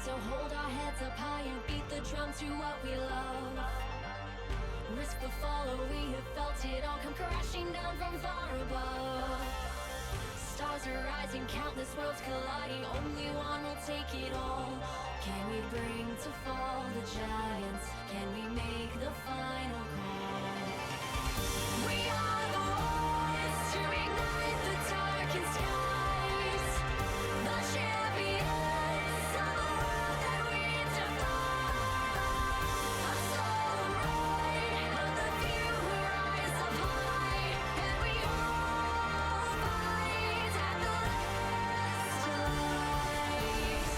to hold our heads up high and beat the drum to what we love. Risk the fall, or we have felt it all come crashing down from far above. Stars are rising, countless worlds colliding, only one will take it all. Can we bring to fall the giants? Can we make the final call? We are the ones to ignite the darkened skies, the champions of the world that we defy. A solo ride of the few who rise up high, and we all fight at the last light.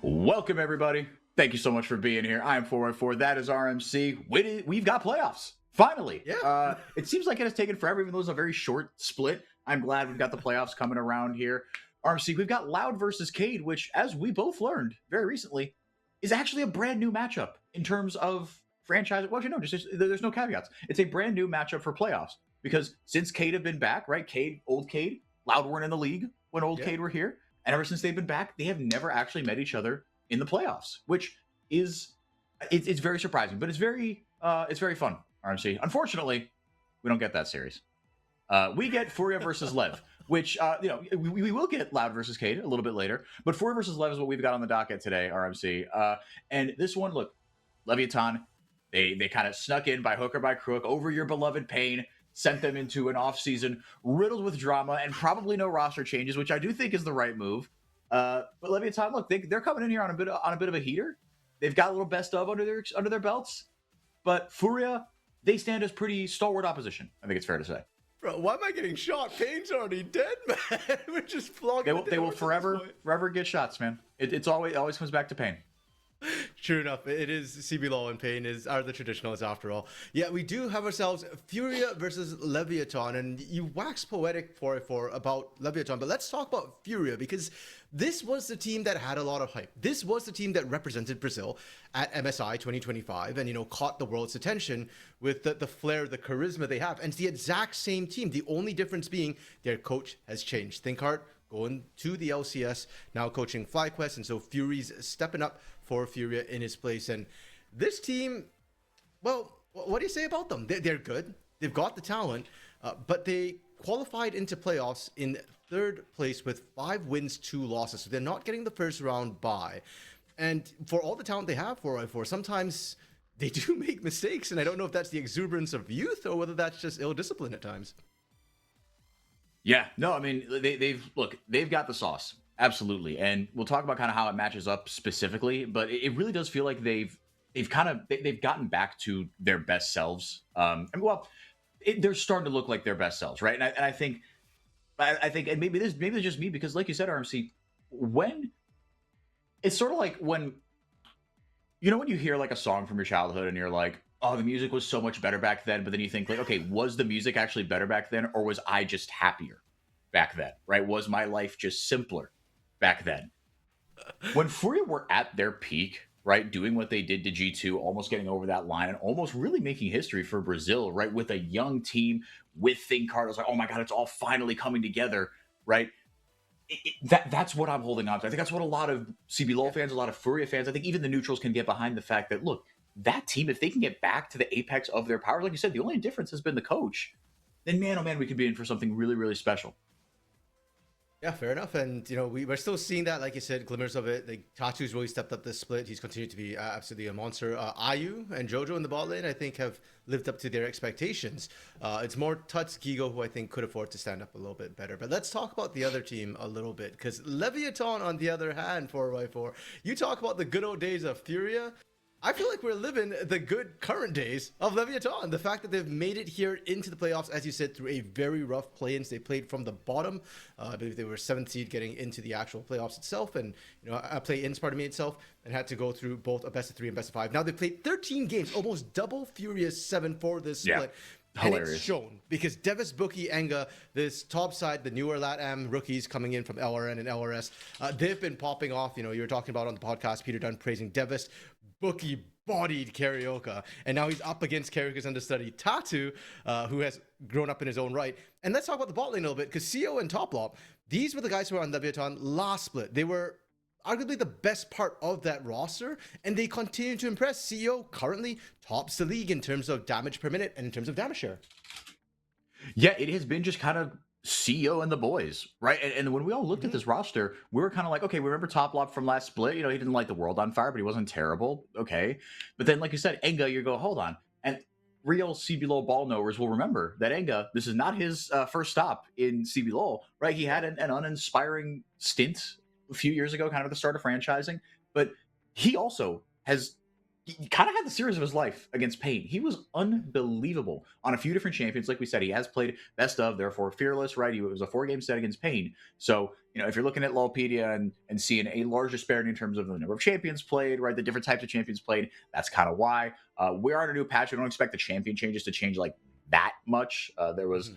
Welcome, everybody. Thank you so much for being here. I am FourY4. That is RMC. We've got playoffs. Finally. Yeah. It seems like it has taken forever, even though it's a very short split. I'm glad we've got the playoffs coming around here. RMC, we've got Loud versus Cade, which, as we both learned very recently, is actually a brand new matchup in terms of franchise. Well, there's no caveats. It's a brand new matchup for playoffs because since Cade have been back, right? Old Cade, Loud weren't in the league when Old Cade were here. And ever since they've been back, they have never actually met each other in the playoffs, which is it's very surprising, but it's very fun. RMC. Unfortunately, we don't get that series. We get FourY versus Lev, which we will get Loud versus Cade a little bit later, but FourY versus Lev is what we've got on the docket today. RMC. And this one, look, Leviathan, they kind of snuck in by hook or by crook over your beloved Pain. Sent them into an offseason riddled with drama and probably no roster changes, which I do think is the right move. But Leviathan, look, they're coming in here on a bit of a heater. They've got a little best of under their belts. But FourY, they stand as pretty stalwart opposition. I think it's fair to say. Bro, why am I getting shot? Pain's already dead, man. We're just flogging. They will forever get shots, man. It always comes back to Pain. True enough, it is CBLOL and Pain are the traditionalists after all. Yeah, we do have ourselves FourY versus Leviathan, and you wax poetic FourY4 about Leviathan, but let's talk about FourY because this was the team that had a lot of hype. This was the team that represented Brazil at MSI 2025 and, caught the world's attention with the flair, the charisma they have. And it's the exact same team. The only difference being their coach has changed. Thinkhart going to the LCS, now coaching FlyQuest, and so FourY's stepping up for FourY in his place. And this team, well, what do you say about them? They're good. They've got the talent, but they qualified into playoffs in third place with 5 wins, 2 losses. So they're not getting the first round bye. And for all the talent they have, FourY4, sometimes they do make mistakes. And I don't know if that's the exuberance of youth or whether that's just ill discipline at times. Yeah, no, I mean, they've got the sauce. Absolutely. And we'll talk about kind of how it matches up specifically, but it really does feel like they've gotten back to their best selves. They're starting to look like their best selves, right? And I think, and maybe it's just me because, like you said, RMC, when it's sort of like when you hear like a song from your childhood and you're like, oh, the music was so much better back then, but then you think like, okay, was the music actually better back then, or was I just happier back then, right? Was my life just simpler back then? When FourY were at their peak, right, doing what they did to G2, almost getting over that line and almost really making history for Brazil, right, with a young team, with Thinkhart, I was like, oh my God, it's all finally coming together, right? That's what I'm holding on to. I think that's what a lot of CBLOL fans, a lot of FourY fans, I think even the neutrals can get behind the fact that, look, that team, if they can get back to the apex of their power, like you said, the only difference has been the coach, then man, oh man, we could be in for something really, really special. Yeah, fair enough. And, we're still seeing that, like you said, glimmers of it. Like, Tatu's really stepped up this split. He's continued to be absolutely a monster. Ayu and Jojo in the bot lane, I think, have lived up to their expectations. It's more Tuts, Gigo, who I think could afford to stand up a little bit better. But let's talk about the other team a little bit, because Leviathan, on the other hand, FourY4, you talk about the good old days of FourY. I feel like we're living the good current days of Leviathan. The fact that they've made it here into the playoffs, as you said, through a very rough play-ins. They played from the bottom. I believe they were 7th seed getting into the actual playoffs itself, and a play-ins itself, and had to go through both a best of 3 and best of 5. Now they've played 13 games, almost double FourY's 7 for this split. Hilarious. And it's shown because Devis, Bookie, Enga, this top side, the newer LATAM rookies coming in from LRN and LRS, they've been popping off. You were talking about on the podcast, Peter Dunn praising Devis. Bookie bodied Carioca, and now he's up against Carioca's understudy Tatu, who has grown up in his own right. And let's talk about the bot lane a little bit, because CO and Toplop, these were the guys who were on Leviathan last split. They were arguably the best part of that roster, and they continue to impress. CO currently tops the league in terms of damage per minute and in terms of damage share. Yeah, it has been just kind of CEO and the boys, right? And when we all looked at this roster, we were kind of like, okay, we remember Toplop from last split. He didn't light the world on fire, but he wasn't terrible. Okay. But then, like you said, Enga, you go, hold on. And real CBLOL ball knowers will remember that Enga, this is not his first stop in CBLOL, right? He had an uninspiring stint a few years ago, kind of at the start of franchising, but he also has he kind of had the series of his life against Payne. He was unbelievable on a few different champions. Like we said, he has played best of, therefore fearless, right? It was a 4-game set against Payne. So, if you're looking at LoLpedia and seeing a large disparity in terms of the number of champions played, right? The different types of champions played, that's kind of why. We are on a new patch. We don't expect the champion changes to change like that much. There was,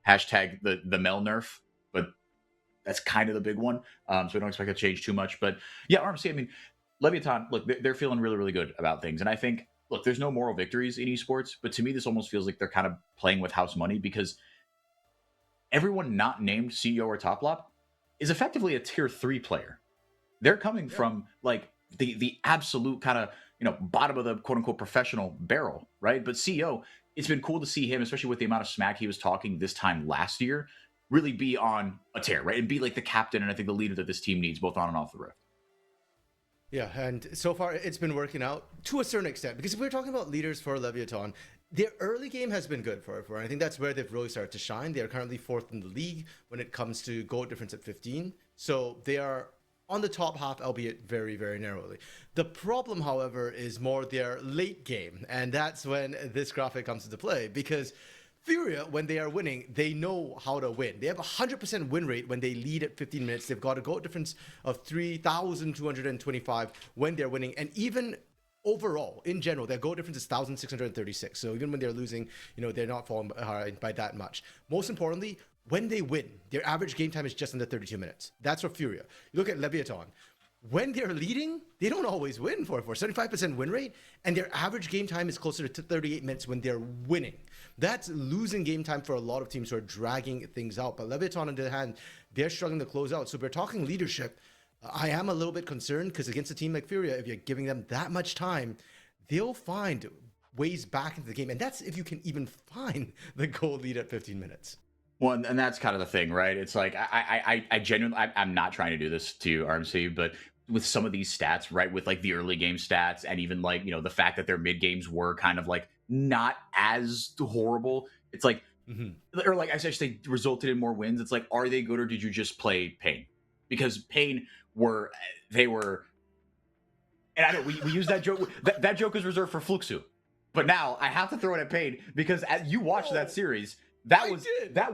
hashtag the Mel nerf, but that's kind of the big one. So we don't expect it to change too much. But yeah, RMC, I mean, Leviathan, look, they're feeling really, really good about things. And I think, look, there's no moral victories in esports, but to me, this almost feels like they're kind of playing with house money because everyone not named CEO or Top Lop is effectively a tier 3 player. They're coming from like the absolute kind of, bottom of the quote unquote professional barrel, right? But CEO, it's been cool to see him, especially with the amount of smack he was talking this time last year, really be on a tear, right? And be like the captain and I think the leader that this team needs, both on and off the Rift. Yeah, and so far it's been working out to a certain extent because if we're talking about leaders for Leviathan, their early game has been good for and I think that's where they've really started to shine. They are currently 4th in the league when it comes to goal difference at 15. So they are on the top half, albeit very, very narrowly. The problem, however, is more their late game. And that's when this graphic comes into play because FourY4, when they are winning, they know how to win. They have a 100% win rate when they lead at 15 minutes. They've got a goal difference of 3,225 when they're winning. And even overall, in general, their goal difference is 1,636. So even when they're losing, they're not falling behind by that much. Most importantly, when they win, their average game time is just under 32 minutes. That's for FourY4. You look at Leviathan. When they're leading, they don't always win 75% win rate, and their average game time is closer to 38 minutes when they're winning. That's losing game time for a lot of teams who are dragging things out. But Leviathan, on the other hand, they're struggling to close out. So if we're talking leadership, I am a little bit concerned because against a team like FourY4, if you're giving them that much time, they'll find ways back into the game. And that's if you can even find the goal lead at 15 minutes. Well, and that's kind of the thing, right? It's like I genuinely, I'm not trying to do this to you, RMC, but with some of these stats, right, with like the early game stats and even like, the fact that their mid games were kind of like not as horrible. It's like, or like I should say resulted in more wins. It's like, are they good or did you just play Payne? Because Payne they were, and I know we use that joke. That joke is reserved for Fluxu. But now I have to throw it at Payne because as you watched that series, that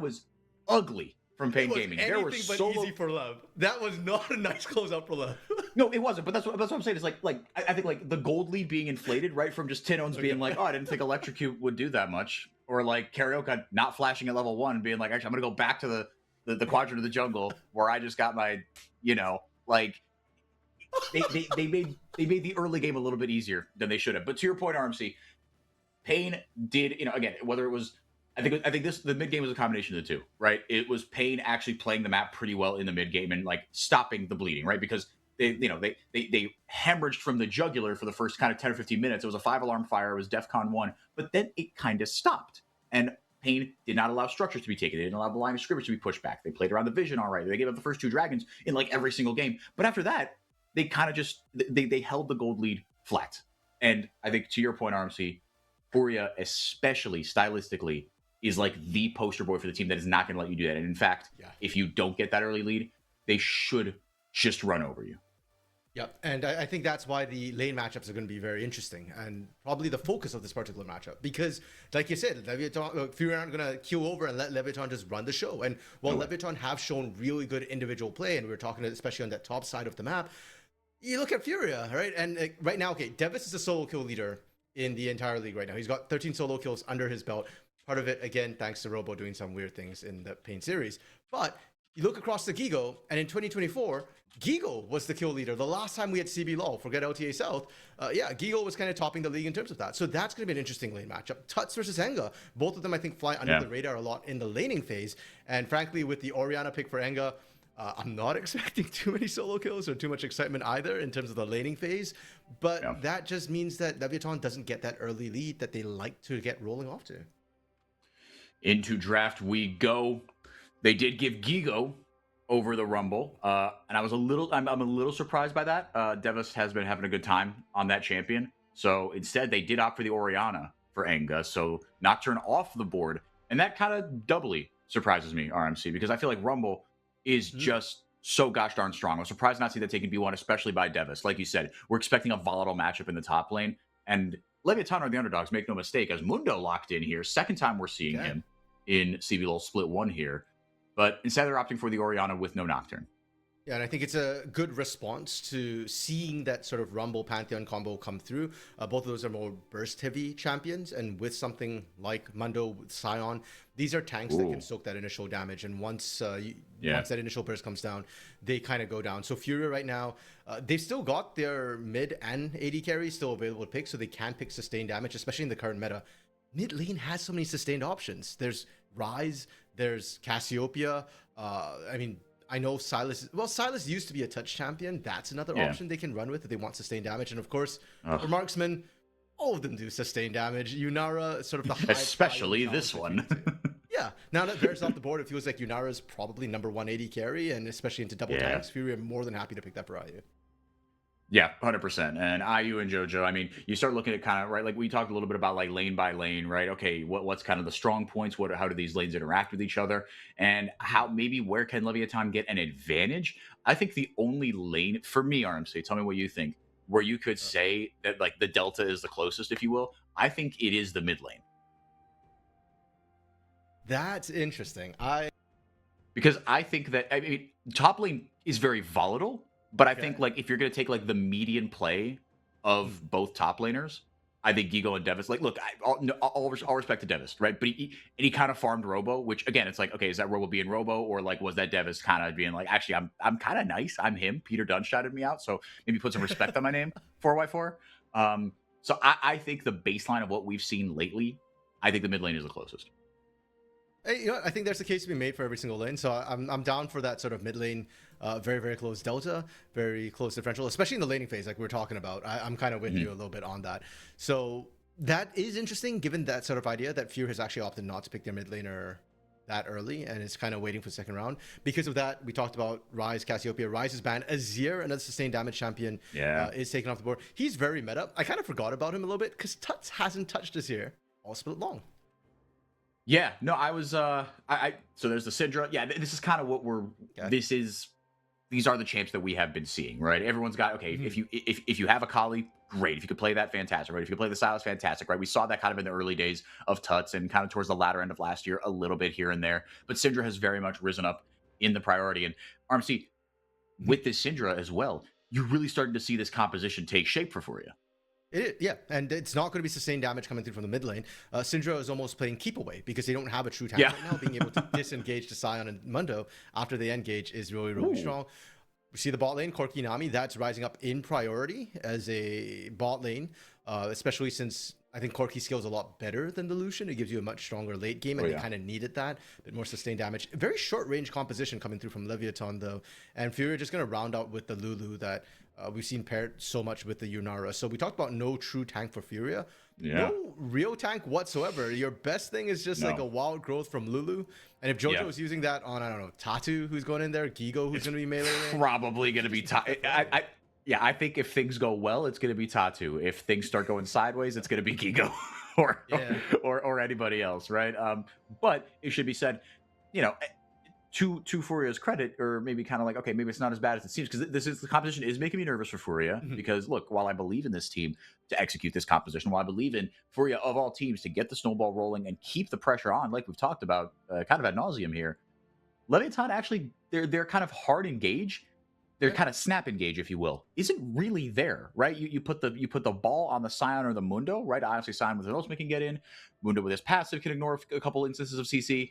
was ugly from Payne Gaming. There was solo easy for Love. That was not a nice closeout for Love. No, it wasn't. But that's what I'm saying. It's like I think like the gold lead being inflated, right? From just Tinones being like, oh, I didn't think Electrocute would do that much, or like Karaoke not flashing at level 1, being like, actually, I'm gonna go back to the quadrant of the jungle where I just got my, like they made the early game a little bit easier than they should have. But to your point, RMC, Payne did, again, whether it was. I think the mid game was a combination of the two, right? It was Payne actually playing the map pretty well in the mid game and like stopping the bleeding, right? Because they hemorrhaged from the jugular for the first kind of 10 or 15 minutes. It was a 5-alarm fire. It was DEFCON 1, but then it kind of stopped. And Payne did not allow structures to be taken. They didn't allow the line of scrimmage to be pushed back. They played around the vision all right. They gave up the first 2 dragons in like every single game. But after that, they kind of just they held the gold lead flat. And I think to your point, RMC, FourY4, especially stylistically, is like the poster boy for the team that is not going to let you do that. And in fact, if you don't get that early lead, they should just run over you. Yep, and I think that's why the lane matchups are going to be very interesting and probably the focus of this particular matchup. Because, like you said, FourY4 aren't going to queue over and let Leviathan just run the show. And while Leviathan have shown really good individual play, and we're talking especially on that top side of the map, you look at FourY4, right? And right now, Devis is a solo kill leader in the entire league right now. He's got 13 solo kills under his belt. Part of it, again, thanks to Robo doing some weird things in the Payne series. But you look across the Gigo, and in 2024, Gigo was the kill leader. The last time we had CBLOL, forget LTA South, Gigo was kind of topping the league in terms of that. So that's going to be an interesting lane matchup. Tuts versus Enga. Both of them, I think, fly under the radar a lot in the laning phase. And frankly, with the Orianna pick for Enga, I'm not expecting too many solo kills or too much excitement either in terms of the laning phase. But that just means that Leviathan doesn't get that early lead that they like to get rolling off to. Into draft we go. They did give Gigo over the Rumble, and I'm a little surprised by that. Devis has been having a good time on that champion, so instead they did opt for the Orianna for Enga, so Nocturne off the board, and that kind of doubly surprises me, RMC, because I feel like Rumble is just so gosh darn strong. I'm surprised not to see that taken B1, especially by Devis. Like you said, we're expecting a volatile matchup in the top lane. And Leviathan are the underdogs, make no mistake, as Mundo locked in here. Second time we're seeing him in CBLOL Split 1 here. But instead they're opting for the Orianna with no Nocturne. Yeah, and I think it's a good response to seeing that sort of Rumble Pantheon combo come through. Both of those are more burst-heavy champions, and with something like Mundo with Scion, these are tanks that can soak that initial damage. And once once that initial burst comes down, they kind of go down. So FourY right now, they've still got their mid and AD carries still available to pick, so they can pick sustained damage, especially in the current meta. Mid lane has so many sustained options. There's Ryze, there's Cassiopeia. I know Sylas. Well, Sylas used to be a touch champion. That's another option they can run with if they want sustained damage. And of course, for marksman, all of them do sustained damage. Yunara, sort of the high especially this one. Yeah, now that Bear's off the board, it feels like Yunara is probably number 180 carry, and especially into double tanks, FourY are more than happy to pick that for IU. Yeah, 100%. And IU and JoJo, I mean, you start looking at kind of, right, like we talked a little bit about like lane by lane, right? Okay, what's kind of the strong points? How do these lanes interact with each other? And where can Leviathan get an advantage? I think the only lane, for me, RMC, tell me what you think, where you could say that like the delta is the closest, if you will, I think it is the mid lane. That's interesting. Because I think that, I mean, top lane is very volatile. But I think, like, if you're going to take, like, the median play of both top laners, I think Gigo and Devis, like, look, all respect to Devis, right? But he kind of farmed Robo, which, again, it's like, okay, is that Robo being Robo? Or, like, was that Devis kind of being like, actually, I'm kind of nice. I'm him. Peter Dunn shouted me out. So maybe put some respect on my name, 4Y4. So I think the baseline of what we've seen lately, I think the mid lane is the closest. Hey, I think there's a case to be made for every single lane. So I'm down for that sort of mid lane, very, very close delta, very close differential, especially in the laning phase, like we were talking about. I'm kind of with you a little bit on that. So that is interesting, given that sort of idea that FourY has actually opted not to pick their mid laner that early and is kind of waiting for the second round. Because of that, we talked about Ryze, Cassiopeia. Ryze is banned. Azir, another sustained damage champion, is taken off the board. He's very meta. I kind of forgot about him a little bit because Tuts hasn't touched this year all split long. Yeah, no, I was so there's the Syndra. Yeah, this is kind of what these are the champs that we have been seeing, right? Everyone's got, okay, if you have a Kali, great. If you could play that, fantastic, right? If you could play the Sylas, fantastic, right? We saw that kind of in the early days of Tuts and kind of towards the latter end of last year, a little bit here and there. But Syndra has very much risen up in the priority. And RMC, with this Syndra as well, you're really starting to see this composition take shape for FourY. And it's not going to be sustained damage coming through from the mid lane. Syndra is almost playing keep away because they don't have a true tank right now. Being able to disengage to Scion and Mundo after they engage is really, really strong. We see the bot lane, Corki Nami, that's rising up in priority as a bot lane, especially since I think Corki scales a lot better than the Lucian. It gives you a much stronger late game, and they kind of needed that. A bit more sustained damage. Very short range composition coming through from Leviathan, though. And FourY are just going to round out with the Lulu that we've seen paired so much with the Yunara. So we talked about no true tank for FourY. No real tank whatsoever. Your best thing is just like a wild growth from Lulu. And if JoJo is using that on, I don't know, Tatu, who's going in there, Gigo, who's going to be melee lane. Probably going to be Tatu. I think if things go well, it's going to be Tatu. If things start going sideways, it's going to be Gigo or anybody else, right? But it should be said, to FourY's credit, or maybe kind of like, okay, maybe it's not as bad as it seems, because the composition is making me nervous for FourY. Because look, while I believe in this team to execute this composition, while I believe in FourY of all teams to get the snowball rolling and keep the pressure on, like we've talked about kind of ad nauseum here, Leviathan actually, they're kind of hard engage. They're kind of snap engage, if you will, isn't really there, right? You put the ball on the Scion or the Mundo, right? Obviously, Scion with his ultimate can get in. Mundo with his passive can ignore a couple instances of CC.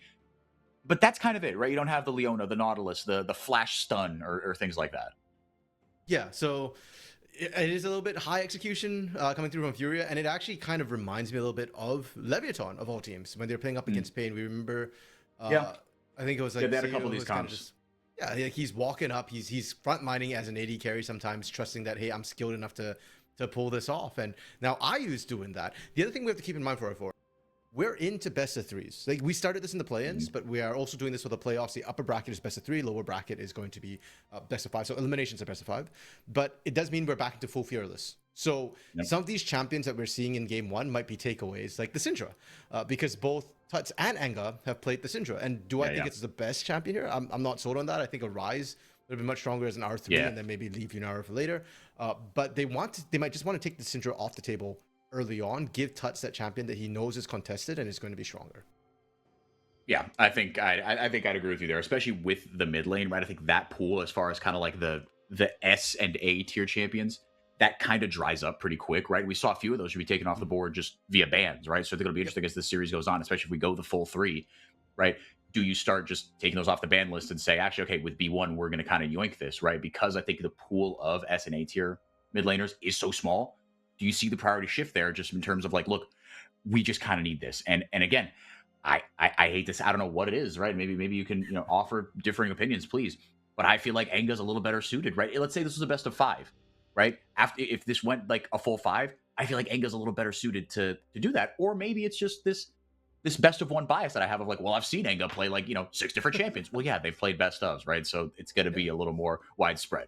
But that's kind of it, right? You don't have the Leona, the Nautilus, the flash stun or things like that. Yeah, so it is a little bit high execution coming through from FourY, and it actually kind of reminds me a little bit of Leviathan of all teams when they're playing up against Pain. We remember, I think it was like they had a couple of these comps. He's walking up, he's front mining as an AD carry sometimes, trusting that, hey, I'm skilled enough to pull this off. And now IU's doing that. The other thing we have to keep in mind for FourY, we're into best of threes. Like, we started this in the play-ins, but we are also doing this for the playoffs. The upper bracket is best of three, lower bracket is going to be best of five. So eliminations are best of five. But it does mean we're back into full fearless. So some of these champions that we're seeing in game one might be takeaways, like the Syndra, because both Tuts and Anga have played the Syndra. And do I think it's the best champion here? I'm not sold on that. I think a Ryze They'll be much stronger as an R3 Yeah. and then maybe leave Yunara for later. But they might just want to take the Syndra off the table early on, give Tuts that champion that he knows is contested and is going to be stronger. Yeah, I think I'd agree with you there, especially with the mid lane, right? I think that pool, as far as kind of like the S and A tier champions, that kind of dries up pretty quick, right? We saw a few of those should be taken off the board just via bans, right? So they're going to be interesting as the series goes on, especially if we go the full 3, right? Do you start just taking those off the ban list and say, actually, okay, with B1, we're going to kind of yoink this, right? Because I think the pool of S and A tier mid laners is so small. Do you see the priority shift there just in terms of like, look, we just kind of need this? And again, I hate this. I don't know what it is, right? Maybe you can offer differing opinions, please. But I feel like Enga's a little better suited, right? Let's say this was a best of 5, right? If this went like a full 5, I feel like Enga's a little better suited to do that. Or maybe it's just this best of 1 bias that I have of like, well, I've seen Enga play like 6 different champions. Well, yeah, they've played best ofs, right? So it's going to be a little more widespread.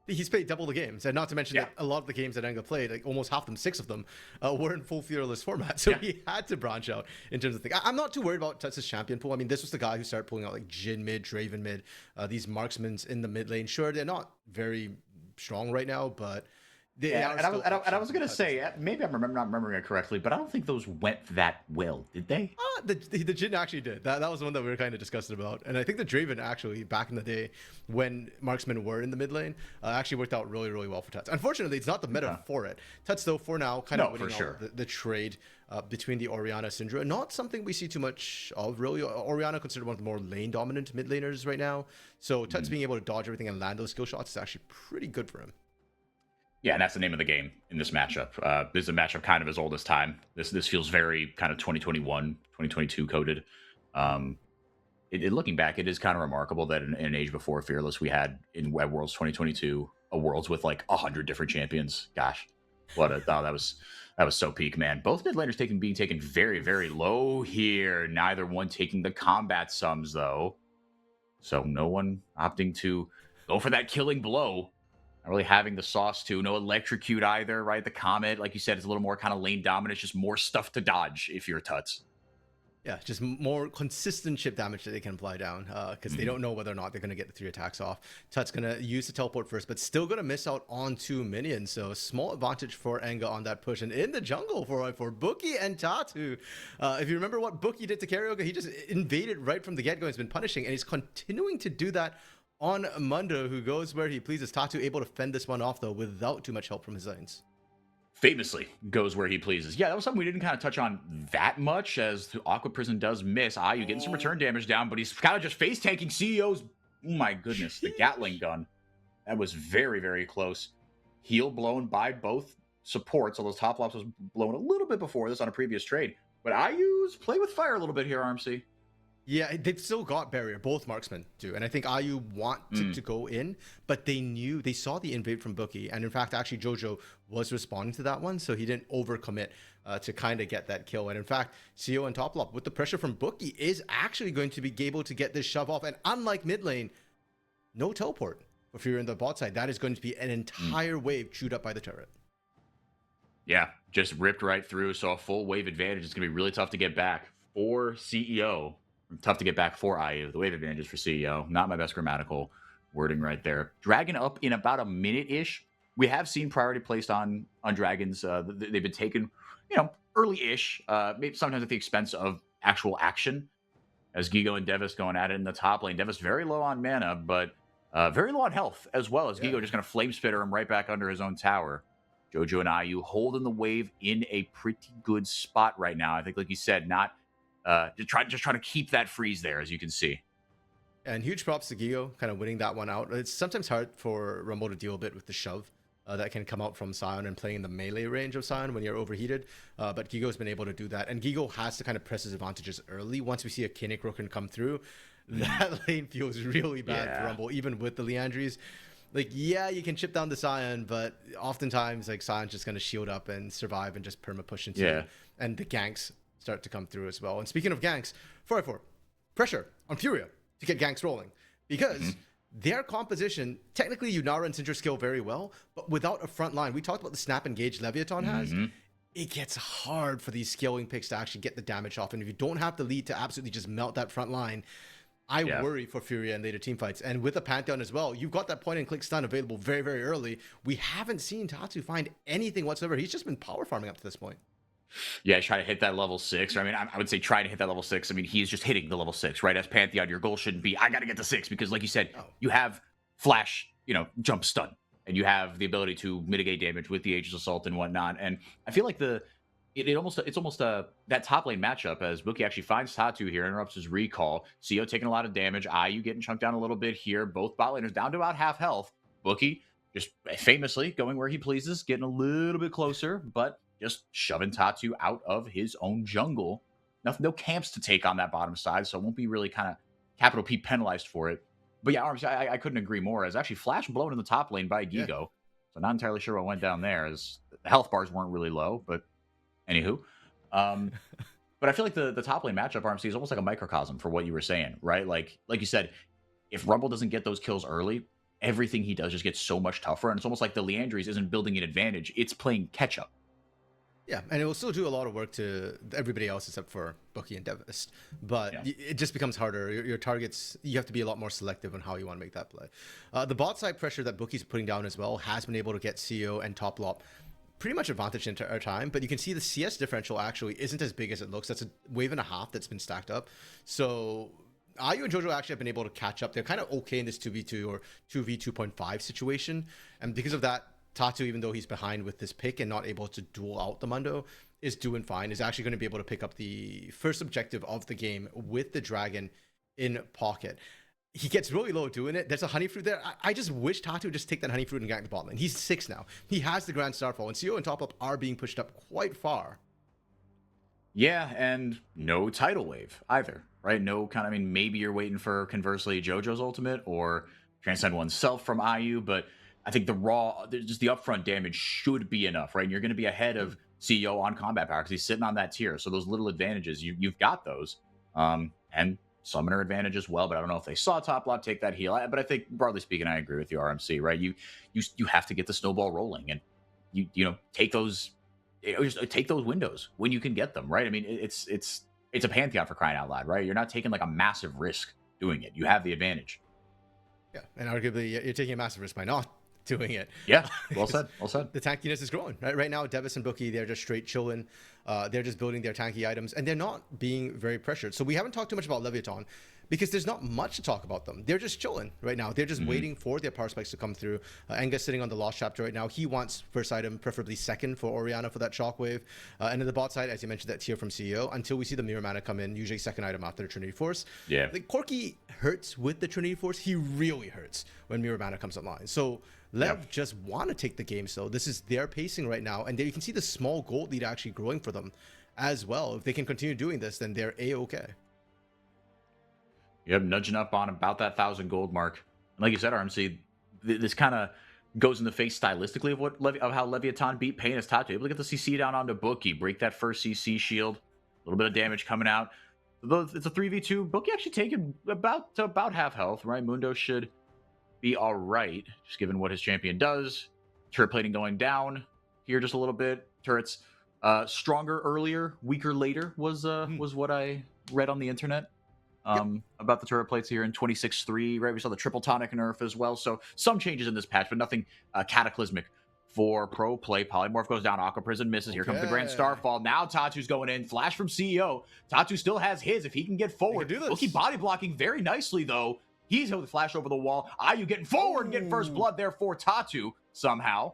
He's played double the games, and not to mention that a lot of the games that Enga played, like almost half them, 6 of them, were in full fearless format. So he had to branch out in terms of things. I'm not too worried about Tuts' champion pool. I mean, this was the guy who started pulling out like Jhin mid, Draven mid, these marksmen in the mid lane. Sure, they're not very strong right now, but they are. And I was gonna say, maybe I'm not remembering it correctly, but I don't think those went that well, did they? The Jhin actually did. That was the one that we were kind of discussing about. And I think the Draven actually, back in the day, when marksmen were in the mid lane, actually worked out really, really well for Tuts. Unfortunately, it's not the meta for it. Tuts, though, for now, kind of winning out the trade between the Orianna Syndra. Not something we see too much of, really. Orianna considered one of the more lane-dominant mid laners right now. So Tuts being able to dodge everything and land those skill shots is actually pretty good for him. Yeah, and that's the name of the game in this matchup. This is a matchup kind of as old as time. This feels very kind of 2021, 2022 coded. Looking back, it is kind of remarkable that in an age before Fearless, we had in Web Worlds 2022 a Worlds with like 100 different champions. Gosh, that was so peak, man. Both mid laners being taken very, very low here. Neither one taking the combat sums though, so no one opting to go for that killing blow. Not really having the sauce to. No electrocute either, right? The Comet, like you said, is a little more kind of lane dominant. It's just more stuff to dodge if you're Tuts. Yeah, just more consistent chip damage that they can apply down because they don't know whether or not they're going to get the 3 attacks off. Tuts going to use the teleport first, but still going to miss out on 2 minions. So small advantage for Enga on that push. And in the jungle for Bookie and Tatu. If you remember what Bookie did to Karaoke, he just invaded right from the get-go. He's been punishing, and he's continuing to do that on Mundo, who goes where he pleases. Tatu able to fend this one off, though, without too much help from his lanes. Famously goes where he pleases. Yeah, that was something we didn't kind of touch on that much, as the Aqua Prison does miss. You getting some return damage down, but he's kind of just face tanking CEO's. Oh my goodness, the Gatling gun. That was very, very close. Heal blown by both supports, although top lops was blown a little bit before this on a previous trade. But IU's play with fire a little bit here, RMC. Yeah, they've still got barrier. Both marksmen do. And I think IU wanted to go in, but they saw the invade from Bookie. And in fact, actually, Jojo was responding to that one, so he didn't overcommit to kind of get that kill. And in fact, CO and Toplop, with the pressure from Bookie, is actually going to be able to get this shove off. And unlike mid lane, no teleport. If you're in the bot side, that is going to be an entire wave chewed up by the turret. Yeah, just ripped right through. So a full wave advantage is going to be really tough to get back for CEO. Tough to get back for IU. The wave advantage is for CEO. Not my best grammatical wording right there. Dragon up in about a minute-ish. We have seen priority placed on dragons. They've been taken, early-ish, maybe sometimes at the expense of actual action. As Gigo and Devis going at it in the top lane. Devis very low on mana, but very low on health as well, as Gigo just going to flame spitter him right back under his own tower. Jojo and IU holding the wave in a pretty good spot right now. I think, like you said, not just trying to keep that freeze there, as you can see. And huge props to Gigo, kind of winning that one out. It's sometimes hard for Rumble to deal a bit with the shove that can come out from Sion and playing in the melee range of Sion when you're overheated. But Gigo's been able to do that. And Gigo has to kind of press his advantages early. Once we see a Kinnick Rookin come through, that lane feels really bad for Rumble, even with the Leandries. Like, yeah, you can chip down the Sion, but oftentimes, like, Sion's just going to shield up and survive and just perma push into you. And the ganks start to come through as well. And speaking of ganks, FourY4, pressure on Furia to get ganks rolling. Because their composition, technically Yunara and Syndra scale very well, but without a front line. We talked about the snap engage Leviathan has. It gets hard for these scaling picks to actually get the damage off. And if you don't have the lead to absolutely just melt that front line, I Yeah. worry for FourY and later team fights. And with the Pantheon as well, you've got that point and click stun available very, very early. We haven't seen Tatu find anything whatsoever. He's just been power farming up to this point. Yeah, try to hit that level 6. I mean, I would say try to hit that level 6. I mean, he is just hitting the level 6, right? As Pantheon, your goal shouldn't be, I got to get to 6, because like you said, you have flash, jump stun, and you have the ability to mitigate damage with the Aegis Assault and whatnot. And I feel like it's almost that top lane matchup, as Bookie actually finds Tatu here, interrupts his recall. CO taking a lot of damage, IU getting chunked down a little bit here. Both bot laners down to about half health. Bookie just famously going where he pleases, getting a little bit closer, but just shoving Tatu out of his own jungle. No camps to take on that bottom side, so it won't be really kind of capital P penalized for it. But yeah, Arms, I couldn't agree more. As actually Flash blown in the top lane by Gigo, so not entirely sure what went down there, as the health bars weren't really low, but anywho. But I feel like the top lane matchup, RMC, is almost like a microcosm for what you were saying, right? Like you said, if Rumble doesn't get those kills early, everything he does just gets so much tougher, and it's almost like the Leandries isn't building an advantage, it's playing catch up. Yeah, and it will still do a lot of work to everybody else except for Bookie and Devist. But it just becomes harder. Your targets, you have to be a lot more selective on how you want to make that play. The bot side pressure that Bookie's putting down as well has been able to get CO and top lop pretty much advantage into our time. But you can see the CS differential actually isn't as big as it looks. That's a wave and a half that's been stacked up. So IU and Jojo actually have been able to catch up. They're kind of okay in this 2v2 or 2v2.5 situation. And because of that, Tatu, even though he's behind with this pick and not able to duel out the Mundo, is doing fine, is actually going to be able to pick up the first objective of the game with the Dragon in pocket. He gets really low doing it. There's a honey fruit there. I just wish Tatu would just take that honey fruit and gank the bot lane. He's 6 now. He has the Grand Starfall, and CO and top up are being pushed up quite far. Yeah, and no tidal wave either, right? No kind of, I mean, maybe you're waiting for, conversely, JoJo's ultimate or transcend oneself from IU, but I think just the upfront damage should be enough, right? And you're going to be ahead of CEO on combat power because he's sitting on that tier. So those little advantages, you've got those. And summoner advantage as well, but I don't know if they saw top lot take that heal. But I think, broadly speaking, I agree with you, RMC, right? You have to get the snowball rolling, and you take those, just take those windows when you can get them, right? I mean, it's a Pantheon, for crying out loud, right? You're not taking like a massive risk doing it. You have the advantage. Yeah, and arguably you're taking a massive risk by not doing it. Yeah, well said. Well said. The tankiness is growing. Right now, Devis and Bookie, they're just straight chilling. They're just building their tanky items, and they're not being very pressured. So we haven't talked too much about Leviathan because there's not much to talk about them. They're just chilling right now. They're just waiting for their power spikes to come through. Enga's sitting on the Lost Chapter right now. He wants first item, preferably second for Orianna for that shockwave. And in the bot side, as you mentioned, that tier from CEO, until we see the Mirror Mana come in, usually second item after the Trinity Force. Yeah. Like, Corki hurts with the Trinity Force. He really hurts when Mirror Mana comes online. So Lev just want to take the game. So this is their pacing right now. And there you can see the small gold lead actually growing for them as well. If they can continue doing this, then they're A-okay. Yep, nudging up on about that 1,000 gold mark. And like you said, RMC, this kind of goes in the face stylistically of how Leviathan beat Pain as Tatu. Able to get the CC down onto Bookie, break that first CC shield. A little bit of damage coming out. It's a 3v2. Bookie actually taking about half health, right? Mundo should be all right, just given what his champion does. Turret plating going down here just a little bit. Turrets stronger earlier, weaker later was what I read on the internet. About the turret plates here in 26-3, right? We saw the triple tonic nerf as well. So some changes in this patch, but nothing cataclysmic for pro play. Polymorph goes down, Aqua Prison misses. Here comes the Grand Starfall. Now Tatu's going in. Flash from CEO. Tatu still has his if he can get forward. Bookie body blocking very nicely, though. He's able to flash over the wall. IU getting forward and getting first blood there for Tatu somehow.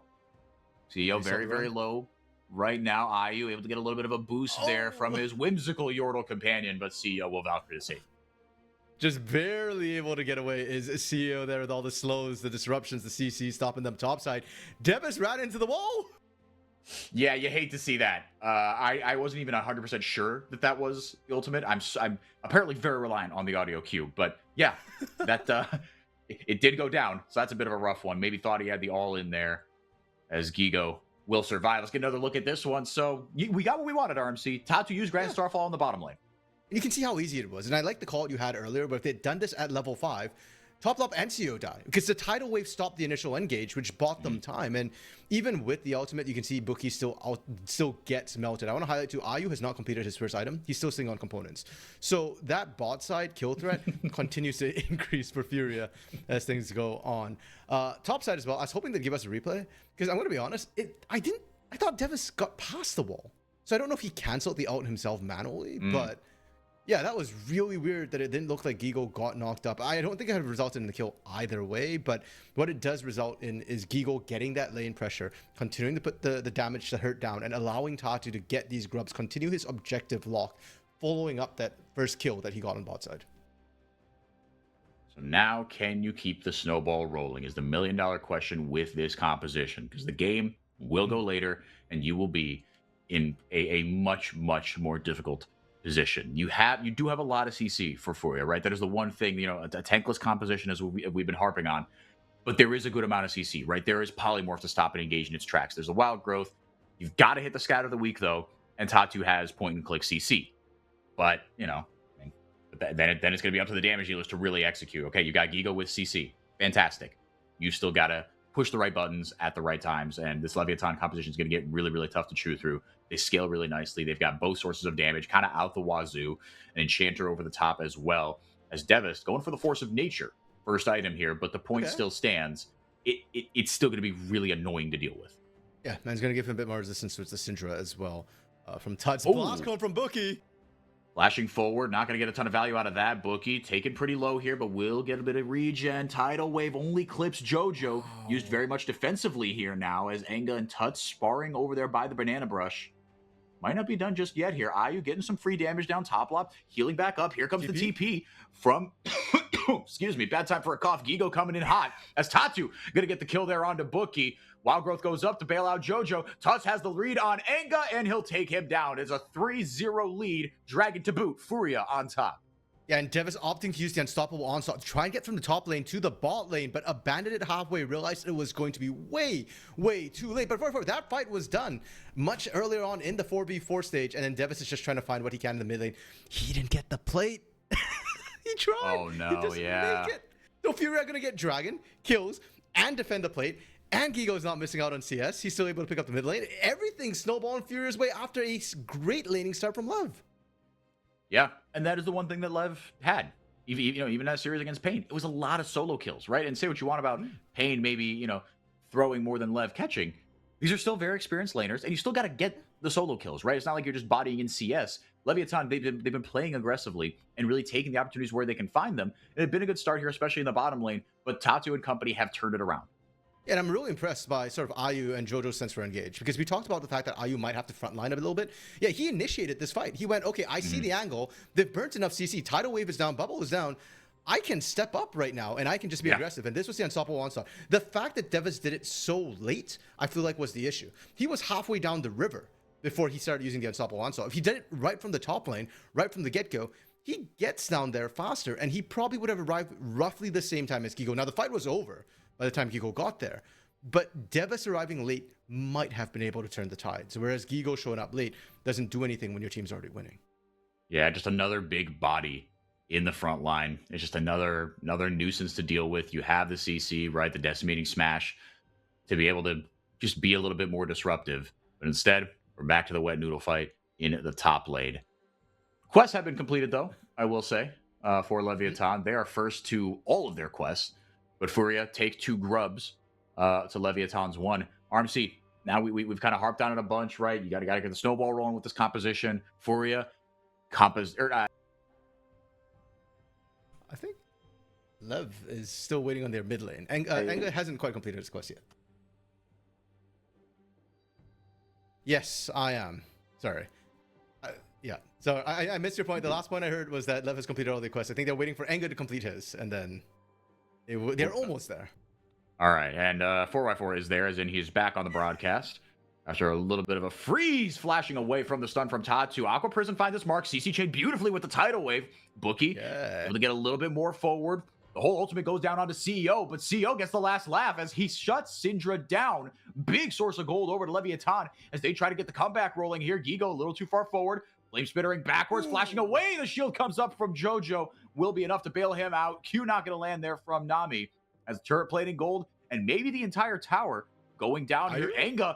CEO very, very low right now. IU able to get a little bit of a boost there from his whimsical Yordle companion, but CEO will vouch for his safety. Just barely able to get away is CEO there with all the slows, the disruptions, the CC stopping them topside. Devis ran into the wall. Yeah, you hate to see that. I wasn't even 100% sure that was the ultimate. I'm apparently very reliant on the audio cue, but yeah, that it did go down. So that's a bit of a rough one. Maybe thought he had the all in there as Gigo will survive. Let's get another look at this one. So we got what we wanted, RMC. Tatu used Grand Starfall on the bottom lane. You can see how easy it was. And I like the call you had earlier, but if they'd done this at level 5, Top Lop and CO die because the tidal wave stopped the initial engage, which bought them time. And even with the ultimate, you can see Bookie still gets melted. I want to highlight too, Ayu has not completed his first item. He's still sitting on components. So that bot side kill threat continues to increase for Furia as things go on. Top side as well, I was hoping they'd give us a replay because I'm going to be honest, I thought Devis got past the wall. So I don't know if he canceled the ult himself manually, but yeah, that was really weird that it didn't look like Gigo got knocked up. I don't think it had resulted in the kill either way, but what it does result in is Gigo getting that lane pressure, continuing to put the damage to hurt down, and allowing Tatu to get these grubs, continue his objective lock, following up that first kill that he got on bot side. So now, can you keep the snowball rolling is the million-dollar question with this composition, because the game will go later, and you will be in a much, much more difficult position. You do have a lot of CC for FourY, right? That is the one thing, a tankless composition as we've been harping on, but there is a good amount of CC, right? There is polymorph to stop it engage in its tracks. There's a wild growth. You've got to hit the scout of the week though, and Tatu has point and click CC. But then it's going to be up to the damage dealers to really execute. Okay, you got Gigo with CC, fantastic. You still got to push the right buttons at the right times, and this Leviathan composition is going to get really, really tough to chew through. They scale really nicely. They've got both sources of damage kind of out the wazoo, an enchanter over the top as well as Devis going for the force of nature first item here, but the point still stands. It's still going to be really annoying to deal with. Yeah, man's going to give him a bit more resistance towards the Syndra as well. From Tuts, blast coming from Bookie. Flashing forward, not going to get a ton of value out of that. Bookie taken pretty low here, but will get a bit of regen. Tidal Wave only clips Jojo. Used very much defensively here now as Enga and Tuts sparring over there by the banana brush. Might not be done just yet here. Ayu getting some free damage down top lop, healing back up. Here comes the TP from, excuse me, bad time for a cough. Gigo coming in hot as Tatu going to get the kill there onto Bookie. Wild Growth goes up to bail out Jojo. Tuts has the lead on Enga, and he'll take him down. It's a 3-0 lead. Dragon to boot. FourY on top. Yeah, and Devis opting to use the unstoppable onslaught to try and get from the top lane to the bot lane, but abandoned it halfway, realized it was going to be way, way too late. But for that fight was done much earlier on in the 4v4 stage, and then Devis is just trying to find what he can in the mid lane. He didn't get the plate. He tried. Oh, no, he doesn't make it. So FourY are going to get Dragon, kills, and defend the plate. And Gigo's not missing out on CS. He's still able to pick up the mid lane. Everything's snowballing FourY's way after a great laning start from Lev. Yeah, and that is the one thing that Lev had. Even that series against Pain, it was a lot of solo kills, right? And say what you want about Pain, maybe throwing more than Lev catching. These are still very experienced laners, and you still got to get the solo kills, right? It's not like you're just bodying in CS. Leviathan, they've been playing aggressively and really taking the opportunities where they can find them. It had been a good start here, especially in the bottom lane, but Tatu and company have turned it around. And I'm really impressed by sort of Ayu and Jojo's sense for engage, because we talked about the fact that Ayu might have to frontline a little bit. Yeah, he initiated this fight. He went, okay, I see the angle. They've burnt enough CC. Tidal Wave is down. Bubble is down. I can step up right now, and I can just be aggressive. And this was the unstoppable onslaught. The fact that Devis did it so late, I feel like was the issue. He was halfway down the river before he started using the unstoppable onslaught. If he did it right from the top lane, right from the get-go, he gets down there faster, and he probably would have arrived roughly the same time as Gigo. Now, the fight was over by the time Gigo got there. But Devis arriving late might have been able to turn the tides, whereas Gigo showing up late doesn't do anything when your team's already winning. Yeah, just another big body in the front line. It's just another nuisance to deal with. You have the CC, right, the decimating smash to be able to just be a little bit more disruptive. But instead, we're back to the wet noodle fight in the top lane. Quests have been completed, though, I will say, for Leviathan. They are first to all of their quests, but FourY take 2 grubs to Leviathan's 1. RMC, now we've kind of harped on it a bunch, right? You got to get the snowball rolling with this composition. FourY, I think Lev is still waiting on their mid lane. Enga hasn't quite completed his quest yet. Yes, I am. Sorry. Yeah. So I missed your point. The last point I heard was that Lev has completed all the quests. I think they're waiting for Enga to complete his, and then they're almost there. All right, and FourY4 is there, as in he's back on the broadcast. After a little bit of a freeze, flashing away from the stun from Tatu. Aqua Prison finds its mark. CC chain beautifully with the tidal wave. Bookie able to get a little bit more forward. The whole ultimate goes down onto CEO, but CEO gets the last laugh as he shuts Syndra down. Big source of gold over to Leviathan as they try to get the comeback rolling here. Gigo a little too far forward. Flame spittering backwards, flashing away. The shield comes up from JoJo. Will be enough to bail him out. Q not going to land there from Nami. As turret plating gold and maybe the entire tower going down here. Enga,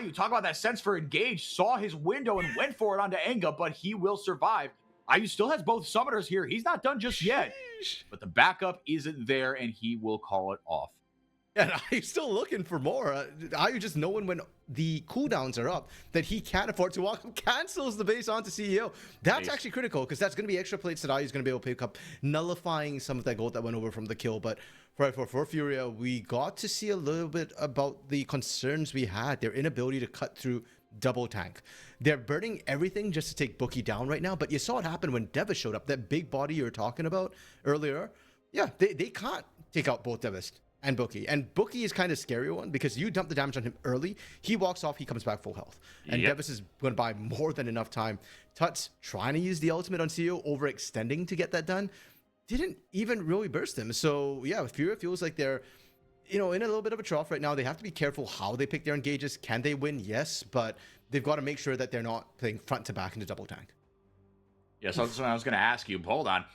you talk about that sense for engage. Saw his window and went for it onto Enga, but he will survive. Ayu still has both summoners here. He's not done just yet. But the backup isn't there, and he will call it off. And I'm still looking for more. Ayu just knowing when the cooldowns are up that he can't afford to walk, cancels the base onto CEO. That's actually critical because that's going to be extra plates that Ayu's going to be able to pick up, nullifying some of that gold that went over from the kill. But for Furia, we got to see a little bit about the concerns we had, their inability to cut through double tank. They're burning everything just to take Bookie down right now, but you saw it happen when Devis showed up, that big body you were talking about earlier. Yeah, they can't take out both Devis and Bookie. And Bookie is kind of scary one because you dump the damage on him early, he walks off, he comes back full health. And Devis is going to buy more than enough time. Tuts trying to use the ultimate on CEO, overextending to get that done, didn't even really burst him. So yeah, Furia feels like they're, in a little bit of a trough right now. They have to be careful how they pick their engages. Can they win? Yes, but they've got to make sure that they're not playing front to back into double tank. Yeah, so that's what I was going to ask you. Hold on.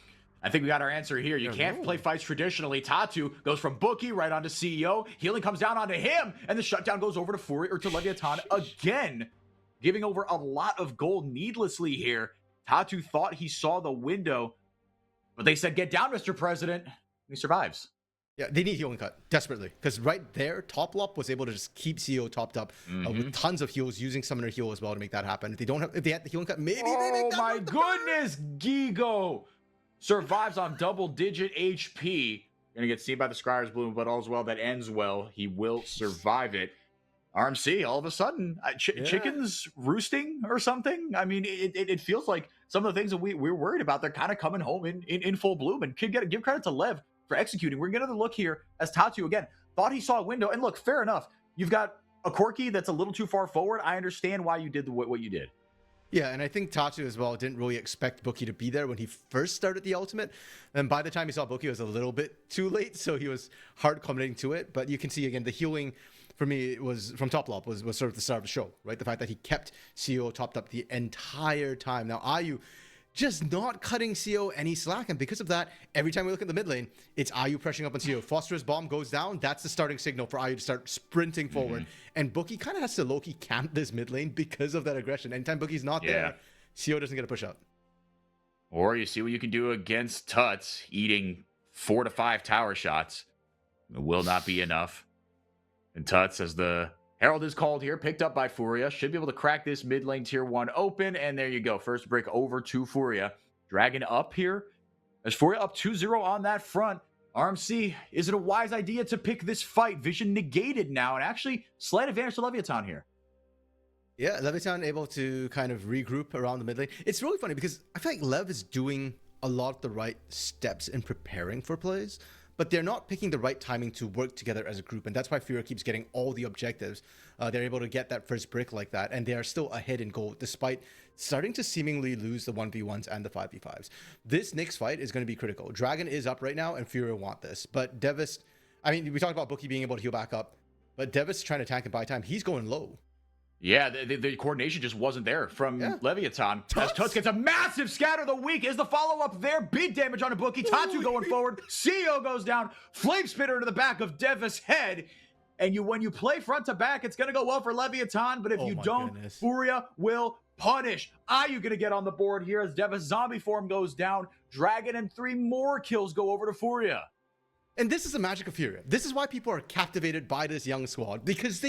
I think we got our answer here. You can't play fights traditionally. Tatu goes from Bookie right onto CEO. Healing comes down onto him, and the shutdown goes over to FourY or to Leviathan again, giving over a lot of gold needlessly here. Tatu thought he saw the window, but they said, "Get down, Mr. President." And he survives. Yeah, they need healing cut desperately because right there, Toplop was able to just keep CEO topped up with tons of heals, using Summoner Heal as well to make that happen. If they had the healing cut, maybe they make that. Oh my goodness, Gigo survives on double-digit HP. Gonna get seen by the Scryer's Bloom, but all's well that ends well. He will survive it. RMC, all of a sudden, chickens roosting or something. I mean, it feels like some of the things that we're worried about, they're kind of coming home in full bloom. And give credit to Lev for executing. We're going to look here as Tatu, again, thought he saw a window. And look, fair enough. You've got a Corki that's a little too far forward. I understand why you did what you did. Yeah, and I think Tatu as well didn't really expect Bookie to be there when he first started the ultimate. And by the time he saw Bookie, it was a little bit too late, so he was hard committing to it. But you can see, again, the healing for me was from Toplop was sort of the start of the show, right? The fact that he kept CEO topped up the entire time. Now, Ayu just not cutting CEO any slack, and because of that, every time we look at the mid lane, it's Ayu pressuring up on CEO. Phosphorus bomb goes down, that's the starting signal for Ayu to start sprinting forward. And Bookie kind of has to low-key camp this mid lane because of that aggression. Anytime Bookie's not there, CEO doesn't get a push out. Or you see what you can do against Tuts, eating 4 to 5 tower shots. It will not be enough. And Tuts, as the Herald is called here, picked up by FourY, should be able to crack this mid lane tier 1 open. And there you go. First break over to FourY. Dragon up here. As FourY up 2-0 on that front. RMC, is it a wise idea to pick this fight? Vision negated now, and actually slight advantage to Leviathan here. Yeah, Leviathan able to kind of regroup around the mid lane. It's really funny because I feel like Lev is doing a lot of the right steps in preparing for plays, but they're not picking the right timing to work together as a group. And that's why FourY keeps getting all the objectives. They're able to get that first brick like that. And they are still ahead in gold, despite starting to seemingly lose the 1v1s and the 5v5s. This next fight is going to be critical. Dragon is up right now, and FourY want this. But Devis, I mean, we talked about Bookie being able to heal back up, but Devis trying to tank and buy time. He's going low. Yeah, the coordination just wasn't there from Leviathan. As Tuts gets a massive scatter of the week. Is the follow-up there? Big damage on a Bookie. Tatu going forward. CEO goes down. Flame Spitter into the back of Devis' head. And when you play front to back, it's going to go well for Leviathan. But if you don't, FourY will punish. Ayu going to get on the board here as Devis' zombie form goes down. Dragon and 3 more kills go over to FourY. And this is the magic of FourY. This is why people are captivated by this young squad. Because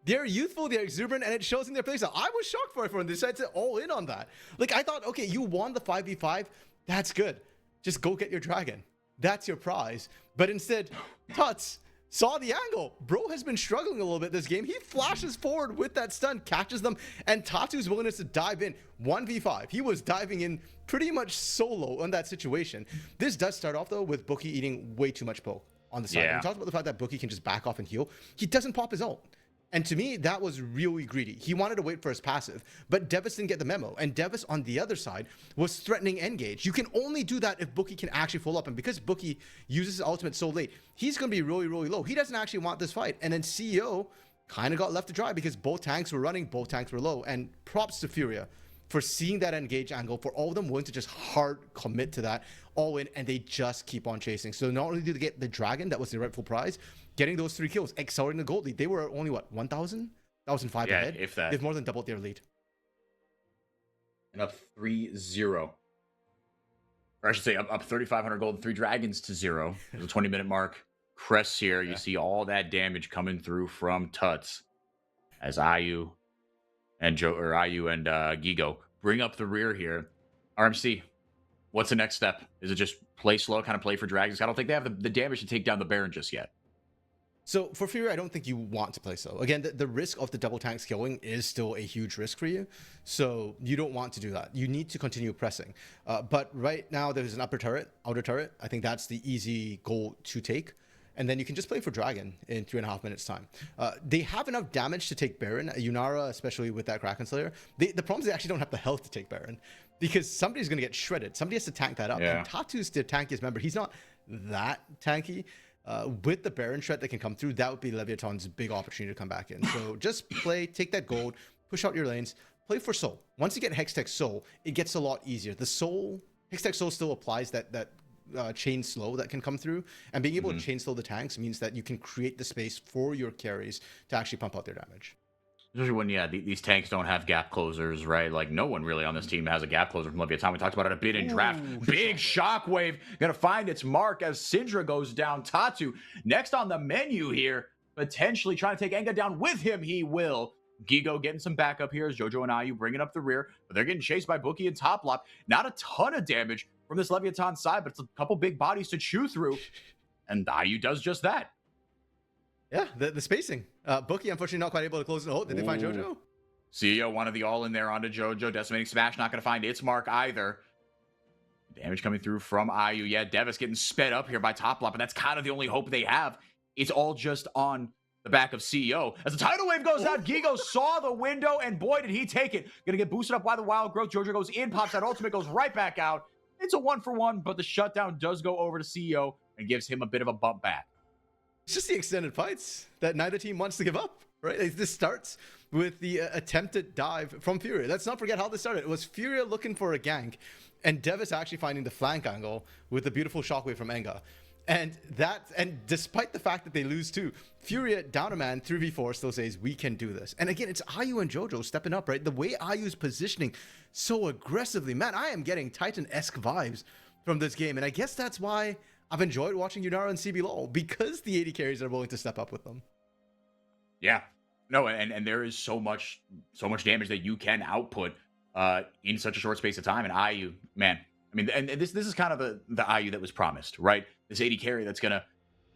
they're youthful, they're exuberant, and it shows in their playstyle. I was shocked for everyone. They decided to all in on that. Like, I thought, okay, you won the 5v5. That's good. Just go get your dragon. That's your prize. But instead, Tuts saw the angle. Bro has been struggling a little bit this game. He flashes forward with that stun, catches them, and Tatu's willingness to dive in 1v5. He was diving in pretty much solo on that situation. This does start off, though, with Bookie eating way too much poke on the side. We talked about the fact that Bookie can just back off and heal. He doesn't pop his ult. And to me, that was really greedy. He wanted to wait for his passive, but Devis didn't get the memo. And Devis on the other side was threatening engage. You can only do that if Bookie can actually follow up. And because Bookie uses his ultimate so late, he's going to be really, really low. He doesn't actually want this fight. And then CEO kind of got left to dry because both tanks were running, both tanks were low. And props to FourY for seeing that engage angle, for all of them willing to just hard commit to that all in, and they just keep on chasing. So not only do they get the dragon, that was the rightful prize, getting those 3 kills, accelerating the gold lead. They were only what, 1,000? 1,005 ahead. If that. They've more than doubled their lead. And up 3-0. Or I should say up 3,500 gold, 3 dragons to 0. There's a 20-minute mark. Crests here. You see all that damage coming through from Tuts as IU and Gigo bring up the rear here. RMC, what's the next step? Is it just play slow, kind of play for dragons? I don't think they have the damage to take down the Baron just yet. So for FourY4, I don't think you want to play slow. Again, the risk of the double tanks killing is still a huge risk for you. So you don't want to do that. You need to continue pressing. But right now there's an upper turret, outer turret. I think that's the easy goal to take. And then you can just play for Dragon in 3.5 minutes time. They have enough damage to take Baron. Yunara, especially with that Kraken Slayer. The problem is they actually don't have the health to take Baron, because somebody's going to get shredded. Somebody has to tank that up. Yeah. And Tatu's the tankiest member. He's not that tanky. With the Baron shred that can come through, that would be Leviathan's big opportunity to come back in. So just play, take that gold, push out your lanes, play for Soul. Once you get Hextech Soul, it gets a lot easier. The Soul, Hextech Soul still applies that chain slow that can come through, and being able to chain slow the tanks means that you can create the space for your carries to actually pump out their damage. Especially when, these tanks don't have gap closers, right? Like, no one really on this team has a gap closer from Leviathan. We talked about it a bit in draft. Big shockwave gonna find its mark as Syndra goes down. Tatu next on the menu here, potentially trying to take Enga down with him. He will. Gigo getting some backup here as Jojo and IU bringing up the rear, but they're getting chased by Bookie and Toplop. Not a ton of damage from this Leviathan side, but it's a couple big bodies to chew through, and IU does just that. Yeah, the spacing. Bookie, unfortunately, not quite able to close the hole. Did they find Jojo? CEO wanted the all in there onto Jojo. Decimating Smash not going to find its mark either. Damage coming through from IU. Yeah, Devis getting sped up here by Toplop, and that's kind of the only hope they have. It's all just on the back of CEO. As the tidal wave goes out, Gigo saw the window, and boy, did he take it. Gonna get boosted up by the wild growth. Jojo goes in, pops that ultimate, goes right back out. It's a 1-for-1, but the shutdown does go over to CEO and gives him a bit of a bump back. It's just the extended fights that neither team wants to give up, right? This starts with the attempted dive from FourY4. Let's not forget how this started. It was FourY4 looking for a gank, and Devis actually finding the flank angle with the beautiful shockwave from Enga. And despite the fact that they lose too, FourY4 down a man, 3v4 still says, we can do this. And again, it's IU and Jojo stepping up, right? The way IU's positioning so aggressively, man, I am getting Titan-esque vibes from this game. And I guess that's why I've enjoyed watching Yunara and CBLOL, because the AD carries are willing to step up with them. Yeah. No, and there is so much damage that you can output in such a short space of time. And IU, man, I mean, and this is kind of the IU that was promised, right? This AD carry that's gonna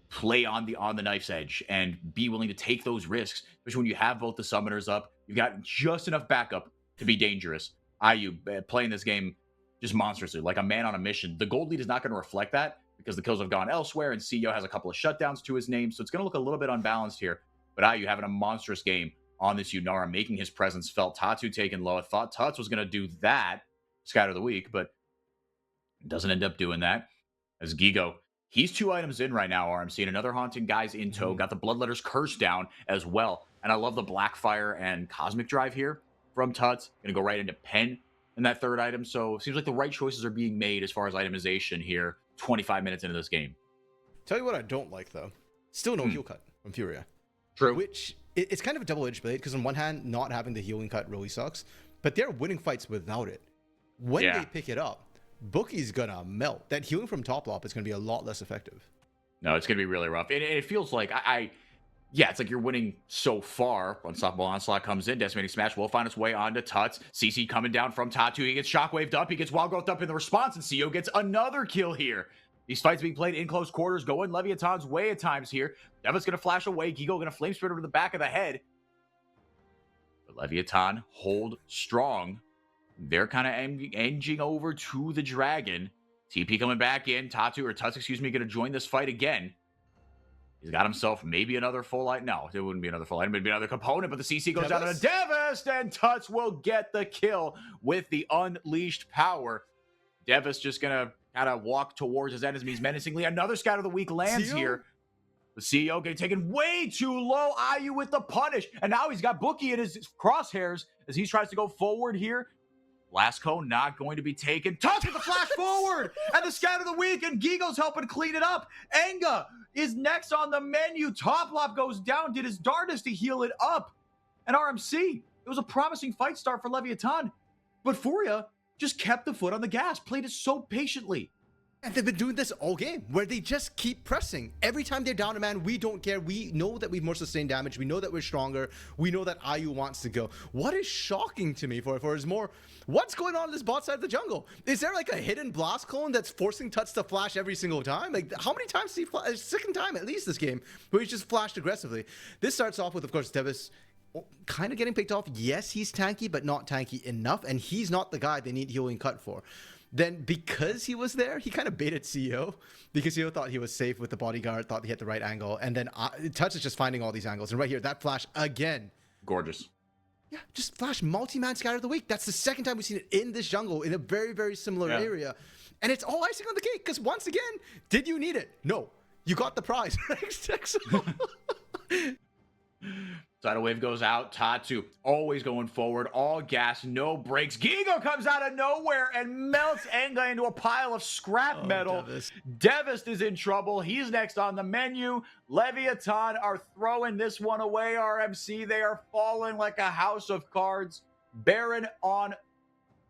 play on the knife's edge and be willing to take those risks, especially when you have both the summoners up. You've got just enough backup to be dangerous. IU playing this game just monstrously, like a man on a mission. The gold lead is not going to reflect that because the kills have gone elsewhere, and CEO has a couple of shutdowns to his name, so it's going to look a little bit unbalanced here. But IU having a monstrous game on this Yunara, making his presence felt. Tatu taken low. I thought Tuts was going to do that, scatter the week, but doesn't end up doing that. As Gigo, he's 2 items in right now, RMC, and another Haunting Guy's in tow. Got the Bloodletter's Curse down as well. And I love the Blackfire and Cosmic Drive here from Tuts. Going to go right into Pen in that 3rd item. So it seems like the right choices are being made as far as itemization here, 25 minutes into this game. Tell you what I don't like, though. Still no heal cut from FourY4. True. Which, it's kind of a double-edged blade, because on one hand, not having the healing cut really sucks, but they're winning fights without it. When they pick it up, Bookie's gonna melt. That healing from Toplop is gonna be a lot less effective. No, it's gonna be really rough. It feels like it's like you're winning so far. Unstoppable Onslaught comes in. Decimating Smash will find its way onto Tuts. CC coming down from Tatu. He gets shockwaved up. He gets wild growth up in the response, and CEO gets another kill here. These fights being played in close quarters, going Leviathan's way at times here. Devin's gonna flash away. Gigo gonna flame spirit over the back of the head. But Leviathan hold strong. They're kind of edging over to the Dragon. TP coming back in. Tuts, gonna join this fight again. He's got himself maybe another full item. No, it wouldn't be another full item. It'd be another component, but the CC goes down to Devis, and Tuts will get the kill with the unleashed power. Devis just gonna kind of walk towards his enemies menacingly. Another Scout of the Week lands here. The CEO getting taken way too low. IU with the punish, and now he's got Bookie in his crosshairs as he tries to go forward here. Blasco not going to be taken. Touch with the flash forward and the scout of the week, and Gigo's helping clean it up. Enga is next on the menu. Top Lop goes down, did his darndest to heal it up. And RMC, it was a promising fight start for Leviathan, but FourY4 just kept the foot on the gas, played it so patiently. And they've been doing this all game, where they just keep pressing. Every time they're down a man, we don't care. We know that we've more sustained damage. We know that we're stronger. We know that IU wants to go. What is shocking to me, FourY4, is more, what's going on this bot side of the jungle? Is there like a hidden blast clone that's forcing Tuts to flash every single time? Like, how many times did he flash? Second time at least this game, where he's just flashed aggressively. This starts off with, of course, Devis kind of getting picked off. Yes, he's tanky, but not tanky enough, and he's not the guy they need healing cut for. Then, because he was there, he kind of baited CEO, because CEO thought he was safe with the bodyguard, thought he had the right angle, and then Touch is just finding all these angles. And right here, that flash again. Gorgeous. Yeah, just flash multi-man scatter of the week. That's the second time we've seen it in this jungle, in a very, very similar area. And it's all icing on the cake, because once again, did you need it? No. You got the prize. Tidal Wave goes out. Tatu always going forward. All gas, no brakes. Gigo comes out of nowhere and melts Enga into a pile of scrap metal. Devist is in trouble. He's next on the menu. Leviathan are throwing this one away, RMC. They are falling like a house of cards. Baron on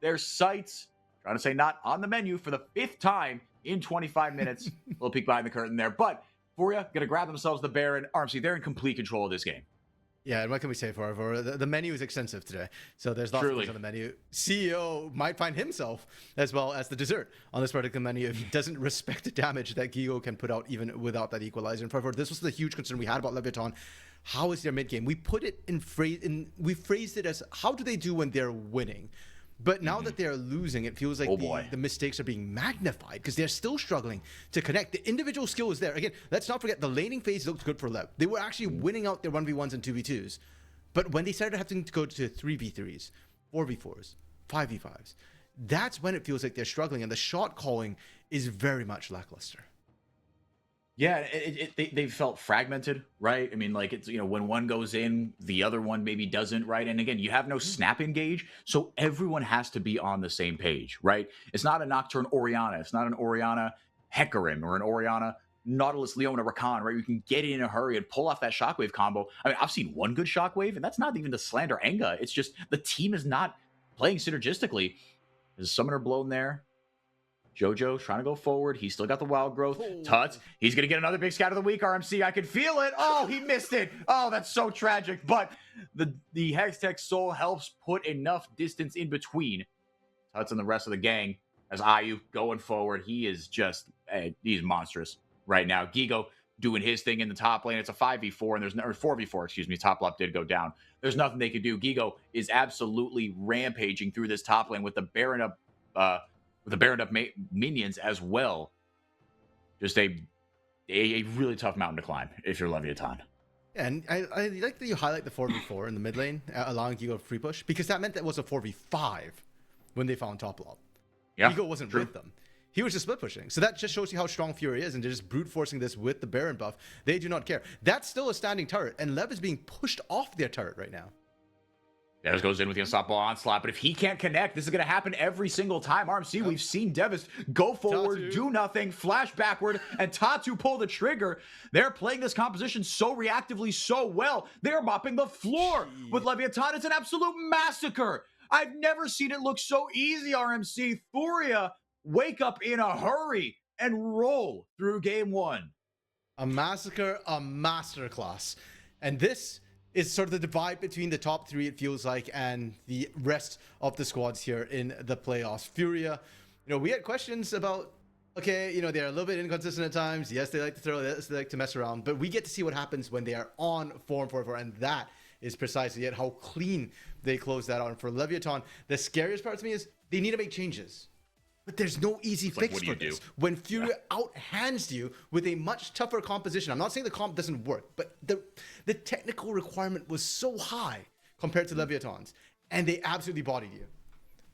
their sights. Trying to say not on the menu for the 5th time in 25 minutes. Little peek behind the curtain there. But FourY4 going to grab themselves the Baron. RMC, they're in complete control of this game. Yeah, and what can we say for the menu is extensive today, so there's lots of things on the menu. CEO might find himself as well as the dessert on this particular menu if he doesn't respect the damage that Gigo can put out even without that equalizer. And FourY4, this was the huge concern we had about Leviathan. How is their mid game? We put it we phrased it as, how do they do when they're winning? But now that they're losing, it feels like the mistakes are being magnified, because they're still struggling to connect. The individual skill is there. Again, let's not forget, the laning phase looked good for Lev. They were actually winning out their 1v1s and 2v2s. But when they started having to go to 3v3s, 4v4s, 5v5s, that's when it feels like they're struggling, and the shot calling is very much lackluster. Yeah, they felt fragmented, right? I mean, like, it's, you know, when one goes in, the other one maybe doesn't, right? And again, you have no snap engage, so everyone has to be on the same page, right? It's not a Nocturne Orianna. It's not an Orianna Hecarim or an Orianna Nautilus Leona Rakan, right? You can get in a hurry and pull off that Shockwave combo. I mean, I've seen one good Shockwave, and that's not even to slander Enga. It's just the team is not playing synergistically. There's a Summoner blown there. Jojo trying to go forward. He's still got the wild growth. Tuts, he's going to get another big scout of the week. RMC, I can feel it. Oh, he missed it. Oh, that's so tragic. But the Hextech Soul helps put enough distance in between Tuts and the rest of the gang as IU going forward. He is just, he's monstrous right now. Gigo doing his thing in the top lane. It's a 5v4, and there's no, or 4v4, excuse me. Top lap did go down. There's nothing they could do. Gigo is absolutely rampaging through this top lane with the Baron up, minions as well. Just a really tough mountain to climb if you're Leviathan. And I like that you highlight the 4v4 in the mid lane, allowing Gigo to free push, because that meant that was a 4v5 when they found top lap. Yeah, Gigo wasn't with them. He was just split pushing. So that just shows you how strong FourY4 is, and they're just brute forcing this with the Baron buff. They do not care. That's still a standing turret, and Lev is being pushed off their turret right now. Devis goes in with the unstoppable onslaught, but if he can't connect, this is going to happen every single time. RMC, we've seen Devis go forward, do nothing, flash backward, and Tatu pull the trigger. They're playing this composition so reactively, so well. They're mopping the floor with Leviathan. It's an absolute massacre. I've never seen it look so easy, RMC. FourY4 wake up in a hurry and roll through game one. A massacre, a masterclass. And this is sort of the divide between the top three, it feels like, and the rest of the squads here in the playoffs. FourY4, you know, we had questions about, okay, you know, they're a little bit inconsistent at times. Yes, they like to throw this, they like to mess around, but we get to see what happens when they are on form FourY4, and that is precisely it, how clean they close that out. And for Leviathan, the scariest part to me is they need to make changes. But there's no easy fix for this. When FourY4 outhands you with a much tougher composition. I'm not saying the comp doesn't work, but the technical requirement was so high compared to Leviathan's, and they absolutely bodied you.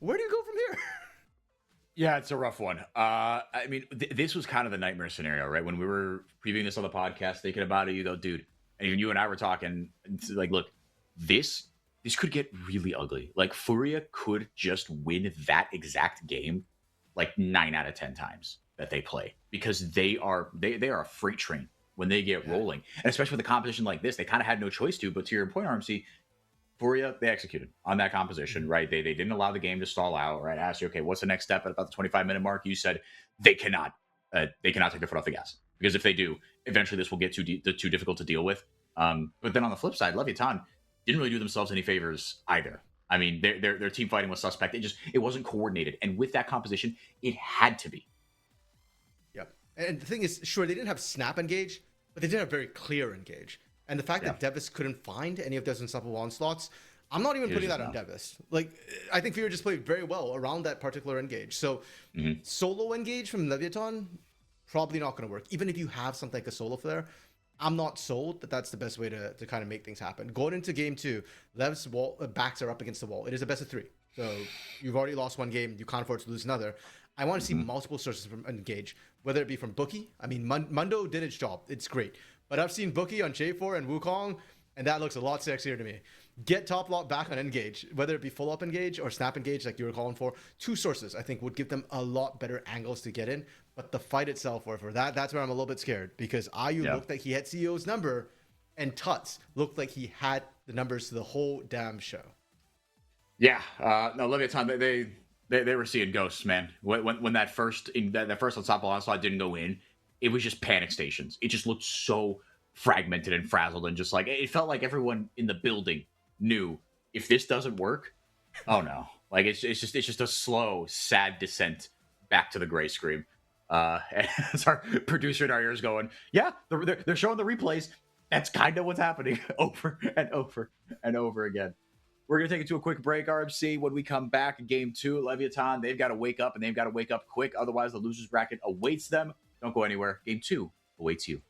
Where do you go from here? Yeah, it's a rough one. I mean, this was kind of the nightmare scenario, right? When we were previewing this on the podcast, thinking about it, you go, dude, and even you and I were talking, it's like, look, this this could get really ugly. Like Furia could just win that exact game like 9 out of 10 times that they play because they are a freight train when they get rolling. And especially with a competition like this, they kind of had no choice to. But to your point, RMC, Furia, they executed on that composition, right? They didn't allow the game to stall out, right? I asked you, okay, what's the next step at about the 25-minute mark? You said they cannot take their foot off the gas because if they do, eventually this will get too difficult to deal with. But then on the flip side, Leviathan didn't really do themselves any favors either. I mean, their team fighting was suspect. It wasn't coordinated, and with that composition, it had to be. Yep. And the thing is, sure, they didn't have snap engage, but they did have very clear engage. And the fact that Devis couldn't find any of those unstoppable onslaughts, I'm not even putting that on Devis. Like, I think Fury just played very well around that particular engage. So, solo engage from Leviathan, probably not going to work. Even if you have something like a solo flare, I'm not sold that that's the best way to kind of make things happen. Going into game 2, Lev's backs are up against the wall. It is a best of 3. So you've already lost one game. You can't afford to lose another. I want to see multiple sources from engage, whether it be from Bookie. I mean, Mundo did its job. It's great. But I've seen Bookie on J4 and Wukong, and that looks a lot sexier to me. Get top lock back on engage, whether it be full up engage or snap engage like you were calling for. 2 sources, I think, would give them a lot better angles to get in. But the fight itself, or for that's where I'm a little bit scared because Ayu looked like he had CEO's number, and Tuts looked like he had the numbers to the whole damn show. Yeah, no, Leviathan, they were seeing ghosts, man. When that first unstoppable onslaught didn't go in, it was just panic stations. It just looked so fragmented and frazzled, and just like it felt like everyone in the building knew if this doesn't work, oh no, like it's just a slow, sad descent back to the gray scream. As our producer in our ears going, yeah, they're showing the replays. That's kind of what's happening over and over and over again. We're going to take it to a quick break, RMC. When we come back in game 2, Leviathan, they've got to wake up, and they've got to wake up quick. Otherwise, the loser's bracket awaits them. Don't go anywhere. Game 2 awaits you.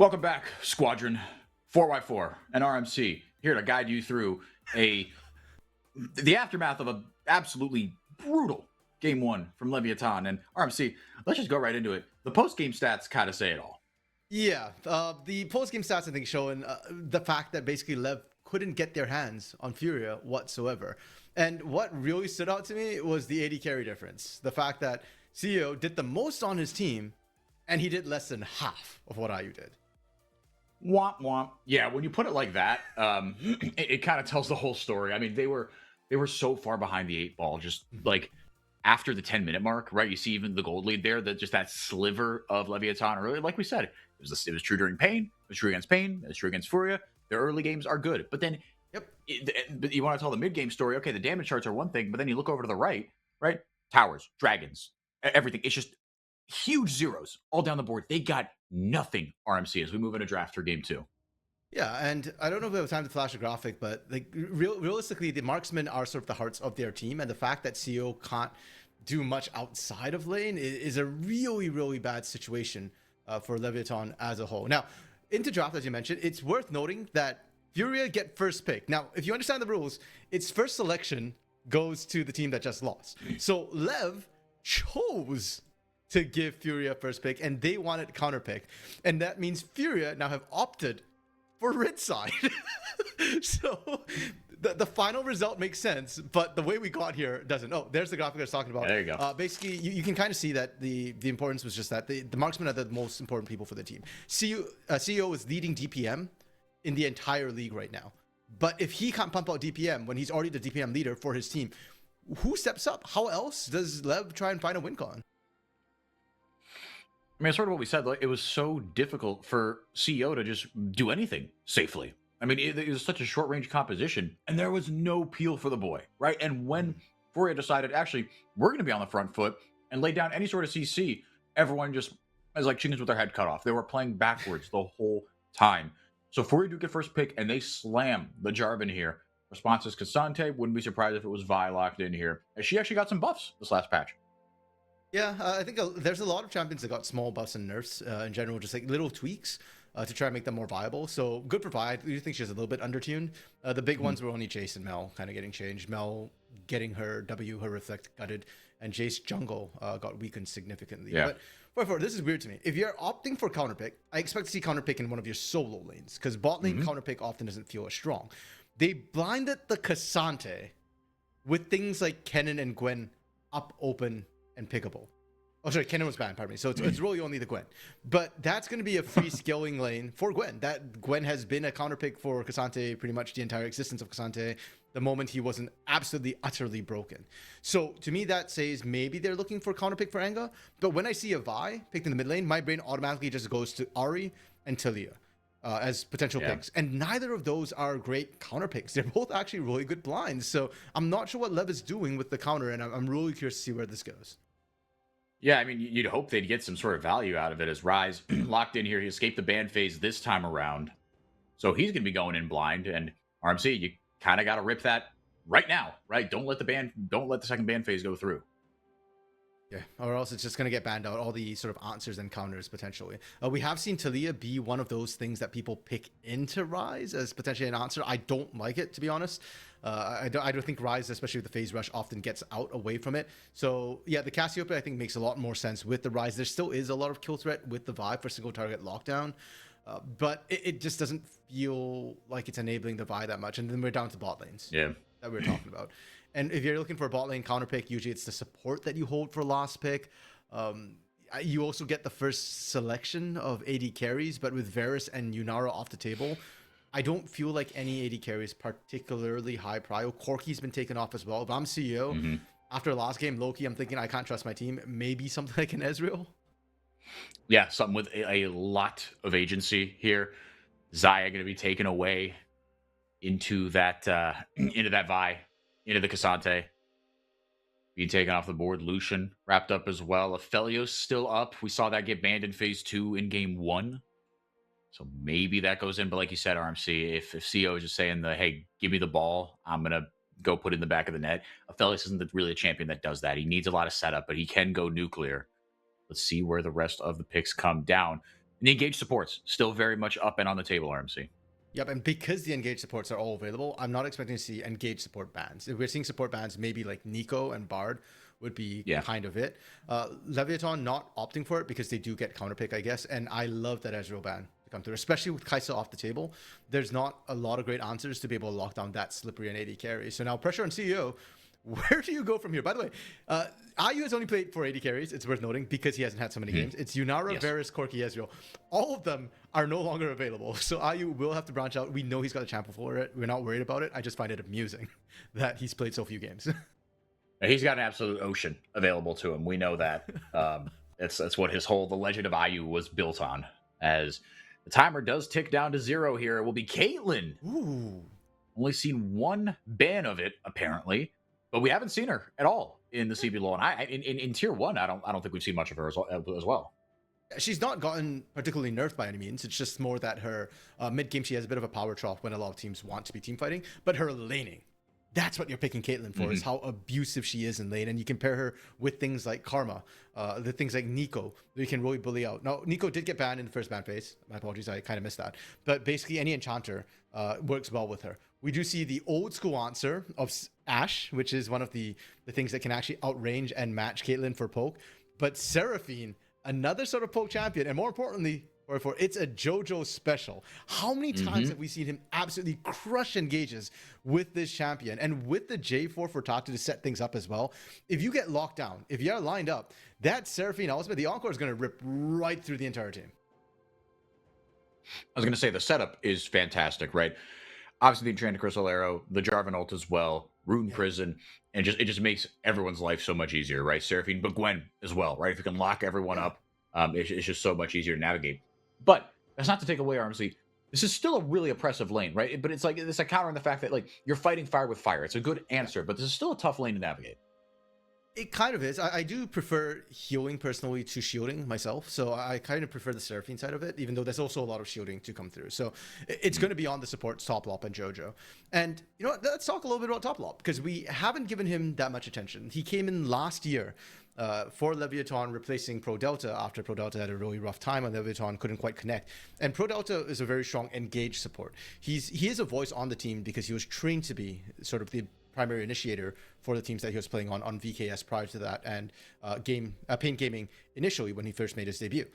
Welcome back, Squadron. 4Y4 and RMC here to guide you through the aftermath of a absolutely brutal game one from Leviathan. And RMC, let's just go right into it. The post-game stats kind of say it all. Yeah, the post-game stats, I think, showing the fact that basically Lev couldn't get their hands on Furia whatsoever. And what really stood out to me was the AD carry difference. The fact that CEO did the most on his team, and he did less than half of what IU did. Womp womp. Yeah, when you put it like that, it kind of tells the whole story. I mean, they were so far behind the 8 ball, just like after the 10-minute mark, right? You see even the gold lead there, that sliver of Leviathan early. Like we said, it was true during Pain, it was true against Pain, it was true against Furia. Their early games are good, but then but you want to tell the mid-game story. Okay, the damage charts are one thing, but then you look over to the right? Towers, dragons, everything. It's just huge zeros all down the board. They got nothing, RMC, as we move into draft for game 2. Yeah, and I don't know if we have time to flash a graphic, but like realistically, the marksmen are sort of the hearts of their team, and the fact that CEO can't do much outside of lane is a really, really bad situation for Leviathan as a whole. Now, into draft, as you mentioned, it's worth noting that Furia get first pick. Now, if you understand the rules, its first selection goes to the team that just lost. So Lev chose to give Furia first pick, and they wanted counter pick. And that means Furia now have opted for red side. So the final result makes sense, but the way we got here doesn't. Oh, there's the graphic I was talking about. There you go. Basically, you can kind of see that the importance was just that the marksmen are the most important people for the team. CEO is leading DPM in the entire league right now. But if he can't pump out DPM when he's already the DPM leader for his team, who steps up? How else does Lev try and find a win con? I mean, it's sort of what we said. Like, it was so difficult for CEO to just do anything safely. I mean, it was such a short-range composition, and there was no peel for the boy, right? And when FourY decided, actually, we're going to be on the front foot and lay down any sort of CC, everyone just was like chickens with their head cut off. They were playing backwards the whole time. So FourY do get first pick, and they slam the Jarvan here. Response is Cassante. Wouldn't be surprised if it was Vi locked in here. And she actually got some buffs this last patch. Yeah, I think there's a lot of champions that got small buffs and nerfs in general, just like little tweaks to try and make them more viable. So good for Vi. I do think she's a little bit undertuned. The big ones were only Jace and Mel kind of getting changed. Mel getting her W, her Reflect gutted, and Jace jungle got weakened significantly. Yeah. But FourY4, this is weird to me. If you're opting for counter pick, I expect to see counter pick in one of your solo lanes, because bot lane counter pick often doesn't feel as strong. They blinded the Cassante with things like Kennen and Gwen up, open, and pickable. Oh, sorry, Kennen was banned, pardon me. So it's really only the Gwen. But that's going to be a free scaling lane for Gwen. That Gwen has been a counter pick for Cassante pretty much the entire existence of Cassante, the moment he wasn't absolutely, utterly broken. So to me, that says maybe they're looking for counter pick for Anga. But when I see a Vi picked in the mid lane, my brain automatically just goes to Ahri and Talia as potential picks. And neither of those are great counter picks. They're both actually really good blinds. So I'm not sure what Lev is doing with the counter, and I'm really curious to see where this goes. Yeah, I mean, you'd hope they'd get some sort of value out of it as Ryze locked in here. He escaped the ban phase this time around. So he's going to be going in blind. And RMC, you kind of got to rip that right now, right? Don't let the second ban phase go through. Yeah, or else it's just going to get banned out, all the sort of answers and counters potentially. We have seen Talia be one of those things that people pick into Ryze as potentially an answer. I don't like it, to be honest. I don't think Ryze, especially with the phase rush, often gets out away from it. So yeah, the Cassiopeia I think makes a lot more sense with the Ryze. There still is a lot of kill threat with the Vi for single target lockdown, but it just doesn't feel like it's enabling the Vi that much. And then we're down to bot lanes. Yeah, that we're talking about. And if you're looking for a bot lane counter pick, usually it's the support that you hold for last pick. You also get the first selection of AD carries, but with Varus and Yunara off the table, I don't feel like any AD carry is particularly high prio. Corki's been taken off as well. If I'm CEO, after last game, Loki, I'm thinking I can't trust my team. Maybe something like an Ezreal. Yeah, something with a lot of agency here. Xayah going to be taken away into that Vi, into the Cassante. Being taken off the board. Lucian wrapped up as well. Aphelios still up. We saw that get banned in phase 2 in game 1. So maybe that goes in. But like you said, RMC, if CEO is just saying, hey, give me the ball, I'm going to go put it in the back of the net. Aphelios isn't really a champion that does that. He needs a lot of setup, but he can go nuclear. Let's see where the rest of the picks come down. And the engaged supports still very much up and on the table, RMC. Yep, and because the engaged supports are all available, I'm not expecting to see engaged support bans. If we're seeing support bans, maybe like Nico and Bard would be kind of it. Leviathan not opting for it because they do get counterpick, I guess, and I love that Ezreal ban to come through, especially with Kai'Sa off the table. There's not a lot of great answers to be able to lock down that slippery and AD carry. So now pressure on CEO. Where do you go from here? By the way, IU has only played for 80 carries. It's worth noting because he hasn't had so many games. It's Yunara, Varus, Corki, Ezreal. All of them are no longer available. So IU will have to branch out. We know he's got a champion for it. We're not worried about it. I just find it amusing that he's played so few games. He's got an absolute ocean available to him. We know that. That's what the legend of IU was built on. As the timer does tick down to 0 here, it will be Caitlyn. Ooh. Only seen one ban of it, apparently. But we haven't seen her at all in the CBLOL, and in tier 1, I don't think we've seen much of her as well. She's not gotten particularly nerfed by any means. It's just more that her mid game she has a bit of a power trough when a lot of teams want to be team fighting. But her laning, that's what you're picking Caitlyn for, is how abusive she is in lane. And you compare her with things like Karma, the things like Nico that you can really bully out. Now Nico did get banned in the first ban phase. My apologies, I kind of missed that. But basically any enchanter works well with her. We do see the old school answer of Ashe, which is one of the things that can actually outrange and match Caitlyn for poke. But Seraphine, another sort of poke champion, and more importantly, it's a JoJo special. How many times have we seen him absolutely crush engages with this champion? And with the J4 for Tatu to set things up as well, if you get locked down, if you're lined up, that Seraphine ultimate, the Encore is going to rip right through the entire team. I was going to say the setup is fantastic, right? Obviously, the Enchanted Crystal Arrow, the Jarvan ult as well, Rune Prison, and it just makes everyone's life so much easier, right? Seraphine, but Gwen as well, right? If you can lock everyone up, it's just so much easier to navigate. But that's not to take away, honestly. This is still a really oppressive lane, right? But it's like countering the fact that like you're fighting fire with fire. It's a good answer, but this is still a tough lane to navigate. It kind of is. I do prefer healing personally to shielding myself. So I kind of prefer the Seraphine side of it, even though there's also a lot of shielding to come through. So it's going to be on the supports, Toplop and JoJo. And you know what? Let's talk a little bit about Toplop because we haven't given him that much attention. He came in last year for Leviathan, replacing Pro Delta after Pro Delta had a really rough time and Leviathan couldn't quite connect. And Pro Delta is a very strong engaged support. He is a voice on the team because he was trained to be sort of the primary initiator for the teams that he was playing on VKS prior to that, and Pain Gaming initially when he first made his debut.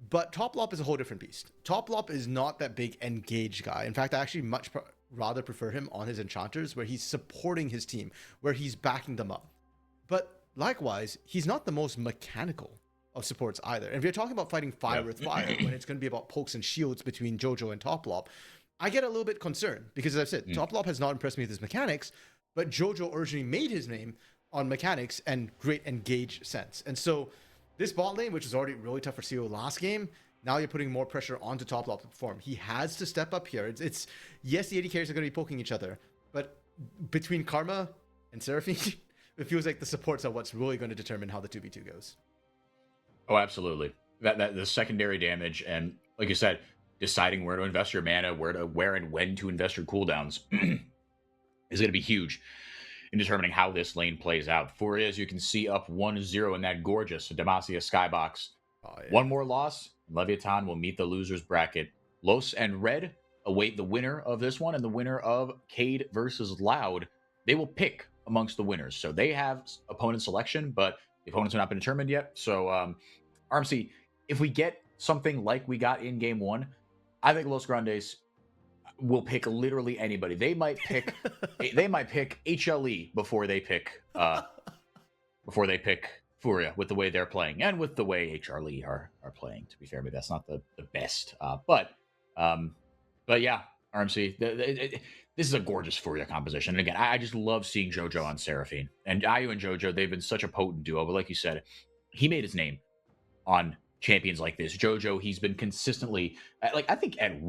But Toplop is a whole different beast. Toplop is not that big engage guy. In fact, I actually much rather prefer him on his enchanters where he's supporting his team, where he's backing them up. But likewise, he's not the most mechanical of supports either. And if you're talking about fighting fire with fire, when it's going to be about pokes and shields between JoJo and Toplop, I get a little bit concerned because, as I've said, Toplop has not impressed me with his mechanics, but JoJo originally made his name on mechanics and great engage sense. And so this bot lane, which was already really tough for CEO last game, now you're putting more pressure onto Toplop to perform. He has to step up here. It's yes, the AD carries are going to be poking each other, but between Karma and Seraphine, it feels like the supports are what's really going to determine how the 2v2 goes. Oh, absolutely. That the secondary damage and, like you said, deciding where to invest your mana, where and when to invest your cooldowns is going to be huge in determining how this lane plays out. FourY, as you can see, up 1-0 in that gorgeous Demacia skybox. One more loss, Leviathan will meet the losers bracket. Los and Red await the winner of this one, and the winner of Cade versus Loud. They will pick amongst the winners. So they have opponent selection, but the opponents have not been determined yet. So, RMC, if we get something like we got in game 1, I think Los Grandes will pick literally anybody. They might pick HLE before they pick FourY with the way they're playing and with the way HRLE are playing. To be fair, but that's not the best. But yeah, RMC, this is a gorgeous FourY composition. And again, I just love seeing JoJo on Seraphine. And IU and JoJo, they've been such a potent duo. But like you said, he made his name on champions like this. JoJo, he's been consistently, like, I think at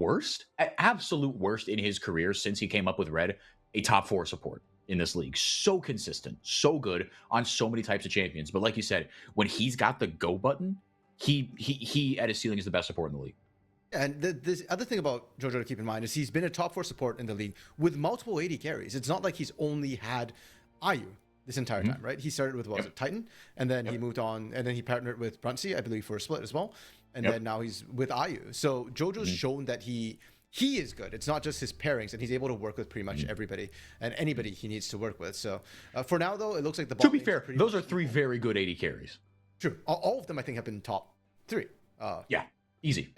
absolute worst in his career since he came up with Red, a top 4 support in this league. So consistent, so good on so many types of champions. But like you said, when he's got the go button, he at his ceiling is the best support in the league. And this other thing about JoJo to keep in mind is he's been a top 4 support in the league with multiple AD carries. It's not like he's only had IU this entire time, right? He started with, Titan, and then he moved on, and then he partnered with Bruntsy, I believe, for a split as well. and Yep. then now he's with IU. So Jojo's shown that he is good. It's not just his pairings, and he's able to work with pretty much everybody and anybody he needs to work with. So for now, though, it looks like the To bot be lane's fair, pretty those much are 3 very good AD carries. true. All of them, I think, have been top 3. Yeah, easy.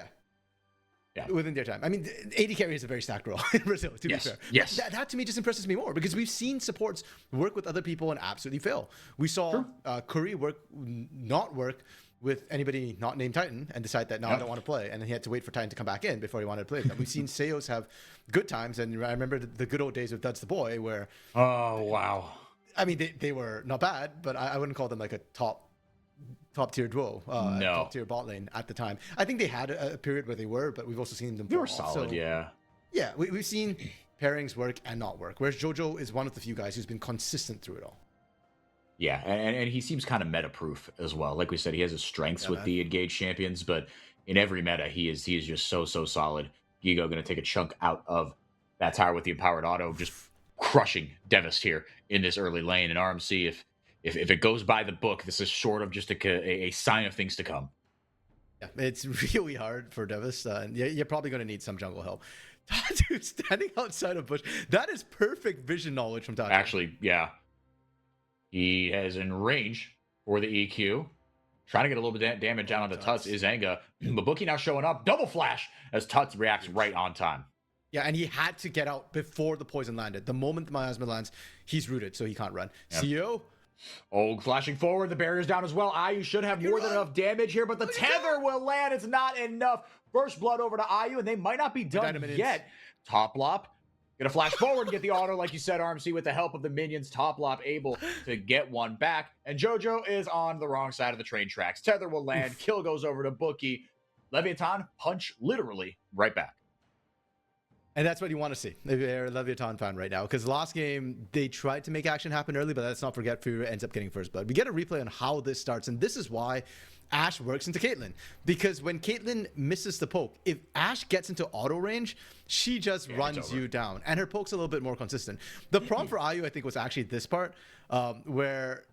Yeah. Within their time. I mean, AD carry is a very stacked role in Brazil, to Yes, be fair. yes. That to me just impresses me more because we've seen supports work with other people and absolutely fail. We saw Curry not work with anybody not named Titan and decide that, no, I don't want to play. And then he had to wait for Titan to come back in before he wanted to play with them. We've seen Seos have good times. And I remember the good old days of Duds the Boy where... Oh, wow. I mean, they were not bad, but I wouldn't call them like a top tier duo, top tier bot lane at the time. I think they had a period where they were, but we've also seen them. They were fall off. solid, So, yeah. yeah, we've seen pairings work and not work. Whereas Jojo is one of the few guys who's been consistent through it all. Yeah, and he seems kind of meta-proof as well. Like we said, he has his strengths with the engaged champions, but in every meta, he is just so solid. Gigo going to take a chunk out of that tower with the empowered auto, just crushing Devist here in this early lane. And RMC, if it goes by the book, this is sort of just a sign of things to come. Yeah, it's really hard for Devis. You're probably going to need some jungle help. Tatu standing outside of bush. That is perfect vision knowledge from Tatu. Actually, yeah. He is in range for the EQ. Trying to get a little bit of damage down on the Tuts is Anga. But Bookie now showing up. Double flash as Tuts reacts right on time. Yeah, and he had to get out before the poison landed. The moment the miasma lands, he's rooted, so he can't run. Yep. CEO? Oh, flashing forward. The barrier's down as well. IU should have more than enough damage here, but the tether will land. It's not enough. First blood over to IU, and they might not be done yet. Top Lop. Gonna flash forward and get the auto, like you said, RMC, with the help of the minions. Top Lop able to get one back. And JoJo is on the wrong side of the train tracks. Tether will land. Kill goes over to Bookie. Leviathan punch literally right back. And that's what you want to see if you're a Leviathan fan right now. Because last game, they tried to make action happen early, but let's not forget FourY4 ends up getting first blood. We get a replay on how this starts, and this is why Ashe works into Caitlyn. Because when Caitlyn misses the poke, if Ashe gets into auto range, she just runs you down. And her poke's a little bit more consistent. The problem for IU, I think, was actually this part, where...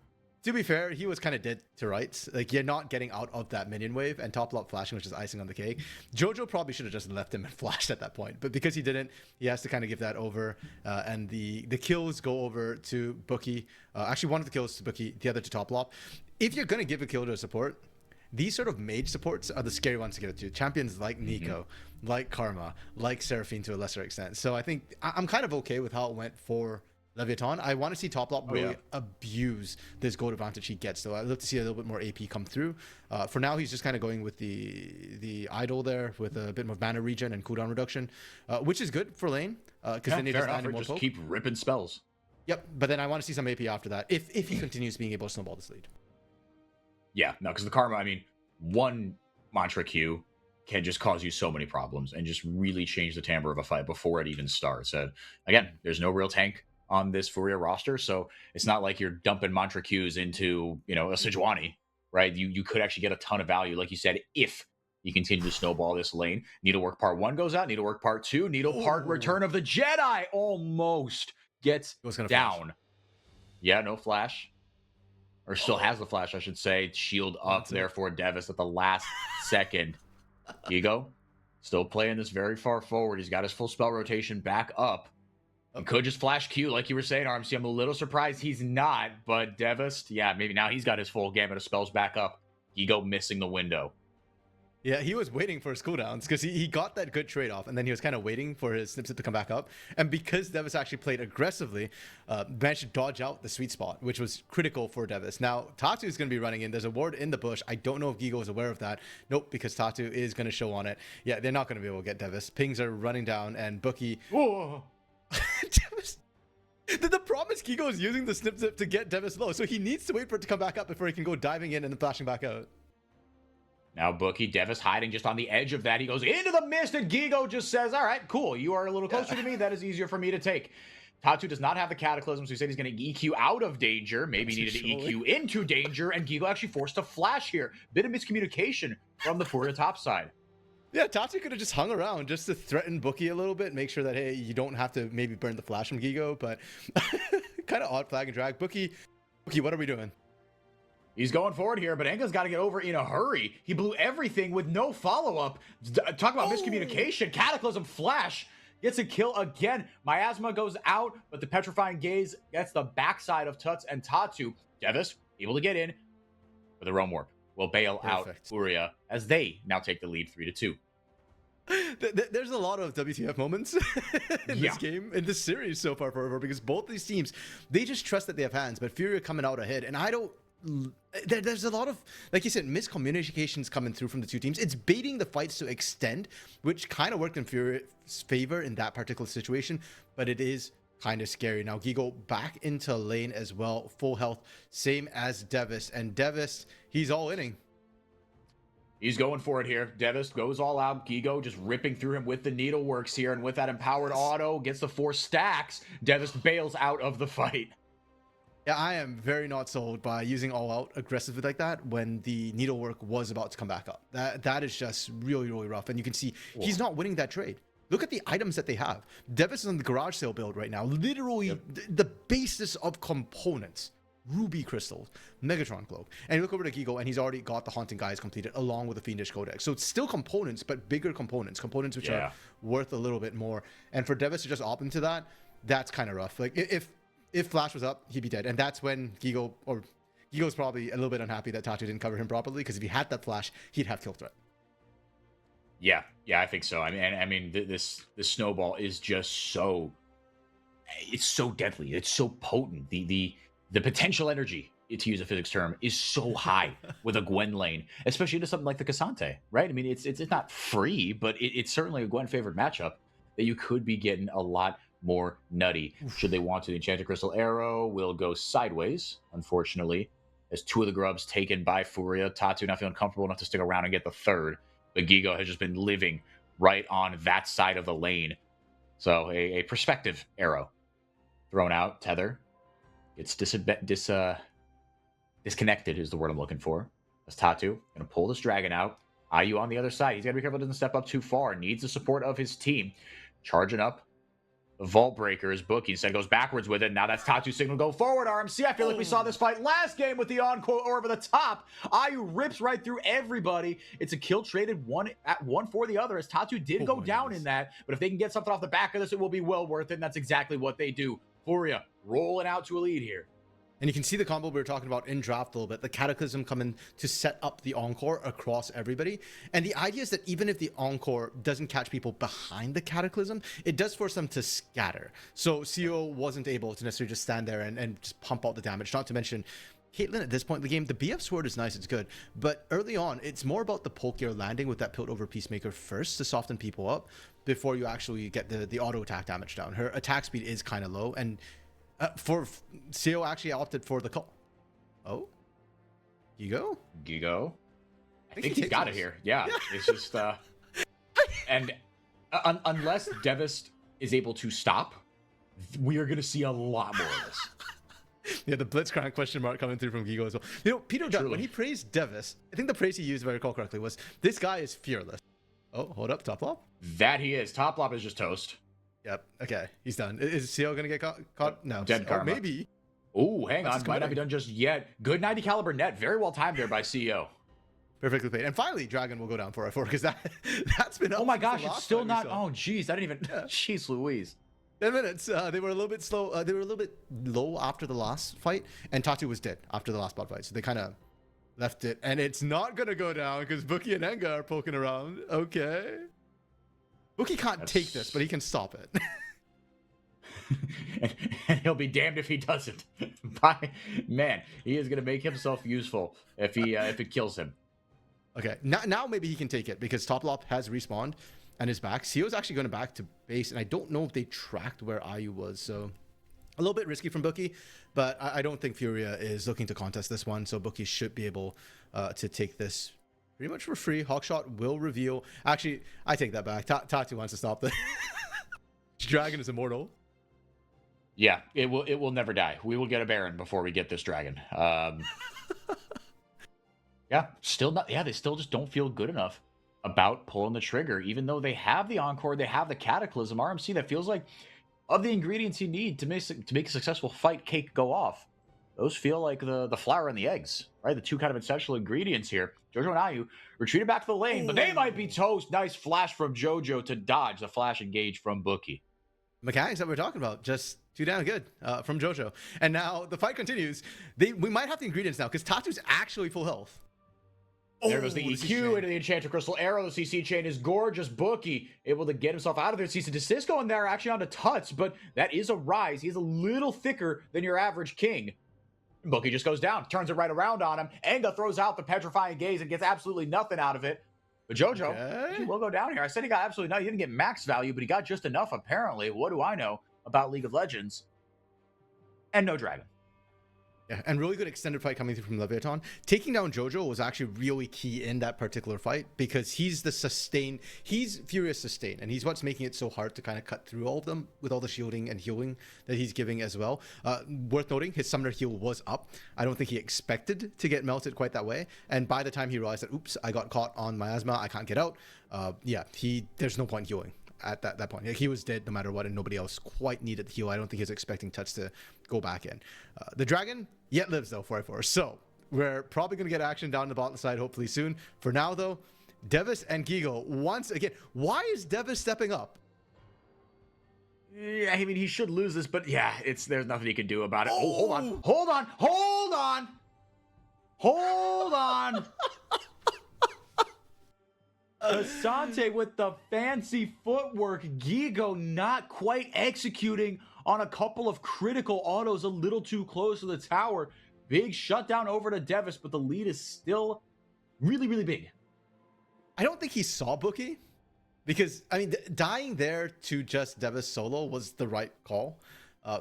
To be fair, he was kind of dead to rights. Like, you're not getting out of that minion wave, and top lop flashing, which is icing on the cake. Jojo probably should have just left him and flashed at that point. But because he didn't, he has to kind of give that over. And the kills go over to Bookie. Actually, one of the kills to Bookie, the other to top lop. If you're going to give a kill to a support, these sort of mage supports are the scary ones to give it to. Champions like Nico, like Karma, like Seraphine to a lesser extent. So I think I'm kind of okay with how it went for Leviathan. I want to see Top Lop really abuse this gold advantage he gets, though. I'd love to see a little bit more AP come through. For now, he's just kind of going with the idol there with a bit more mana regen and cooldown reduction, which is good for lane because then he doesn't land more just poke. keep ripping spells. Yep, but then I want to see some AP after that if he continues being able to snowball this lead. Yeah, no, because the Karma, I mean, one mantra Q can just cause you so many problems and just really change the timbre of a fight before it even starts. Again, there's no real tank on this FourY4 roster, so it's not like you're dumping mantra Qs into, a Sejuani, right? You could actually get a ton of value, like you said, if you continue to snowball this lane. Needlework part 1 goes out, Needlework part 2, Needle part Return of the Jedi almost gets down. Flash. Yeah, no flash. Or still has the flash, I should say. Shield up there for Devis at the last second. Gigo still playing this very far forward. He's got his full spell rotation back up. He could just flash Q, like you were saying, RMC. I'm a little surprised he's not, but Devist, yeah, maybe now he's got his full gamut of spells back up. Gigo missing the window. Yeah, he was waiting for his cooldowns because he got that good trade-off, and then he was kind of waiting for his snip to come back up. And because Devis actually played aggressively, managed to dodge out the sweet spot, which was critical for Devis. Now, Tatu is going to be running in. There's a ward in the bush. I don't know if Gigo is aware of that. Nope, because Tatu is going to show on it. Yeah, they're not going to be able to get Devis. Pings are running down, and Bookie... Whoa. The problem is Gigo is using the snip zip to get Devis low, so he needs to wait for it to come back up before he can go diving in and then flashing back out. Now Bookie, Devis hiding just on the edge of that. He goes into the mist, and Gigo just says, all right, cool. You are a little closer to me. That is easier for me to take. Tatu does not have the Cataclysm, so he said he's going to EQ out of danger. Maybe needed to EQ into danger, and Gigo actually forced to flash here. Bit of miscommunication from the FourY4 top side. Yeah, Tatu could have just hung around just to threaten Bookie a little bit, make sure that, hey, you don't have to maybe burn the flash from Gigo, but kind of odd flag and drag. Bookie, what are we doing? He's going forward here, but Enga's got to get over in a hurry. He blew everything with no follow-up. Talk about miscommunication. Cataclysm Flash gets a kill again. Miasma goes out, but the Petrifying Gaze gets the backside of Tuts and Tatu. Devis able to get in, but the Realm Warp will bail out FourY4 as they now take the lead 3-2. There's a lot of WTF moments in this game, in this series so far, for because both these teams, they just trust that they have hands, but FourY4 coming out ahead, and I don't. There's a lot of, like you said, miscommunications coming through from the two teams. It's baiting the fights to extend, which kind of worked in FourY4's favor in that particular situation, but it is kind of scary. Now, Gigo back into lane as well, full health, same as Devis, and Devis, he's all inning. He's going for it here. Devis goes all out. Gigo just ripping through him with the needleworks here, and with that empowered auto, gets the 4 stacks. Devis bails out of the fight. Yeah, I am very not sold by using all out aggressively like that when the needlework was about to come back up. That is just really, really rough. And you can see he's not winning that trade. Look at the items that they have. Devis is on the garage sale build right now. Literally the basis of components. Ruby crystals, Megatron cloak. And you look over to Gigo and he's already got the Haunting Guys completed along with the Fiendish Codex. So it's still components, but bigger components. Components which are worth a little bit more. And for Devis to just opt into that, that's kind of rough. Like if Flash was up, he'd be dead. And that's when Gigo's probably a little bit unhappy that Tatu didn't cover him properly, because if he had that Flash, he'd have kill threat. Yeah, I think so. I mean, this snowball is just so, it's so deadly. It's so potent. The potential energy, to use a physics term, is so high with a Gwen lane, especially into something like the Cassante, right? I mean, it's not free, but it's certainly a Gwen favored matchup that you could be getting a lot more nutty. Should they want to? The Enchanted Crystal Arrow will go sideways, unfortunately, as 2 of the grubs taken by FourY4. Tatu not feeling comfortable enough to stick around and get the 3rd, but Gigo has just been living right on that side of the lane. So a perspective arrow thrown out. Tether gets disconnected is the word I'm looking for. As Tatu gonna pull this dragon out. IU on the other side. He's got to be careful, doesn't step up too far. Needs the support of his team. Charging up the Vault Breakers. Bookie instead goes backwards with it. Now that's Tatu's signal. Go forward, RMC. I feel like we saw this fight last game with the Encore over the top. IU rips right through everybody. It's a kill traded one for the other, as Tatu did go down in that. But if they can get something off the back of this, it will be well worth it. And that's exactly what they do. FourY4 rolling out to a lead here. And you can see the combo we were talking about in draft a little bit, the Cataclysm coming to set up the Encore across everybody. And the idea is that even if the Encore doesn't catch people behind the Cataclysm, it does force them to scatter. So CO wasn't able to necessarily just stand there and just pump out the damage. Not to mention, Caitlyn at this point in the game, the BF sword is nice, it's good. But early on, it's more about the poke you're landing with that Pilt over Peacemaker first to soften people up before you actually get the auto attack damage down. Her attack speed is kind of low, and for CO actually opted for the call. Oh, Gigo. I think he's got it here. Yeah, it's just and unless Devis is able to stop, we are going to see a lot more of this. Yeah, the Blitzcrank question mark coming through from Gigo as well. You know, Peter Dunn, when he praised Devis, I think the praise he used, if I recall correctly, was this guy is fearless. Oh, hold up, Top Lop. That he is. Top Lop is just toast. Yep. Okay, he's done. Is CO gonna get caught? No. Dead karma. Maybe. Oh, hang on. Might not be done just yet. Good 90 caliber net. Very well timed there by CEO. Perfectly played. And finally, Dragon will go down for FourY4 because that's been up. Oh my gosh, it's still not. Oh, geez. I didn't even. Yeah. Jeez Louise. 10 minutes. They were a little bit slow. They were a little bit low after the last fight, and Tatu was dead after the last bot fight. So they kind of left it. And it's not going to go down because Bookie and Enga are poking around. Okay. Bookie can't take this, but he can stop it. and he'll be damned if he doesn't. Man, he is going to make himself useful if it kills him. Okay, now maybe he can take it because Top Lop has respawned and is back. CO's actually going back to base, and I don't know if they tracked where IU was, so a little bit risky from Bookie, but I don't think FourY4 is looking to contest this one, so Bookie should be able to take this pretty much for free. Hawkshot will reveal. Actually, I take that back. Tatu wants to stop this. Dragon is immortal. Yeah, it will never die. We will get a Baron before we get this dragon. Yeah, still not. Yeah, they still just don't feel good enough about pulling the trigger, even though they have the Encore, they have the Cataclysm. RMC, that feels like of the ingredients you need to make a successful fight cake go off. those feel like the flour and the eggs, right? The two kind of essential ingredients here. Jojo and Ayu retreated back to the lane, but they might be toast. Nice flash from Jojo to dodge the flash engage from Bookie. Mechanics that we're talking about, just too damn good from Jojo. And now the fight continues. We might have the ingredients now because Tatu's actually full health. There goes the EQ into the Enchanted Crystal Arrow. The CC chain is gorgeous. Bookie able to get himself out of there. Sees a desist going there, actually onto Tuts, but that is a rise. He's a little thicker than your average king. Bookie just goes down, turns it right around on him. Enga throws out the Petrifying Gaze and gets absolutely nothing out of it. But Jojo, he will go down here. I said he got absolutely nothing. He didn't get max value, but he got just enough, apparently. What do I know about League of Legends? And no dragon. Yeah, and really good extended fight coming through from Leviathan. Taking down Jojo was actually really key in that particular fight because he's Furious sustain, and he's what's making it so hard to kind of cut through all of them with all the shielding and healing that he's giving as well. Worth noting, his summoner heal was up. I don't think he expected to get melted quite that way, and by the time he realized that, oops, I got caught on miasma, I can't get out, there's no point healing. At that point, he was dead no matter what, and nobody else quite needed the heal. I don't think he was expecting Touch to go back in. The dragon yet lives though, FourY4. So we're probably going to get action down the bottom side hopefully soon. For now though, Devis and Gigo once again. Why is Devis stepping up? Yeah, I mean he should lose this, but yeah, there's nothing he can do about it. Oh, hold on. Asante with the fancy footwork. Gigo not quite executing on a couple of critical autos, a little too close to the tower. Big shutdown over to Devis, but the lead is still really, really big. I don't think he saw Bookie because, I mean, dying there to just Devis solo was the right call.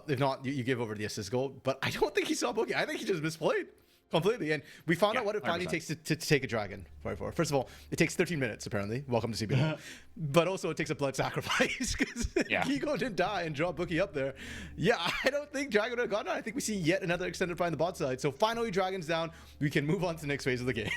If not, you give over the assist goal, but I don't think he saw Bookie. I think he just misplayed completely. And we found out what it finally 100%. Takes to take a dragon. FourY4. First of all, it takes 13 minutes apparently. Welcome to CBLOL. But also it takes a blood sacrifice because Gigo didn't die and draw Bookie up there. Yeah, I don't think dragon would have gotten on. I think we see yet another extended fight on the bot side. So finally dragon's down. We can move on to the next phase of the game.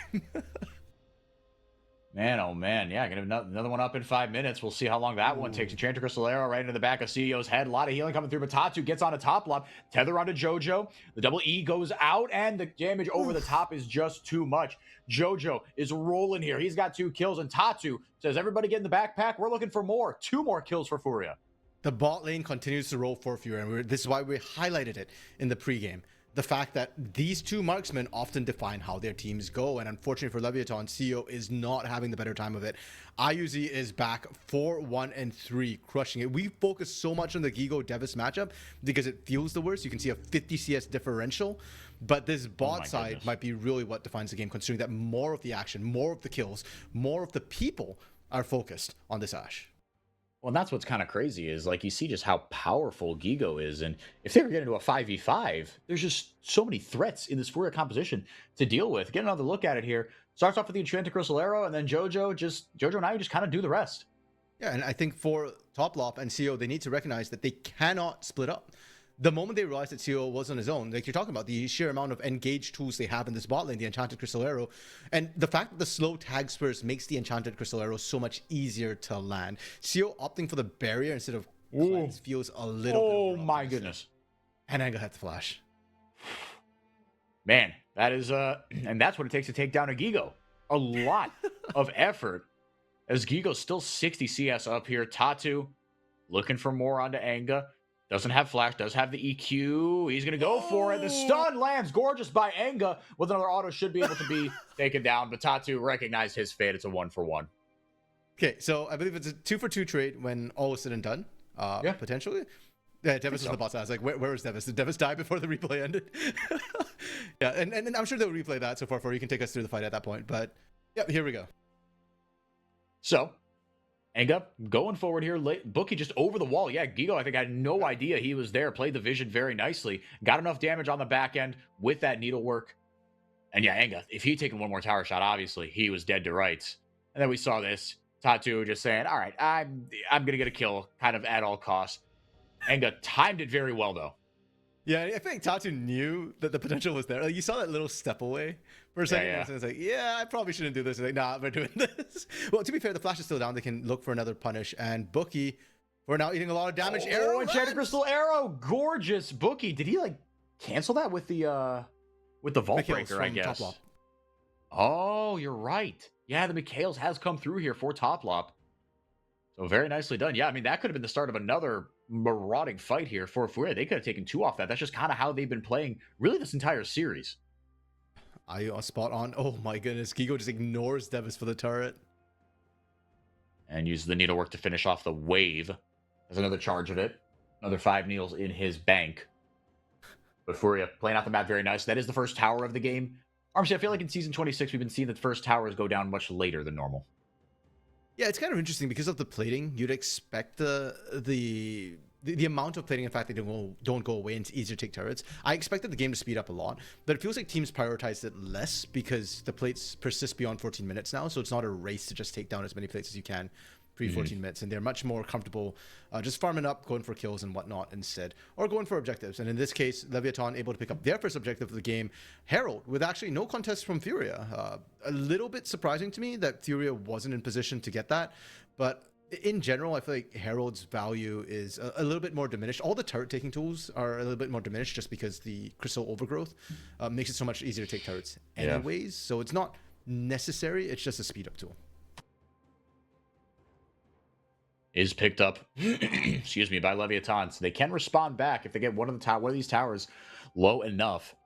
Man, oh man, yeah, gonna have another one up in 5 minutes. We'll see how long that one takes. Enchanted Crystal Arrow right into the back of CEO's head. A lot of healing coming through, but Tatu gets on a top lob. Tether onto Jojo. The double E goes out, and the damage over the top is just too much. Jojo is rolling here. He's got 2 kills, and Tatu says, everybody get in the backpack. We're looking for more. 2 more kills for Furia. The bot lane continues to roll for Furia, and this is why we highlighted it in the pregame. The fact that these 2 marksmen often define how their teams go, and unfortunately for Leviathan, CEO is not having the better time of it. IUZ is back 4-1-3, crushing it. We focus so much on the Gigo Devis matchup because it feels the worst. You can see a 50 CS differential, but this bot side might be really what defines the game, considering that more of the action, more of the kills, more of the people are focused on this Ashe. Well, and that's what's kind of crazy is like you see just how powerful Gigo is, and if they were getting into a 5v5, there's just so many threats in this Furia composition to deal with. Get another look at it here. Starts off with the Enchanted Crystal Arrow, and then Jojo and Ayu just kind of do the rest. Yeah, and I think for Toplop and CEO, they need to recognize that they cannot split up. The moment they realized that CEO was on his own, like you're talking about, the sheer amount of engaged tools they have in this bot lane, the Enchanted Crystal Arrow, and the fact that the slow tag spurs makes the Enchanted Crystal Arrow so much easier to land. CEO opting for the barrier instead of cleanse feels a little bit. Oh my goodness. And Enga had the flash. Man, that is, and that's what it takes to take down a Gigo. A lot of effort as Gigo's still 60 CS up here. Tatu looking for more onto Enga. Doesn't have flash, does have the EQ. He's going to go for it. The stun lands gorgeous by Enga. With another auto, should be able to be taken down. But Tatu recognized his fate. It's a 1-for-1. Okay, so I believe it's a 2-for-2 trade when all is said and done. Potentially. Yeah, Devis was the boss. I was like, where is Devis? Did Devis die before the replay ended? Yeah, and I'm sure they'll replay that so far. You can take us through the fight at that point. But yeah, here we go. So, Enga going forward here. Bookie just over the wall. Yeah, Gigo, I think, had no idea he was there. Played the vision very nicely. Got enough damage on the back end with that needlework. And yeah, Enga, if he'd taken one more tower shot, obviously, he was dead to rights. And then we saw this. Tatu just saying, all right, I'm going to get a kill kind of at all costs. Enga timed it very well, though. Yeah, I think Tatu knew that the potential was there. Like, you saw that little step away for a second. Yeah. And it's like, yeah, I probably shouldn't do this. It's like, nah, we're doing this. Well, to be fair, the flash is still down. They can look for another punish. And Bookie, we're now eating a lot of damage. Enchanted Crystal Arrow. Gorgeous. Bookie, did he, like, cancel that with the Vault Mikhail's Breaker, I from guess. Top Lop. Oh, you're right. Yeah, the Mikhails has come through here for Top Lop. So very nicely done. Yeah, I mean, that could have been the start of another marauding fight here for FourY4. They could have taken 2 off that. That's just kind of how they've been playing really this entire series. Ayu spot on. Oh my goodness. Gigo just ignores Devis for the turret. And uses the needlework to finish off the wave. There's another charge of it. Another 5 needles in his bank. But FourY4 playing out the map very nice. That is the first tower of the game. Honestly, I feel like in Season 26, we've been seeing that the first towers go down much later than normal. Yeah, it's kind of interesting because of the plating. You'd expect the amount of plating, in fact, they don't go away and it's easier to take turrets. I expected the game to speed up a lot, but it feels like teams prioritize it less because the plates persist beyond 14 minutes now, so it's not a race to just take down as many plates as you can pre-14 minutes, and they're much more comfortable just farming up, going for kills and whatnot instead, or going for objectives. And in this case, Leviathan able to pick up their first objective of the game, Herald, with actually no contest from FourY4. A little bit surprising to me that FourY4 wasn't in position to get that, but in general, I feel like Herald's value is a little bit more diminished. All the turret taking tools are a little bit more diminished just because the crystal overgrowth makes it so much easier to take turrets anyways. So it's not necessary. It's just a speed up tool. Is picked up, excuse me, by Leviathan. So they can respond back if they get one of these towers low enough.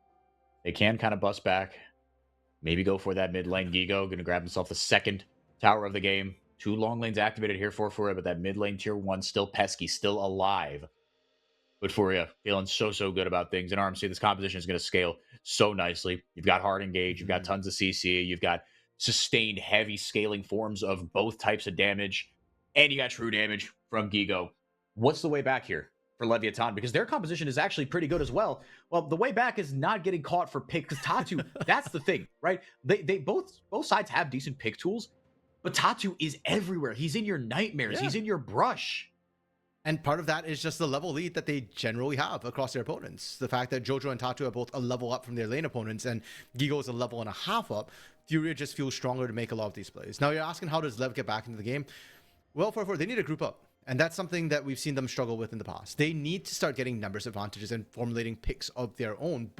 They can kind of bust back. Maybe go for that mid lane. Gigo going to grab himself the second tower of the game. 2 long lanes activated here for FourY4, but that mid lane tier 1 still pesky, still alive. But FourY4 feeling so good about things. And RMC, this composition is going to scale so nicely. You've got hard engage, you've got tons of CC, you've got sustained heavy scaling forms of both types of damage, and you got true damage from Gigo. What's the way back here for Leviathan? Because their composition is actually pretty good as well. Well, the way back is not getting caught for pick, because Tatu, that's the thing, right? They both sides have decent pick tools, but Tatu is everywhere. He's in your nightmares. He's in your brush. And part of that is just the level lead that they generally have across their opponents. The fact that Jojo and Tatu are both a level up from their lane opponents, and Gigo is a level and a half up. FourY4 just feels stronger to make a lot of these plays. Now you're asking, how does Lev get back into the game? Well, FourY4, they need to group up. And that's something that we've seen them struggle with in the past. They need to start getting numbers advantages and formulating picks of their own.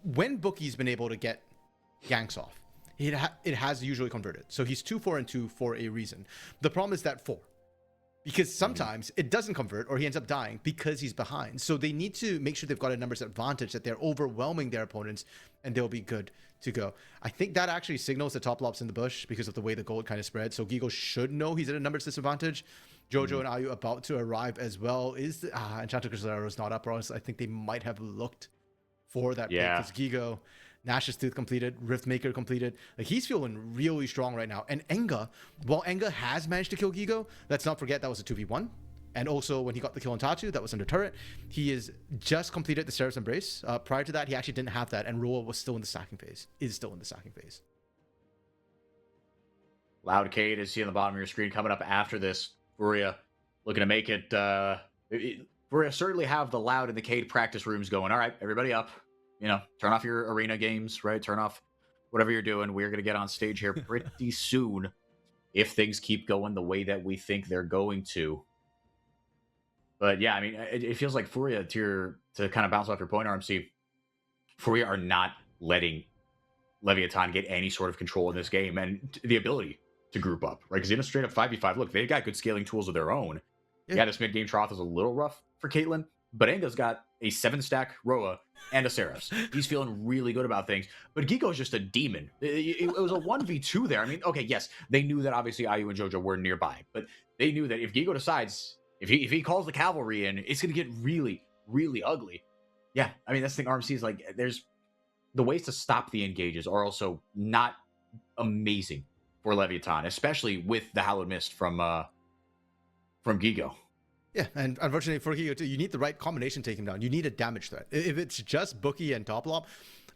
When Bookie's been able to get ganks off, it has usually converted. So he's 2-4-2 for a reason. The problem is that 4. Because sometimes it doesn't convert or he ends up dying because he's behind. So they need to make sure they've got a numbers advantage, that they're overwhelming their opponents, and they'll be good to go. I think that actually signals the top lobs in the bush because of the way the gold kind of spread. So Gigo should know he's at a numbers disadvantage. Jojo and Ayu about to arrive as well. Enchanted Crystal is not up, or else I think they might have looked for that pick, because Gigo, Nash's Tooth completed, Riftmaker completed. Like, he's feeling really strong right now. And Enga, while Enga has managed to kill Gigo, let's not forget that was a 2v1. And also, when he got the kill on Tatu, that was under turret. He is just completed the Seraph's Embrace. Prior to that, he actually didn't have that, and Roa was still in the stacking phase. Is still in the stacking phase. Loud Cade is here on the bottom of your screen coming up after this. FourY4 looking to make it. FourY4 certainly have the Loud and the Cade practice rooms going. All right, everybody up. You know, turn off your arena games, right? Turn off whatever you're doing. We're going to get on stage here pretty soon if things keep going the way that we think they're going to. But yeah, I mean, it feels like FourY4, to kind of bounce off your point, RMC, FourY4 are not letting Leviathan get any sort of control in this game and the ability to group up, right? Because in a straight up 5v5, look, they've got good scaling tools of their own. Yeah, this mid-game trough is a little rough for Caitlyn, but Enga's got a 7-stack Roa and a Seraphs. He's feeling really good about things. But Gigo's just a demon. It was a 1v2 there. I mean, okay, yes, they knew that obviously Ayu and Jojo were nearby, but they knew that if Gigo decides, if he calls the cavalry in, it's going to get really, really ugly. Yeah, I mean, that's the thing RMC is like, there's the ways to stop the engages are also not amazing for Leviathan, especially with the Hallowed Mist from Gigo. Yeah, and unfortunately for Gigo too, you need the right combination to take him down. You need a damage threat. If it's just Bookie and Top Lob,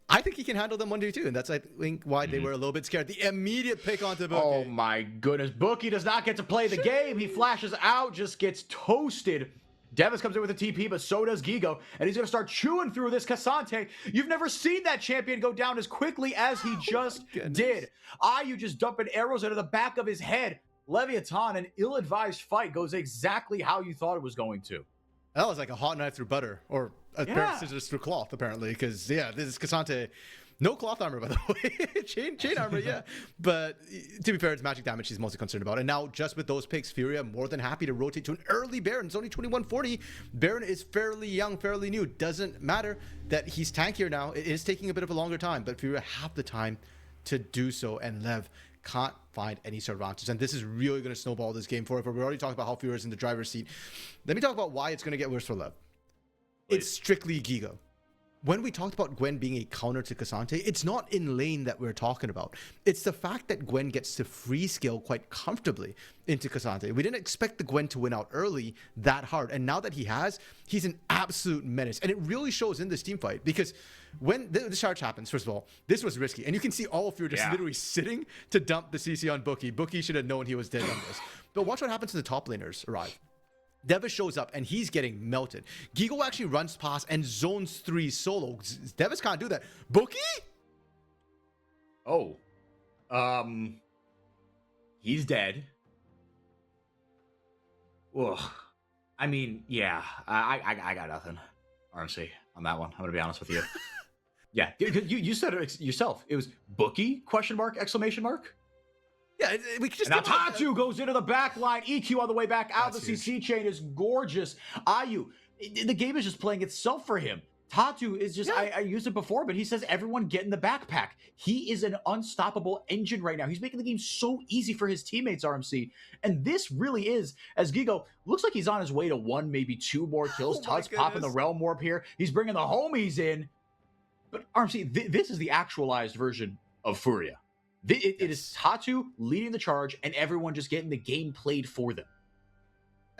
I think he can handle them 1v2, and that's, I think, why they were a little bit scared. The immediate pick onto Bookie. Oh my goodness, Bookie does not get to play the game. He flashes out, just gets toasted. Devis comes in with a TP, but so does Gigo, and he's going to start chewing through this Cassante. You've never seen that champion go down as quickly as he just did. Ayu just dumping arrows into the back of his head. Leviathan, an ill-advised fight, goes exactly how you thought it was going to. That was like a hot knife through butter, or a pair Yeah. of scissors through cloth, apparently. Because this is Cassante. No cloth armor, by the way. chain armor, yeah. But to be fair, it's magic damage he's mostly concerned about. And now, just with those picks, FourY more than happy to rotate to an early Baron. It's only 2140. Baron is fairly young, fairly new. Doesn't matter that he's tankier now. It is taking a bit of a longer time, but FourY have the time to do so. And Lev can't find any sort of answers. And this is really going to snowball this game for it. We already talked about how FourY is in the driver's seat. Let me talk about why it's going to get worse for Lev. Please. It's strictly Giga. When we talked about Gwen being a counter to Cassante, it's not in lane that we're talking about. It's the fact that Gwen gets to free scale quite comfortably into Cassante. We didn't expect the Gwen to win out early that hard. And now that he has, he's an absolute menace. And it really shows in this team fight, because when the charge happens, first of all, this was risky. And you can see all of you just literally sitting to dump the CC on Bookie. Bookie should have known he was dead on this. But watch what happens to the top laners arrive. Devis shows up and he's getting melted. Gigo actually runs past and zones 3 solo. Devis can't do that. Bookie? Oh. He's dead. Ugh. I mean, yeah. I got nothing. RMC on that one. I'm gonna be honest with you. Yeah, you said it yourself. It was Bookie? Question mark? Exclamation mark? Yeah, we could just. And now Tatu goes into the back line. EQ on the way back out. The CC chain is gorgeous. Ayu, the game is just playing itself for him. Tatu is just, I used it before, but he says everyone get in the backpack. He is an unstoppable engine right now. He's making the game so easy for his teammates, RMC. And this really is, as Gigo looks like he's on his way to 1, maybe 2 more kills. Tut's popping the Realm Warp here. He's bringing the homies in. But RMC, this is the actualized version of FourY. It is Tatu leading the charge and everyone just getting the game played for them.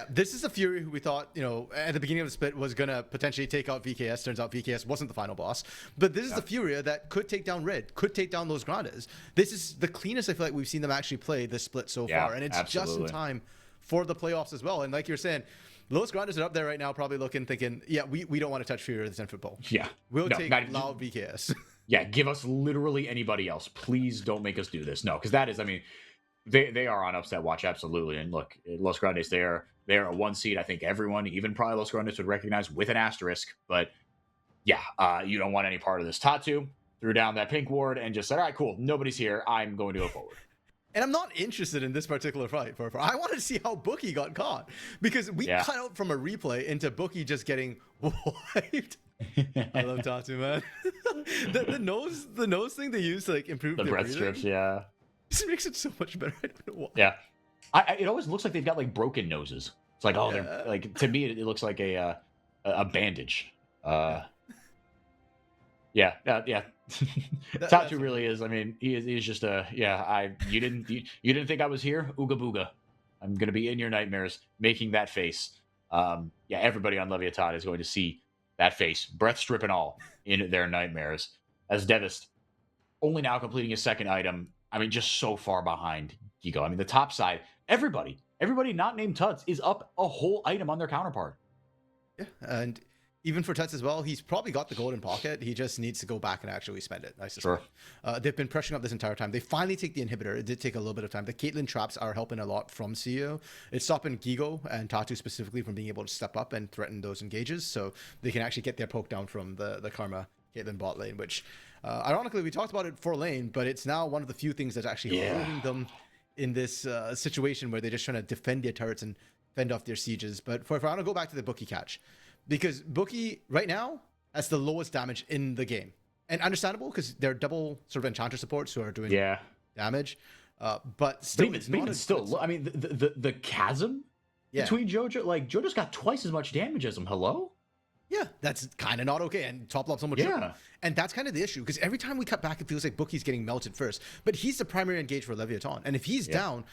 This is a FourY who we thought, at the beginning of the split was going to potentially take out VKS. Turns out VKS wasn't the final boss. But this is the FourY that could take down Red, could take down Los Grandes. This is the cleanest I feel like we've seen them actually play this split so far. And it's just in time for the playoffs as well. And like you're saying, Los Grandes are up there right now probably thinking, we don't want to touch FourY this football. Yeah. We'll take loud VKS. Yeah, give us literally anybody else. Please don't make us do this. No, because that is, I mean, they are on upset watch, absolutely. And look, Los Grandes, they're a 1 seed. I think everyone, even probably Los Grandes, would recognize with an asterisk. But yeah, you don't want any part of this. Tatu threw down that pink ward and just said, all right, cool. Nobody's here. I'm going to go forward. And I'm not interested in this particular fight. I wanted to see how Bookie got caught, because we cut out from a replay into Bookie just getting wiped. I love Tatu, man. the nose thing they use to like improve the their breath breathing, strips. Yeah, this makes it so much better. I don't know why. Yeah, it always looks like they've got like broken noses. It's like, oh, they're like, to me it looks like a bandage. Yeah. Tatu really is. I mean, he's just you didn't think I was here? Ooga booga. I'm gonna be in your nightmares, making that face. Everybody on Leviathan is going to see that face, breath strip and all, in their nightmares. As Devis only now completing his second item. I mean, just so far behind Gigo. I mean, the top side, everybody not named Tuts is up a whole item on their counterpart. Yeah, and even for Tuts as well, he's probably got the golden pocket. He just needs to go back and actually spend it. I suspect. Sure. They've been pressuring up this entire time. They finally take the inhibitor. It did take a little bit of time. The Caitlyn traps are helping a lot from CEO. It's stopping Gigo and Tatu specifically from being able to step up and threaten those engages, so they can actually get their poke down from the Karma Caitlyn bot lane, which ironically we talked about it for lane, but it's now one of the few things that's actually holding them in this situation where they're just trying to defend their turrets and fend off their sieges. But if I want to go back to the Bookie catch, because Bookie right now has the lowest damage in the game, and understandable because they're double sort of enchanter supports who are doing damage, but still, I mean, the chasm between JoJo, like JoJo's got twice as much damage as him. Hello. Yeah, that's kind of not okay. And top lob's almost triple. And that's kind of the issue, because every time we cut back, it feels like Bookie's getting melted first. But he's the primary engage for Leviathan. And if he's down,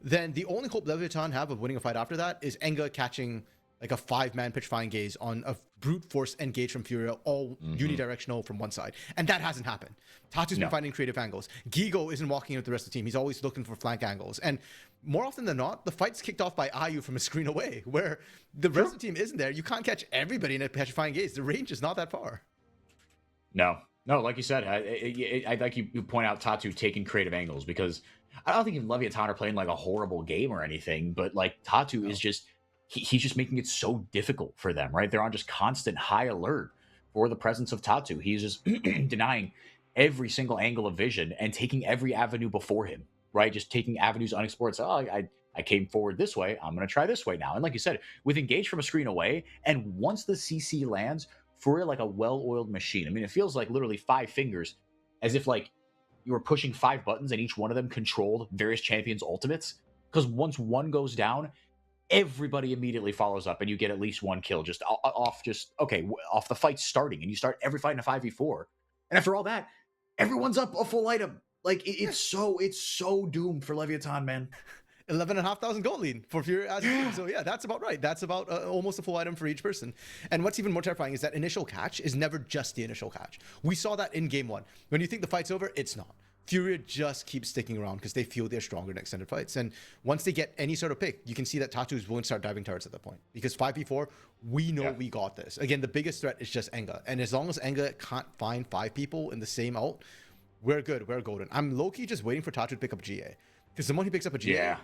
then the only hope Leviathan have of winning a fight after that is Enga catching like a 5-man pitch fine gaze on a brute force engage from FourY, all unidirectional from one side. And that hasn't happened. Tatu's been finding creative angles. Gigo isn't walking in with the rest of the team. He's always looking for flank angles. And more often than not, the fight's kicked off by Ayu from a screen away, where the rest of the team isn't there. You can't catch everybody in a petrifying gaze. The range is not that far. No, like you said, I like you point out Tatu taking creative angles, because I don't think Leviathan are playing like a horrible game or anything, but like Tatu is just he's just making it so difficult for them, right? They're on just constant high alert for the presence of Tatu. He's just denying every single angle of vision and taking every avenue before him, right? Just taking avenues unexplored. So, I came forward this way. I'm going to try this way now. And like you said, with engage from a screen away, and once the CC lands, for like a well-oiled machine. I mean, it feels like literally 5 fingers, as if like you were pushing 5 buttons and each one of them controlled various champions' ultimates. Because once one goes down, everybody immediately follows up and you get at least 1 kill just off the fight starting, and you start every fight in a 5v4. And after all that, everyone's up a full item. Like it's so doomed for Leviathan, man. 11,500 gold lead for Fury as a team. So yeah, that's about right. That's about almost a full item for each person. And what's even more terrifying is that initial catch is never just the initial catch. We saw that in game 1. When you think the fight's over, it's not. Fury just keeps sticking around because they feel they're stronger in extended fights. And once they get any sort of pick, you can see that Tatu's willing to start diving turrets at that point. Because 5v4, we know we got this. Again, the biggest threat is just Enga. And as long as Enga can't find 5 people in the same ult, we're good. We're golden. I'm low-key just waiting for Tatu to pick up a GA. Because the moment he picks up a GA,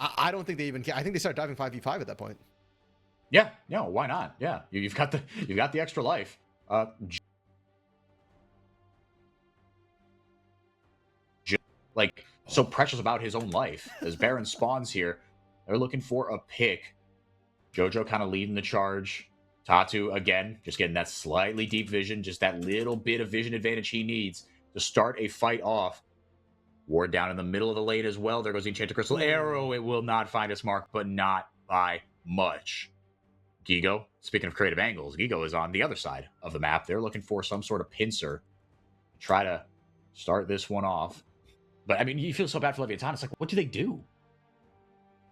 I don't think they even care. I think they start diving 5v5 at that point. Yeah, no, why not? Yeah, you've got the extra life. So precious about his own life as Baron spawns here. They're looking for a pick. Jojo kind of leading the charge. Tatu again, just getting that slightly deep vision, just that little bit of vision advantage he needs to start a fight off. Ward down in the middle of the lane as well. There goes the Enchanted Crystal Arrow. It will not find its mark, but not by much. Gigo, speaking of creative angles, Gigo is on the other side of the map. They're looking for some sort of pincer to try to start this one off. But, I mean, you feel so bad for Leviathan. It's like, what do they do?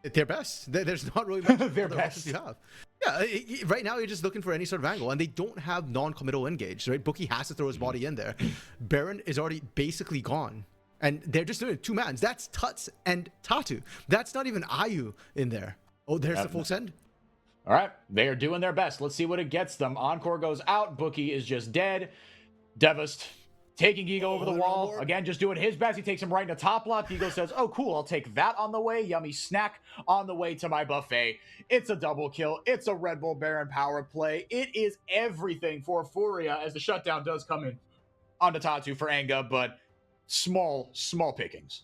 Their best. There's not really much Their other best. options you have. Yeah, right now you're just looking for any sort of angle, and they don't have non-committal engage, right? Bookie has to throw his body in there. Baron is already basically gone. And they're just doing 2 mans. That's Tuts and Tatu. That's not even Ayu in there. Oh, there's the full send. All right. They are doing their best. Let's see what it gets them. Encore goes out. Bookie is just dead. Devast taking Gigo over the wall. Again, just doing his best. He takes him right into top lock. Gigo says, oh, cool. I'll take that on the way. Yummy snack on the way to my buffet. It's a double kill. It's a Red Bull Baron power play. It is everything for Furia as the shutdown does come in onto Tatu for Enga, but small pickings.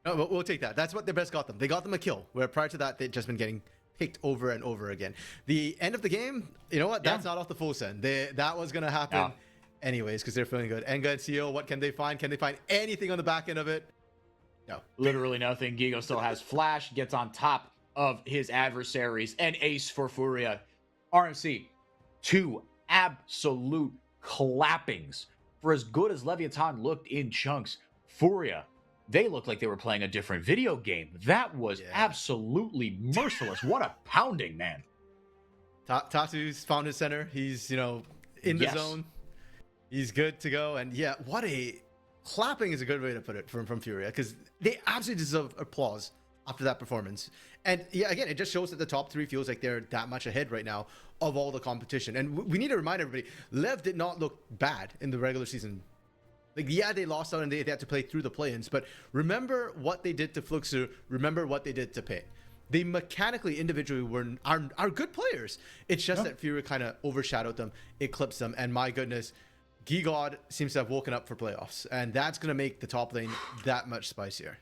No, but we'll take that. That's what their best got them. They got them a kill, where prior to that, they'd just been getting picked over and over again. The end of the game, you know what? That's not off the full send. That was going to happen anyways, because they're feeling good. Enga and CO, what can they find? Can they find anything on the back end of it? No. Literally nothing. Gigo still has flash, gets on top of his adversaries, and ace for Furia. RMC, 2 absolute clappings. For as good as Leviathan looked in chunks, Furia, they looked like they were playing a different video game. That was absolutely merciless. What a pounding, man. Tatu's found his center. He's, in the zone. He's good to go. And yeah, what a clapping is a good way to put it from Furia, because they absolutely deserve applause after that performance. And yeah, again, it just shows that the top 3 feels like they're that much ahead right now of all the competition. And we need to remind everybody, Lev did not look bad in the regular season. Like, yeah, they lost out and they had to play through the play-ins, but remember what they did to Fluxu, remember what they did to Pit. They mechanically, individually are good players. It's just that Fury kind of overshadowed them, eclipsed them, and my goodness, Gigod seems to have woken up for playoffs, and that's going to make the top lane that much spicier.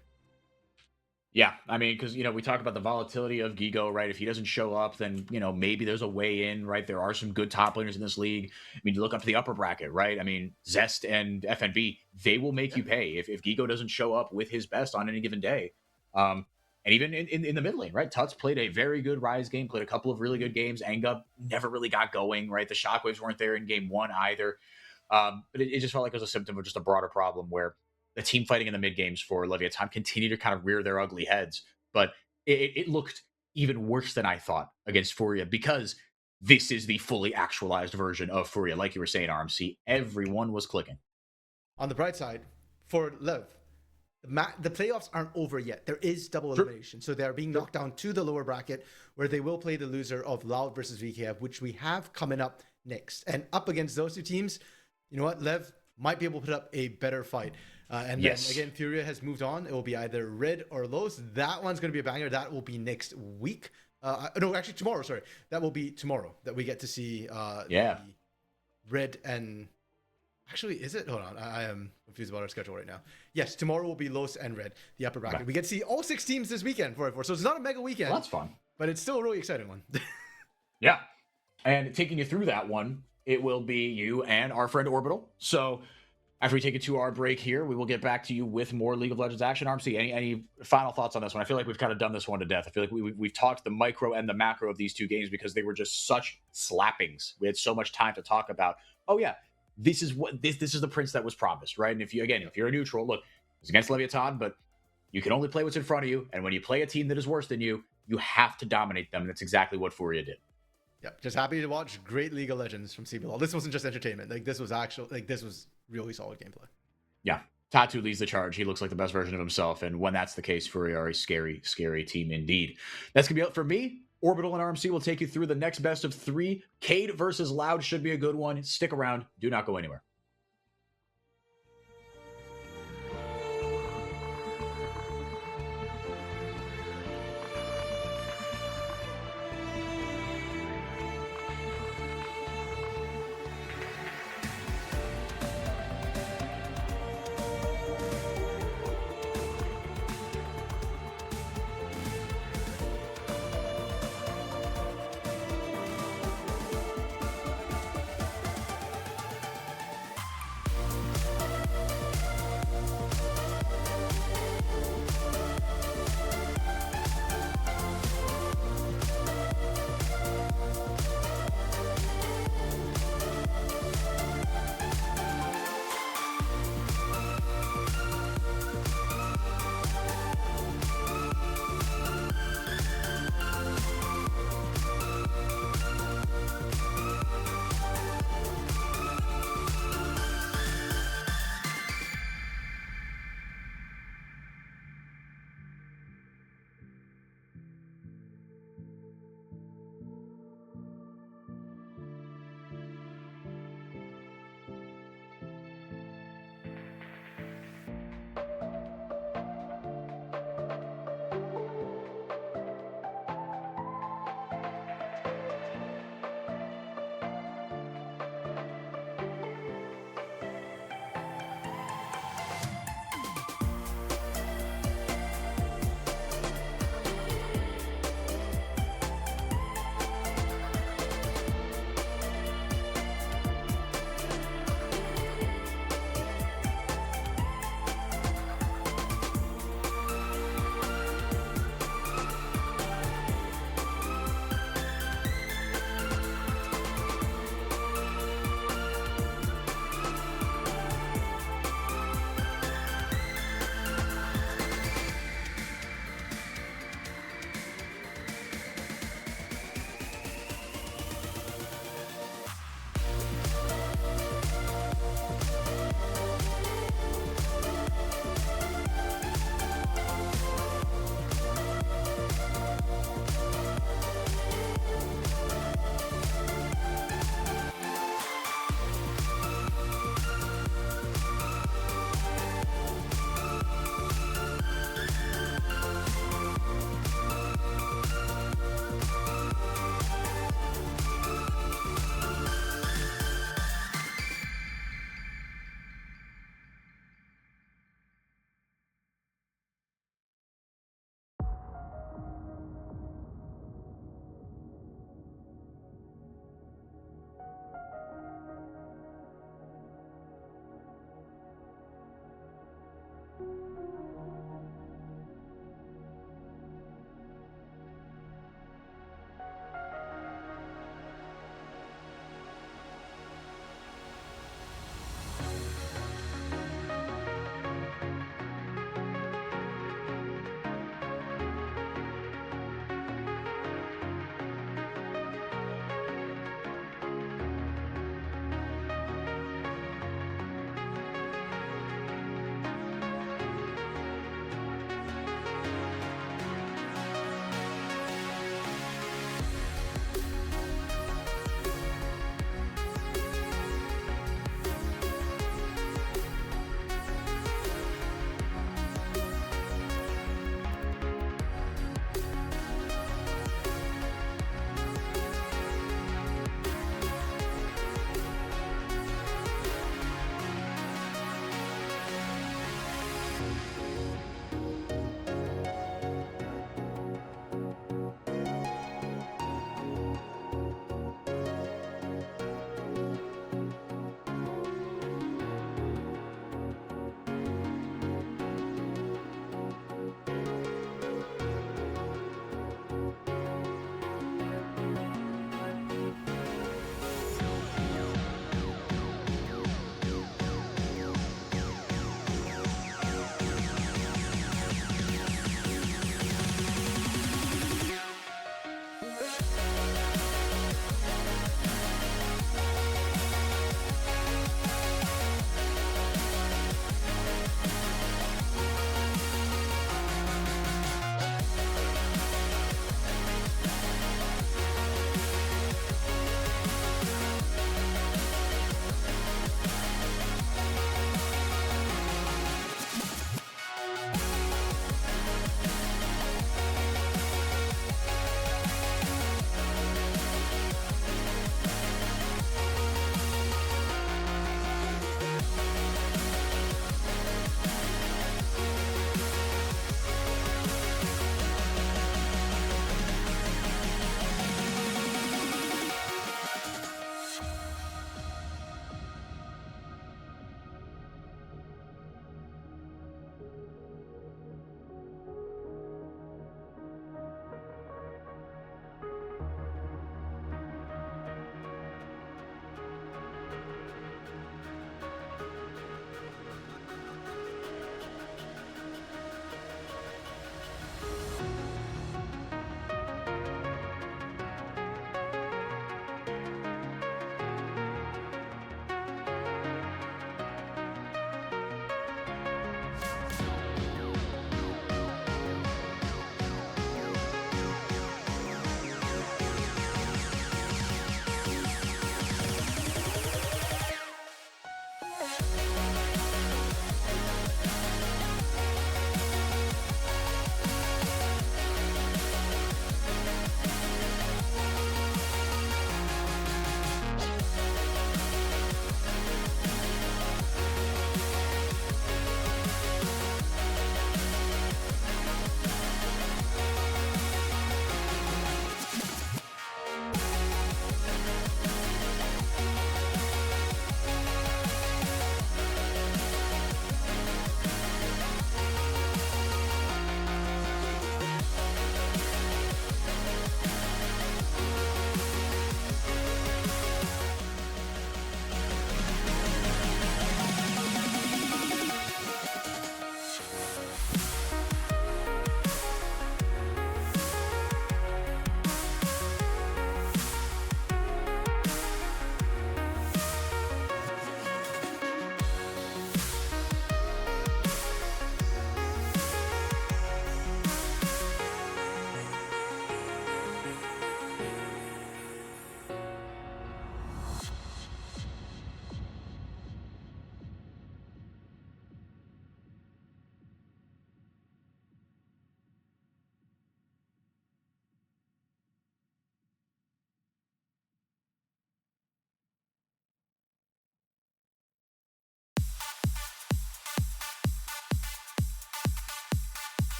Yeah, I mean, because, we talk about the volatility of Gigo, right? If he doesn't show up, then, maybe there's a way in, right? There are some good top laners in this league. I mean, you look up to the upper bracket, right? I mean, Zest and FNB, they will make you pay if Gigo doesn't show up with his best on any given day. And even in the mid lane, right? Tuts played a very good Rise game, played a couple of really good games. Enga never really got going, right? The shockwaves weren't there in game 1 either. But it just felt like it was a symptom of just a broader problem where the team fighting in the mid games for Leviathan continue to kind of rear their ugly heads. But it looked even worse than I thought against Furia, because this is the fully actualized version of Furia. Like you were saying, RMC, everyone was clicking. On the bright side, for Lev, the playoffs aren't over yet. There is double elimination. So they're being knocked down to the lower bracket, where they will play the loser of Loud versus VKF, which we have coming up next. And up against those 2 teams, you know what? Lev might be able to put up a better fight. And then again, Furia has moved on. It will be either Red or Los. That one's going to be a banger. That will be next week. No, actually tomorrow. Sorry, that will be tomorrow that we get to see. Yeah. The red and actually, is it? Hold on, I am confused about our schedule right now. Yes, tomorrow will be Los and Red, the upper bracket. Okay. We get to see all 6 teams this weekend for it. So it's not a mega weekend. Well, that's fun. But it's still a really exciting one. Yeah. And taking you through that one, it will be you and our friend Orbital. So after we take a 2-hour break here, we will get back to you with more League of Legends action. RMC, any final thoughts on this one? I feel like we've kind of done this one to death. I feel like we've talked the micro and the macro of these 2 games because they were just such slappings. We had so much time to talk about, oh yeah, this is the prince that was promised, right? And if you're a neutral, look, it's against Leviathan, but you can only play what's in front of you. And when you play a team that is worse than you, you have to dominate them. And that's exactly what FourY did. Yep, just happy to watch great League of Legends from CBLOL. This wasn't just entertainment. This was really solid gameplay. Yeah. Tatu leads the charge. He looks like the best version of himself. And when that's the case, FourY are a scary, scary team indeed. That's going to be it for me. Orbital and RMC will take you through the next best of 3. Cade versus Loud should be a good one. Stick around. Do not go anywhere.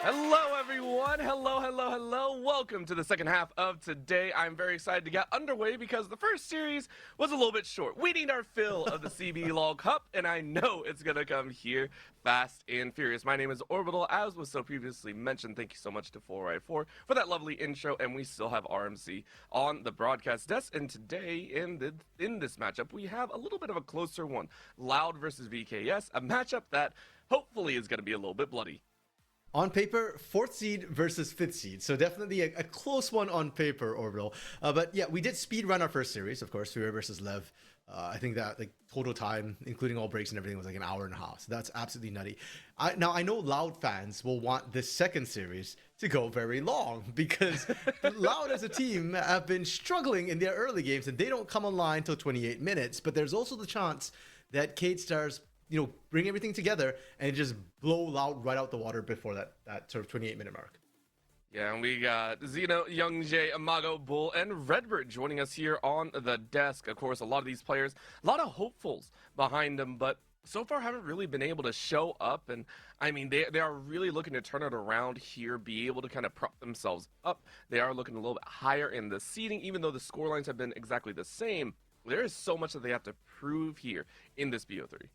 Hello, everyone. Hello. Welcome to the second half of today. I'm very excited to get underway because the first series was a little bit short. We need our fill of the CBLOL Cup, and I know it's going to come here fast and furious. My name is Orbital, as was so previously mentioned. Thank you so much to FourY4 for that lovely intro, and we still have RMC on the broadcast desk. And today, in this matchup, we have a little bit of a closer one. Loud versus VKS, a matchup that hopefully is going to be a little bit bloody. On paper, 4th seed versus 5th seed. So definitely a close one on paper, Orbital. But yeah, we did speed run our first series, of course, FourY versus Lev. I think that like total time, including all breaks and everything, was like an hour and a half. So that's absolutely nutty. Now, I know Loud fans will want this second series to go very long because Loud as a team have been struggling in their early games and they don't come online until 28 minutes. But there's also the chance that Cade Stars, bring everything together and just blow Loud right out the water before that sort of 28-minute mark. Yeah, and we got Xeno, Youngjae, Amago, Bull, and Redbird joining us here on the desk. Of course, a lot of these players, a lot of hopefuls behind them, but so far haven't really been able to show up. And I mean, they are really looking to turn it around here, be able to kind of prop themselves up. They are looking a little bit higher in the seeding, even though the score lines have been exactly the same. There is so much that they have to prove here in this BO3.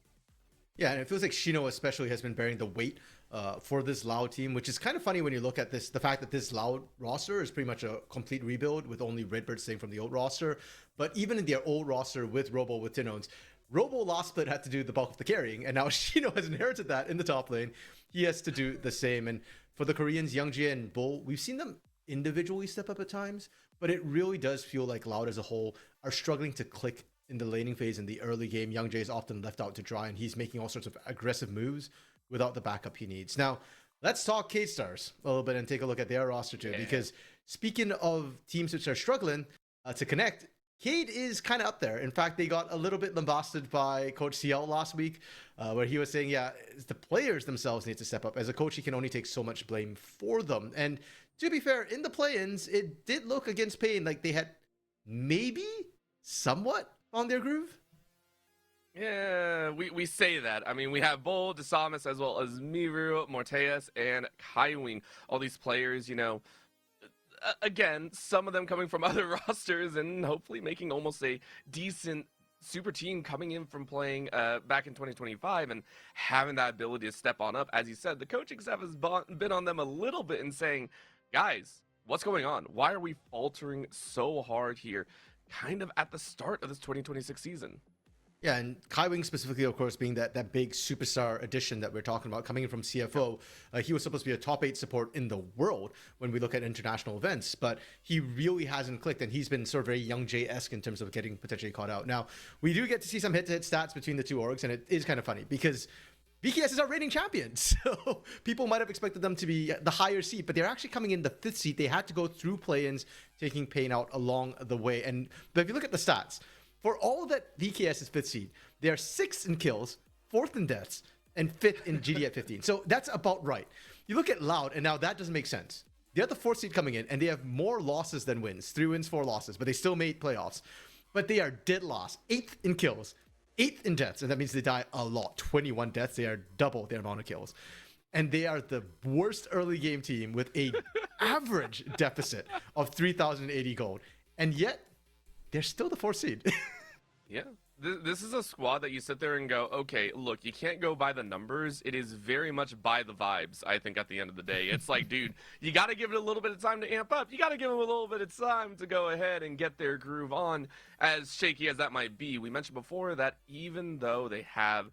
Yeah, and it feels like Shino especially has been bearing the weight for this Loud team, which is kind of funny when you look at this, the fact that this Loud roster is pretty much a complete rebuild with only Redbird staying from the old roster. But even in their old roster with Robo, with Tinones, Robo last split had to do the bulk of the carrying, and now Shino has inherited that in the top lane. He has to do the same. And for the Koreans, Youngjae and Bull, we've seen them individually step up at times, but it really does feel like Loud as a whole are struggling to click in the laning phase in the early game. Youngjae is often left out to dry, and he's making all sorts of aggressive moves without the backup he needs. Now, let's talk Cade Stars a little bit and take a look at their roster too, because speaking of teams which are struggling to connect, Cade is kind of up there. In fact, they got a little bit lambasted by Coach CL last week, where he was saying, yeah, the players themselves need to step up. As a coach, he can only take so much blame for them. And to be fair, in the play-ins, it did look against Pain like they had maybe somewhat on their groove. Yeah, we say that. I mean, we have Bull, Desamas, as well as Miru, Morteus, and Kaiwing. All these players, again, some of them coming from other rosters and hopefully making almost a decent super team coming in from playing back in 2025 and having that ability to step on up. As you said, the coaching staff has been on them a little bit and saying, guys, what's going on? Why are we faltering so hard here? Kind of at the start of this 2026 season. Yeah, and Kaiwing specifically, of course, being that big superstar addition that we're talking about, coming in from CFO, he was supposed to be a top 8 support in the world when we look at international events, but he really hasn't clicked, and he's been sort of very Youngjae-esque in terms of getting potentially caught out. Now, we do get to see some hit-to-hit stats between the two orgs, and it is kind of funny because BKS is our reigning champions, so people might have expected them to be the higher seed, but they're actually coming in the 5th seed. They had to go through play-ins, taking Pain out along the way. But if you look at the stats, for all that BKS is 5th seed, they are 6th in kills, 4th in deaths, and 5th in GD at 15. So that's about right. You look at Loud, and now that doesn't make sense. They're the 4th seed coming in, and they have more losses than wins. 3 wins, 4 losses, but they still made playoffs. But they are dead last, 8th in kills, 8th in deaths, and that means they die a lot. 21 deaths. They are double their amount of kills. And they are the worst early game team with a average deficit of 3,080 gold. And yet, they're still the 4th seed. Yeah. This is a squad that you sit there and go, okay, look, you can't go by the numbers. It is very much by the vibes, I think, at the end of the day. It's like, dude, you got to give it a little bit of time to amp up. You got to give them a little bit of time to go ahead and get their groove on, as shaky as that might be. We mentioned before that even though they have,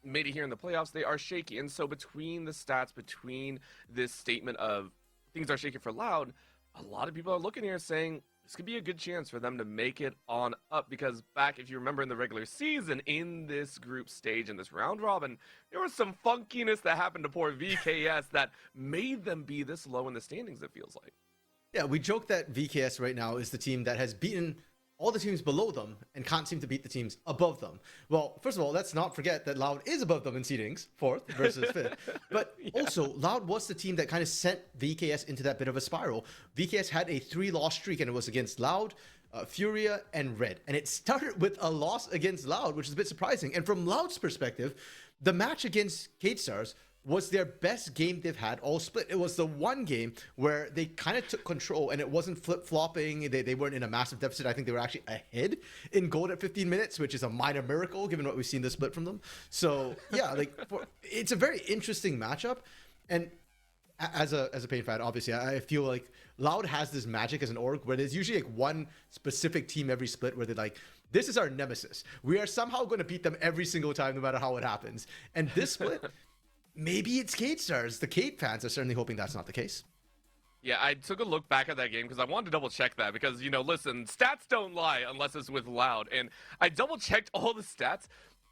made it here in the playoffs, they are shaky. And so between the stats, between this statement of things are shaky for Loud, a lot of people are looking here saying, this could be a good chance for them to make it on up, because back, if you remember in the regular season, in this group stage, in this round robin, there was some funkiness that happened to poor VKS that made them be this low in the standings, it feels like. Yeah, we joke that VKS right now is the team that has beaten all the teams below them and can't seem to beat the teams above them. Well, first of all, let's not forget that Loud is above them in seedings, 4th versus 5th. But also, Loud was the team that kind of sent VKS into that bit of a spiral. VKS had a 3-loss streak, and it was against Loud, FourY4, and Red. And it started with a loss against Loud, which is a bit surprising. And from Loud's perspective, the match against K-Stars was their best game they've had all split. It was the one game where they kind of took control and it wasn't flip-flopping. They weren't in a massive deficit. I think they were actually ahead in gold at 15 minutes, which is a minor miracle given what we've seen this split from them. So yeah, it's a very interesting matchup. And as a Pain fan, obviously, I feel like Loud has this magic as an org where there's usually like one specific team every split where they're like, this is our nemesis. We are somehow going to beat them every single time, no matter how it happens. And this split, maybe it's Kate Stars. The Kate fans are certainly hoping that's not the case. Yeah, I took a look back at that game because I wanted to double check that because, listen, stats don't lie unless it's with Loud. And I double checked all the stats.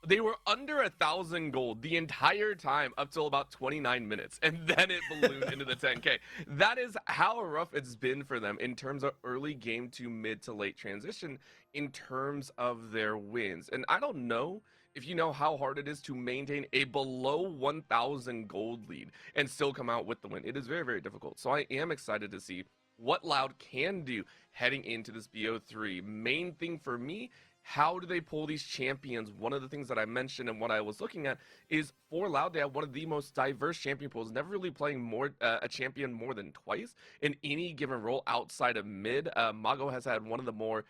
They were under 1,000 gold the entire time up till about 29 minutes. And then it ballooned into the 10K. That is how rough it's been for them in terms of early game to mid to late transition in terms of their wins. And I don't know if you know how hard it is to maintain a below 1,000 gold lead and still come out with the win. It is very, very difficult. So I am excited to see what Loud can do heading into this BO3. Main thing for me, how do they pull these champions? One of the things that I mentioned and what I was looking at is for Loud, they have one of the most diverse champion pools, never really playing a champion more than twice in any given role outside of mid. Mago has had one of the more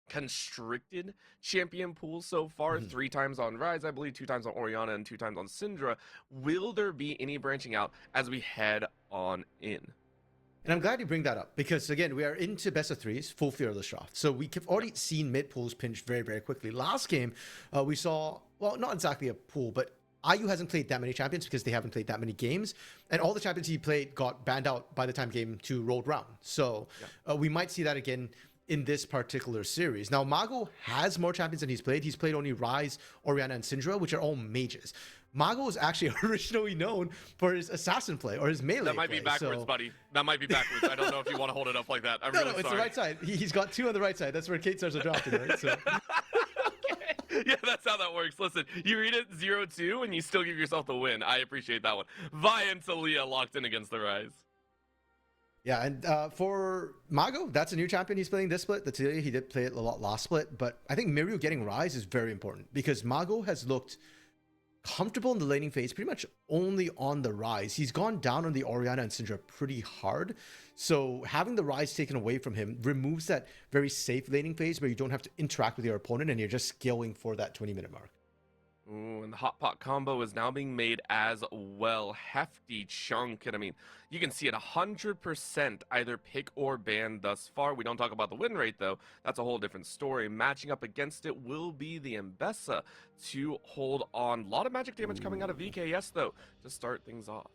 constricted champion pools so far, 3 times on Rise, I believe, 2 times on Orianna and 2 times on Syndra. Will there be any branching out as we head on in? And I'm glad you bring that up because, again, we are into best of threes, full fearless draft. So we've already seen mid pools pinch very, very quickly. Last game, we saw, well, not exactly a pool, but IU hasn't played that many champions because they haven't played that many games. And all the champions he played got banned out by the time game 2 rolled round. So we might see that again in this particular series. Now, Mago has more champions than he's played. He's played only Rise, Orianna, and Syndra, which are all mages. Mago is actually originally known for his assassin play or his melee That might play, be backwards, buddy. That might be backwards. I don't know if you want to hold it up like that. I'm no, really no, it's sorry. the right side. He's got 2 on the right side. That's where Kate Stars are drafted, right? So. Okay. Yeah, that's how that works. Listen, you read it 0-2 and you still give yourself the win. I appreciate that one. Vi and Talia locked in against the Rise. Yeah, and for Mago, that's a new champion he's playing this split. The Talia, he did play it a lot last split, but I think Miryu getting Rise is very important because Mago has looked comfortable in the laning phase, pretty much only on the Rise. He's gone down on the Orianna and Syndra pretty hard. So having the Rise taken away from him removes that very safe laning phase where you don't have to interact with your opponent and you're just scaling for that 20-minute mark. Ooh, and the hot pot combo is now being made as well. Hefty chunk. And I mean, you can see it 100% either pick or ban thus far. We don't talk about the win rate, though. That's a whole different story. Matching up against it will be the Mbessa to hold on. A lot of magic damage coming out of VKS, though, to start things off.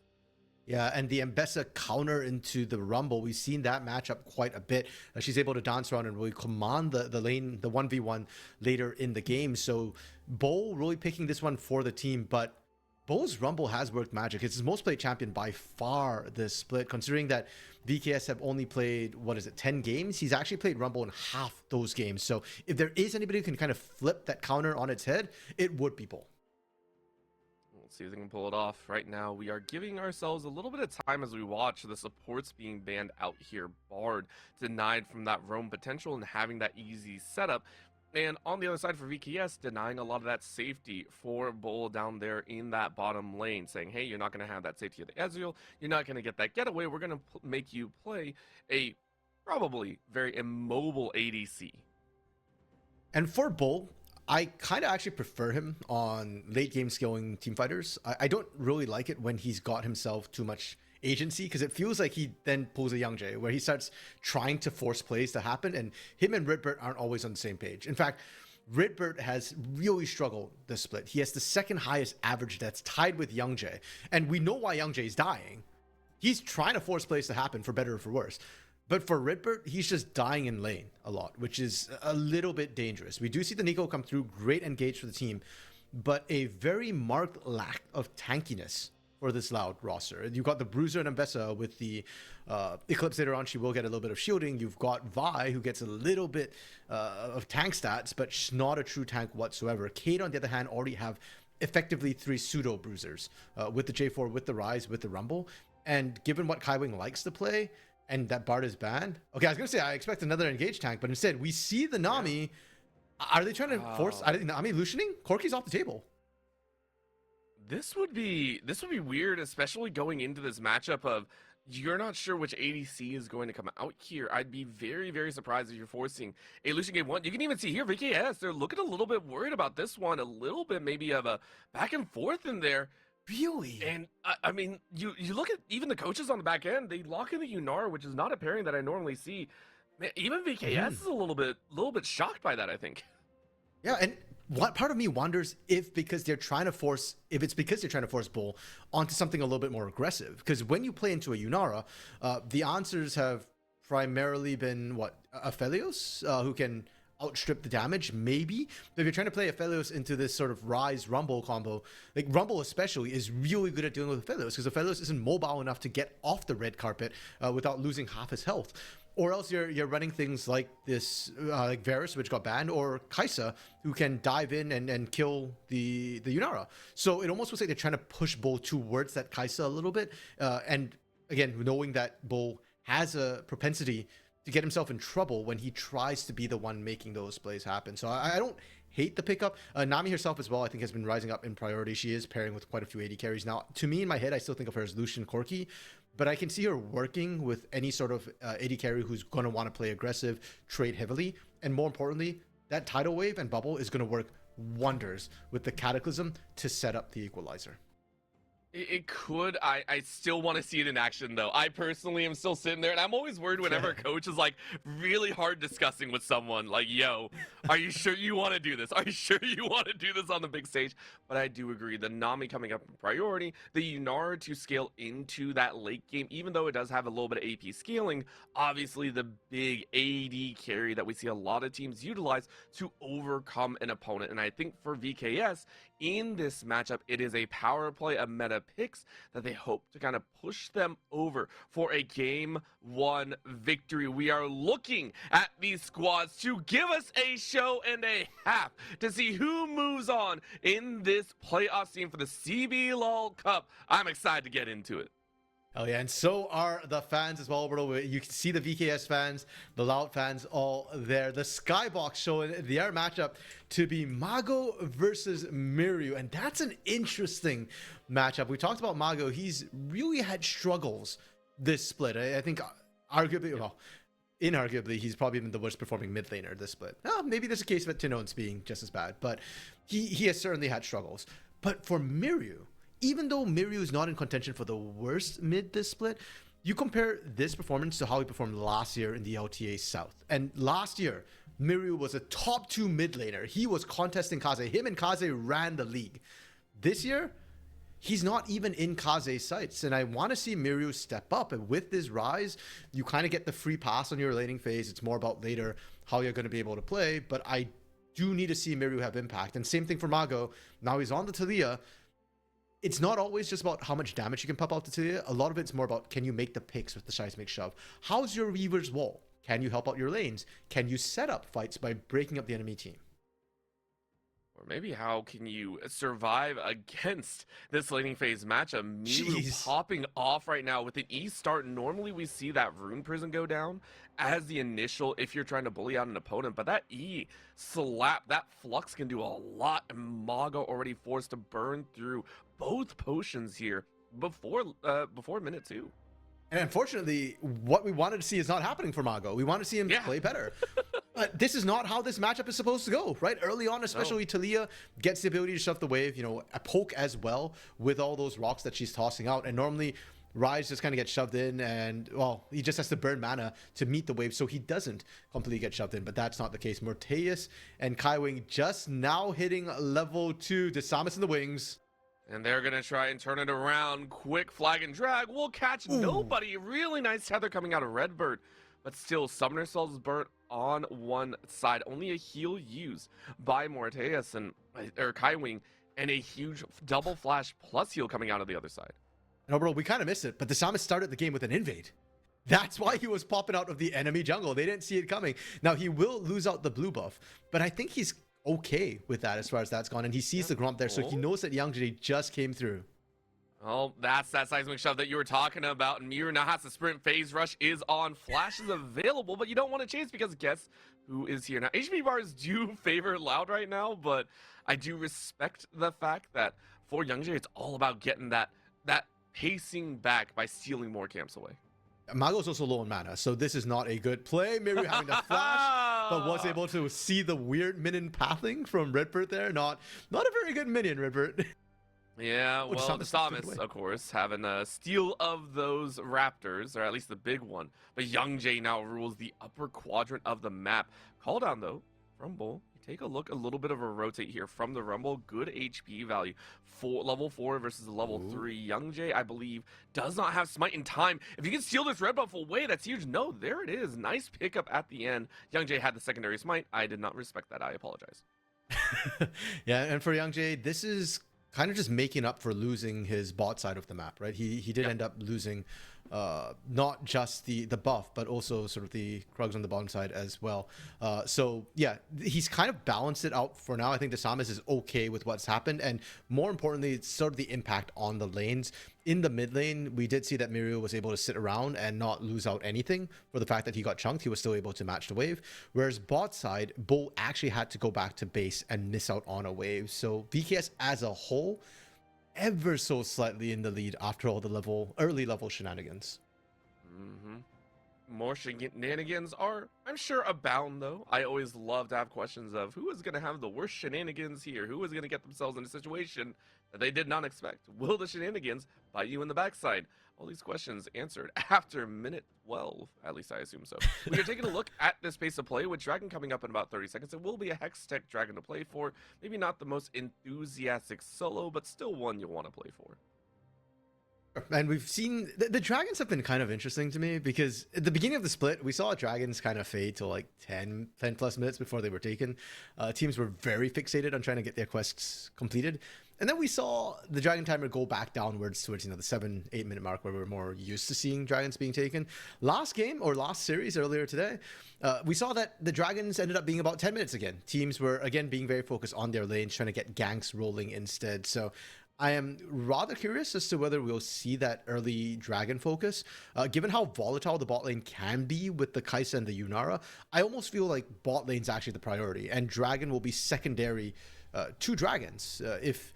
Yeah, and the Mbessa counter into the Rumble, we've seen that matchup quite a bit. She's able to dance around and really command the lane, the 1v1 later in the game. So Bo really picking this one for the team, but Bo's Rumble has worked magic. It's his most played champion by far this split, considering that VKS have only played, 10 games? He's actually played Rumble in half those games. So if there is anybody who can kind of flip that counter on its head, it would be Bo. Let's see if they can pull it off. Right now, we are giving ourselves a little bit of time as we watch the supports being banned out here. Bard denied from that roam potential and having that easy setup. And on the other side for VKS, denying a lot of that safety for Bull down there in that bottom lane, saying, hey, you're not going to have that safety of the Ezreal. You're not going to get that getaway. We're going to make you play a probably very immobile ADC. And for Bull, I kind of actually prefer him on late game scaling team fighters. I don't really like it when he's got himself too much agency, because it feels like he then pulls a Young Jay where he starts trying to force plays to happen, and him and Redbird aren't always on the same page. In fact, Redbird has really struggled this split. He has the second highest average deaths, tied with Young Jay, and we know why Young Jay is dying. He's trying to force plays to happen, for better or for worse. But for Redbird, he's just dying in lane a lot, which is a little bit dangerous. We do see the Nico come through, great engage for the team, but a very marked lack of tankiness for this Loud roster. You've got the Bruiser and Ambessa with the Eclipse later on. She will get a little bit of shielding. You've got Vi, who gets a little bit of tank stats, but she's not a true tank whatsoever. Cade, on the other hand, already have effectively 3 pseudo Bruisers with the J4, with the Rise, with the Rumble. And given what Kaiwing likes to play, and that Bard is banned. Okay, I was gonna say I expect another engage tank, but instead we see the Nami. Yeah. Are they trying to force Nami Lucianing? Corki's off the table. This would be weird, especially going into this matchup of you're not sure which ADC is going to come out here. I'd be very, very surprised if you're forcing a Lucian game 1. You can even see here VKS, they're looking a little bit worried about this one, a little bit maybe of a back and forth in there. Really? And I mean, you look at even the coaches on the back end, they lock in the Yunar, which is not a pairing that I normally see. Man, even VKS is a little bit shocked by that, I think. Yeah, and what part of me wonders if it's because they're trying to force Bull onto something a little bit more aggressive. Because when you play into a Yunara, the answers have primarily been Aphelios, who can outstrip the damage, maybe. But if you're trying to play Aphelios into this sort of Rise Rumble combo, like Rumble especially is really good at dealing with Aphelios, because Aphelios isn't mobile enough to get off the red carpet without losing half his health. Or else you're running things like this, like Varus, which got banned, or Kaisa, who can dive in and kill the Yunara. So it almost looks like they're trying to push Bull towards that Kaisa a little bit. And again, knowing that Bull has a propensity to get himself in trouble when he tries to be the one making those plays happen. So I don't hate the pickup. Nami herself as well, I think, has been rising up in priority. She is pairing with quite a few AD carries. Now, to me, in my head, I still think of her as Lucian Corki, but I can see her working with any sort of AD carry who's going to want to play aggressive, trade heavily, and more importantly, that Tidal Wave and Bubble is going to work wonders with the Cataclysm to set up the Equalizer. It could. I still want to see it in action, though. I personally am still sitting there, and I'm always worried whenever a coach is like really hard discussing with someone, like, yo, are you sure you want to do this? Are you sure you want to do this on the big stage? But I do agree. The Nami coming up in priority, the Yunara to scale into that late game, even though it does have a little bit of AP scaling, obviously the big AD carry that we see a lot of teams utilize to overcome an opponent. And I think for VKS, in this matchup, it is a power play, a meta picks that they hope to kind of push them over for a game 1 victory. We are looking at these squads to give us a show and a half to see who moves on in this playoff scene for the CBLOL Cup. I'm excited to get into it. Oh yeah, and so are the fans as well, bro. You can see the VKS fans, the Loud fans all there. The Skybox showing their matchup to be Mago versus Miryu, and that's an interesting matchup. We talked about Mago. He's really had struggles this split. I think arguably, well, inarguably, he's probably been the worst performing mid laner this split. Maybe there's a case of Tinone's being just as bad, but he has certainly had struggles. But for Miryu, even though Miryu is not in contention for the worst mid this split, you compare this performance to how he performed last year in the LTA South. And last year, Miryu was a top 2 mid laner. He was contesting Kaze. Him and Kaze ran the league. This year, he's not even in Kaze's sights. And I want to see Miryu step up. And with this rise, you kind of get the free pass on your laning phase. It's more about later how you're going to be able to play. But I do need to see Miryu have impact. And same thing for Mago. Now he's on the Talia. It's not always just about how much damage you can pop out to Talia. A lot of it's more about, can you make the picks with the seismic shove? How's your Weaver's Wall? Can you help out your lanes? Can you set up fights by breaking up the enemy team? For maybe how can you survive against this laning phase matchup? Miru Jeez. popping off right now with an E start. Normally we see that rune prison go down as the initial if you're trying to bully out an opponent, but that E slap, that flux can do a lot, and Mago already forced to burn through both potions here before minute 2. And unfortunately, what we wanted to see is not happening for Mago. We want to see him play better. But this is not how this matchup is supposed to go, right? Early on, especially Talia gets the ability to shove the wave, a poke as well with all those rocks that she's tossing out. And normally, Rise just kind of gets shoved in and, well, he just has to burn mana to meet the wave so he doesn't completely get shoved in. But that's not the case. Morteus and Kaiwing just now hitting level 2. Desamus in the wings. And they're going to try and turn it around. Quick flag and drag. We'll catch nobody. Really nice tether coming out of Redbird. But still, Summoner Souls burnt on one side. Only a heal used by Morteus or Kaiwing. And a huge double flash plus heal coming out of the other side. No, bro, we kind of missed it. But Desamus started the game with an invade. That's why he was popping out of the enemy jungle. They didn't see it coming. Now, he will lose out the blue buff. But I think he's okay with that as far as that's gone, and he sees the Gromp there, so he knows that Youngjae just came through. Oh, that's that seismic shove that you were talking about. And Miru now has to sprint. Phase rush is on. Flash is available, but you don't want to chase because guess who is here now? HP bars do favor Loud right now, but I do respect the fact that for Youngjae, it's all about getting that pacing back by stealing more camps away. Mago's also low on mana, so this is not a good play. Miru having the flash, but was able to see the weird minion pathing from Redbird there. Not a very good minion, Redbird. Yeah, well, Desamus, of course, having a steal of those raptors, or at least the big one. But Youngjae now rules the upper quadrant of the map. Call down, though, from Bull. Take a look, a little bit of a rotate here from the Rumble. Good HP value. Level 4 versus level 3. Youngjae, I believe, does not have smite in time. If you can steal this red buff away, that's huge. No, there it is. Nice pickup at the end. Youngjae had the secondary smite. I did not respect that. I apologize. Yeah, and for Youngjae, this is kind of just making up for losing his bot side of the map, right? He did end up losing not just the buff, but also sort of the Krugs on the bottom side as well. So yeah, he's kind of balanced it out for now. I think Desamus is okay with what's happened, and more importantly, it's sort of the impact on the lanes. In the mid lane, we did see that Miru was able to sit around and not lose out anything for the fact that he got chunked. He was still able to match the wave. Whereas bot side, Bull actually had to go back to base and miss out on a wave. So VKS as a whole, ever so slightly in the lead after all the early level shenanigans. More shenanigans are, I'm sure, abound, though. I always love to have questions of who is going to have the worst shenanigans here? Who is going to get themselves in a situation that they did not expect? Will the shenanigans bite you in the backside? All these questions answered after minute 12. At least I assume so. We are taking a look at this pace of play with Dragon coming up in about 30 seconds. It will be a Hex Tech Dragon to play for. Maybe not the most enthusiastic solo, but still one you'll want to play for. And we've seen the dragons have been kind of interesting to me because at the beginning of the split, we saw dragons kind of fade to like 10 plus minutes before they were taken. Teams were very fixated on trying to get their quests completed. And then we saw the dragon timer go back downwards towards, the 7-8 minute mark where we're more used to seeing dragons being taken. Last game or last series earlier today, we saw that the dragons ended up being about 10 minutes again. Teams were again being very focused on their lanes, trying to get ganks rolling instead. So I am rather curious as to whether we'll see that early dragon focus. Given how volatile the bot lane can be with the Kai'Sa and the Yunara, I almost feel like bot lane's actually the priority, and dragon will be secondary to dragons. If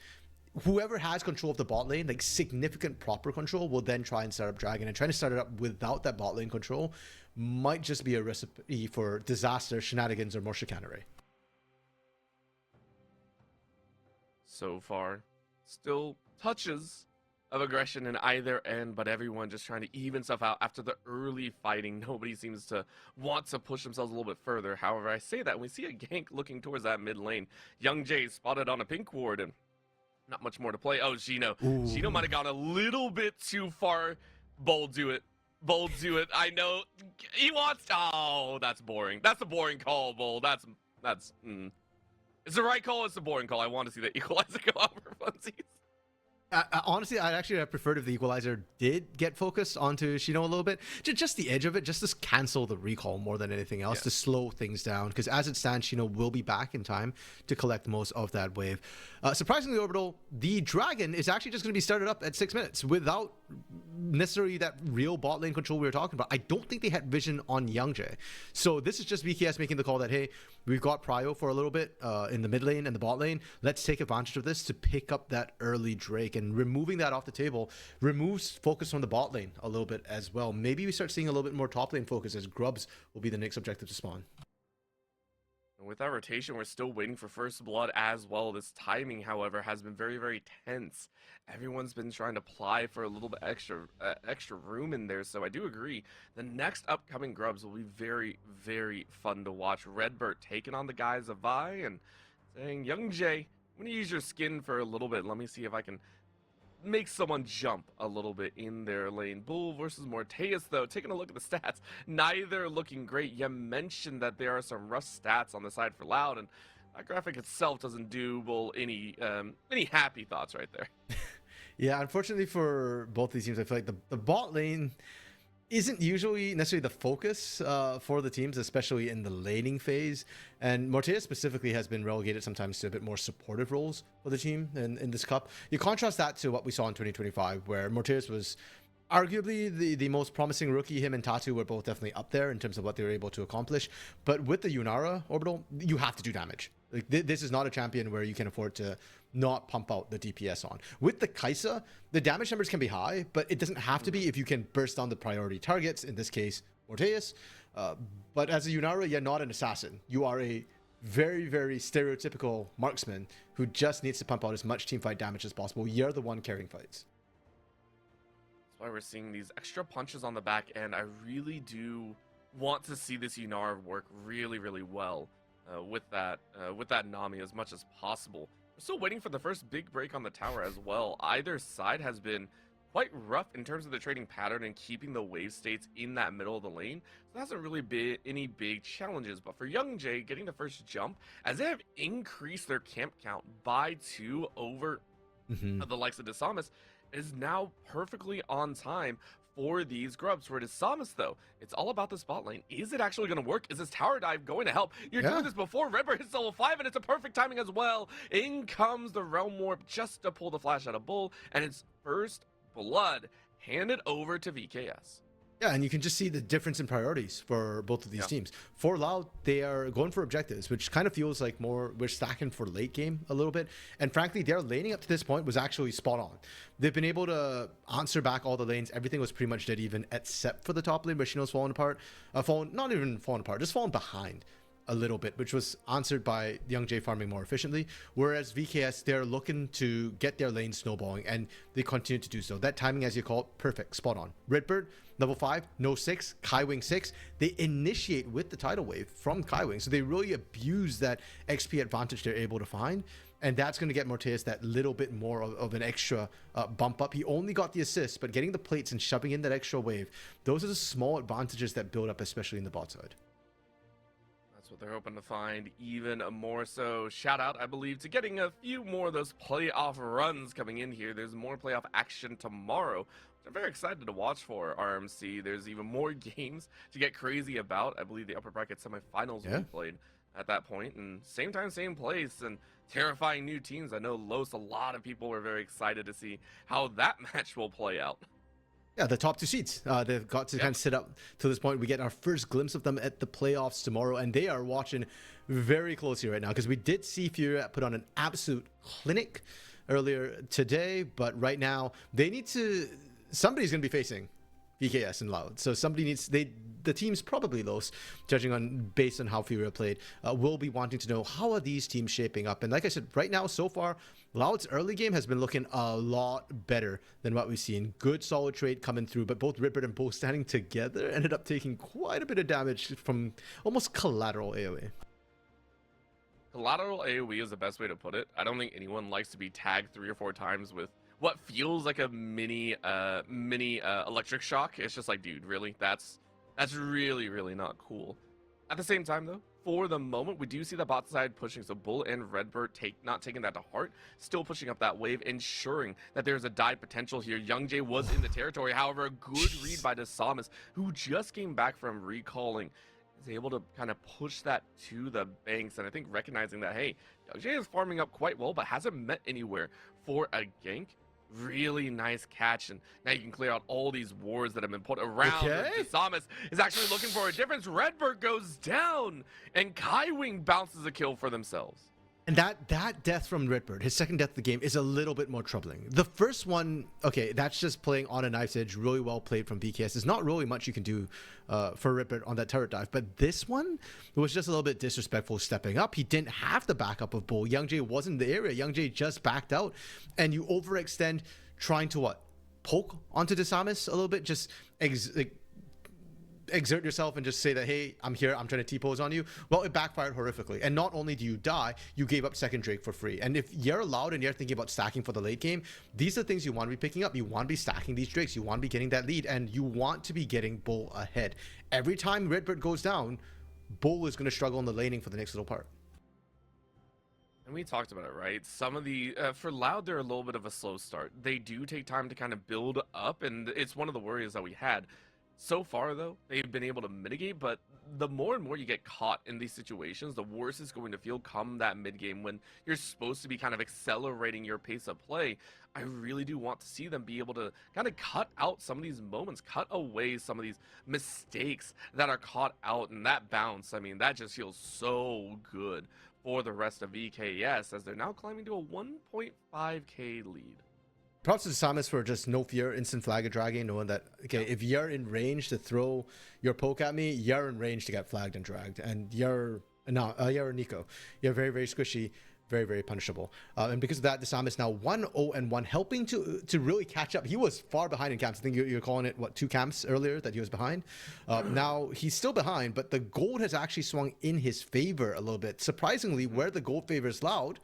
whoever has control of the bot lane, like significant proper control, will then try and start up dragon, and trying to start it up without that bot lane control might just be a recipe for disaster, shenanigans, or more chicanery. So far, still touches of aggression in either end, but everyone just trying to even stuff out after the early fighting. Nobody seems to want to push themselves a little bit further. However, I say that when we see a gank looking towards that mid lane, Youngjae spotted on a pink ward and not much more to play. Oh, Gino. Gino might have gone a little bit too far. Bold do it. Bold do it. I know he wants to. Oh, that's boring. That's a boring call, Bold. It's the right call. It's a boring call. I want to see that equalizer go out for funsies. Honestly, I'd actually have preferred if the equalizer did get focused onto Shino a little bit. Just the edge of it, just to cancel the recall more than anything else, to slow things down. Because as it stands, Shino will be back in time to collect most of that wave. Surprisingly, Orbital, the Dragon is actually just going to be started up at 6 minutes without necessarily that real bot lane control we were talking about. I don't think they had vision on Youngjae. So this is just VKS making the call that, hey, we've got Prio for a little bit in the mid lane and the bot lane. Let's take advantage of this to pick up that early Drake. And removing that off the table removes focus from the bot lane a little bit as well. Maybe we start seeing a little bit more top lane focus, as Grubs will be the next objective to spawn. With that rotation, we're still waiting for first blood as well. This timing, however, has been very, very tense. Everyone's been trying to apply for a little bit extra room in there, so I do agree. The next upcoming Grubs will be very, very fun to watch. Redbird taking on the guys of Vi and saying, Youngjae, I'm going to use your skin for a little bit. Let me see if I can make someone jump a little bit in their lane. Bull versus Morteus, though, taking a look at the stats, neither looking great. You mentioned that there are some rough stats on the side for Loud, and that graphic itself doesn't do Bull any happy thoughts right there. Yeah, unfortunately for both these teams, I feel like the bot lane isn't usually necessarily the focus for the teams, especially in the laning phase. And Morteus specifically has been relegated sometimes to a bit more supportive roles for the team in this cup. You contrast that to what we saw in 2025, where Morteus was arguably the most promising rookie. Him and Tatu were both definitely up there in terms of what they were able to accomplish. But with the Yunara Orbital, you have to do damage. Like, this is not a champion where you can afford to not pump out the DPS on. With the Kaisa, the damage numbers can be high, but it doesn't have to be if you can burst down the priority targets, in this case, Morteus. But as a Yunara, you're not an assassin. You are a very, very stereotypical marksman who just needs to pump out as much teamfight damage as possible. You're the one carrying fights. That's why we're seeing these extra punches on the back end. I really do want to see this Yunara work really, really well with that Nami as much as possible. We're still waiting for the first big break on the tower as well. Either side has been quite rough in terms of the trading pattern and keeping the wave states in that middle of the lane. So there hasn't really been any big challenges. But for Youngjae, getting the first jump, as they have increased their camp count by 2 over the likes of Desamas, is now perfectly on time for these Grubs. For Desamas, though, it's all about the spot lane. Is it actually going to work? Is this tower dive going to help? You're doing this before Redbird hits level 5, and it's a perfect timing as well. In comes the Realm Warp just to pull the flash out of Bull, and it's first blood handed over to VKS. Yeah, and you can just see the difference in priorities for both of these teams. For Loud, they are going for objectives, which kind of feels like more we're stacking for late game a little bit. And frankly, their laning up to this point was actually spot on. They've been able to answer back all the lanes. Everything was pretty much dead even, except for the top lane where Shino's fallen apart. Not even fallen apart, just fallen behind a little bit, which was answered by Youngjae farming more efficiently. Whereas VKS, they're looking to get their lane snowballing, and they continue to do so. That timing, as you call it, perfect, spot on. Redbird, level 5, no 6, Kaiwing 6. They initiate with the tidal wave from Kaiwing, so they really abuse that XP advantage they're able to find. And that's going to get Morteus that little bit more of an extra bump up. He only got the assist, but getting the plates and shoving in that extra wave, those are the small advantages that build up, especially in the bot side. What they're hoping to find even more so. Shout out, I believe, to getting a few more of those playoff runs coming in here. There's more playoff action tomorrow, which I'm very excited to watch for RMC. There's even more games to get crazy about. I believe the upper bracket semifinals will be played at that point, and same time, same place, and terrifying new teams. I know Los, a lot of people were very excited to see how that match will play out. Yeah, the top 2 seeds. They've got to kind of sit up to this point. We get our first glimpse of them at the playoffs tomorrow, and they are watching very closely right now because we did see FourY4 put on an absolute clinic earlier today, but right now they need to. Somebody's going to be facing VKS and Loud, so somebody needs. The teams, probably Los, judging on based on how FourY4 played, will be wanting to know how are these teams shaping up. And like I said, right now, so far, Loud's early game has been looking a lot better than what we've seen. Good solid trade coming through, but both Redbird and Bull standing together ended up taking quite a bit of damage from almost collateral AoE. Collateral AoE is the best way to put it. I don't think anyone likes to be tagged 3 or 4 times with what feels like a mini electric shock. It's just like, dude, really? That's really, really not cool. At the same time, though, for the moment. We do see the bot side pushing, so Bull and Redbird not taking that to heart, still pushing up that wave, ensuring that there's a dive potential here. Youngjae was in the territory, however, a good read by Desamas, who just came back from recalling, is able to kind of push that to the banks, and I think recognizing that, hey, Youngjae is farming up quite well, but hasn't met anywhere for a gank. Really nice catch, and now you can clear out all these wards that have been put around. Okay. Desamas is actually looking for a difference. Redbird goes down, and Kaiwing bounces a kill for themselves. And that death from Redbird, his second death of the game, is a little bit more troubling. The first one, okay, that's just playing on a knife's edge, really well played from BKS. There's not really much you can do for Redbird on that turret dive. But this one was just a little bit disrespectful stepping up. He didn't have the backup of Bull. Youngjae wasn't in the area. Youngjae just backed out. And you overextend trying to what? Poke onto Desamas a little bit? Just exert yourself and just say that, hey, I'm here, I'm trying to T-pose on you. Well, it backfired horrifically. And not only do you die, you gave up second Drake for free. And if you're allowed and you're thinking about stacking for the late game, these are things you want to be picking up. You want to be stacking these Drakes. You want to be getting that lead, and you want to be getting Bull ahead. Every time Redbird goes down, Bull is going to struggle in the laning for the next little part. And we talked about it, right? Some of the, for Loud, they're a little bit of a slow start. They do take time to kind of build up, and it's one of the worries that we had. So far, though, they've been able to mitigate, but the more and more you get caught in these situations, the worse it's going to feel come that mid-game when you're supposed to be kind of accelerating your pace of play. I really do want to see them be able to kind of cut out some of these moments, cut away some of these mistakes that are caught out, and that bounce, I mean, that just feels so good for the rest of VKS as they're now climbing to a 1.5k lead. Props to Desamas for just no fear, instant flag of dragging, knowing that, okay, if you're in range to throw your poke at me, you're in range to get flagged and dragged. And you're Nico. You're very, very squishy, very, very punishable. And because of that, Desamas now 1-0-1, helping to really catch up. He was far behind in camps. I think you're calling it, what, 2 camps earlier that he was behind? Now, he's still behind, but the gold has actually swung in his favor a little bit. Surprisingly, where the gold favors Loud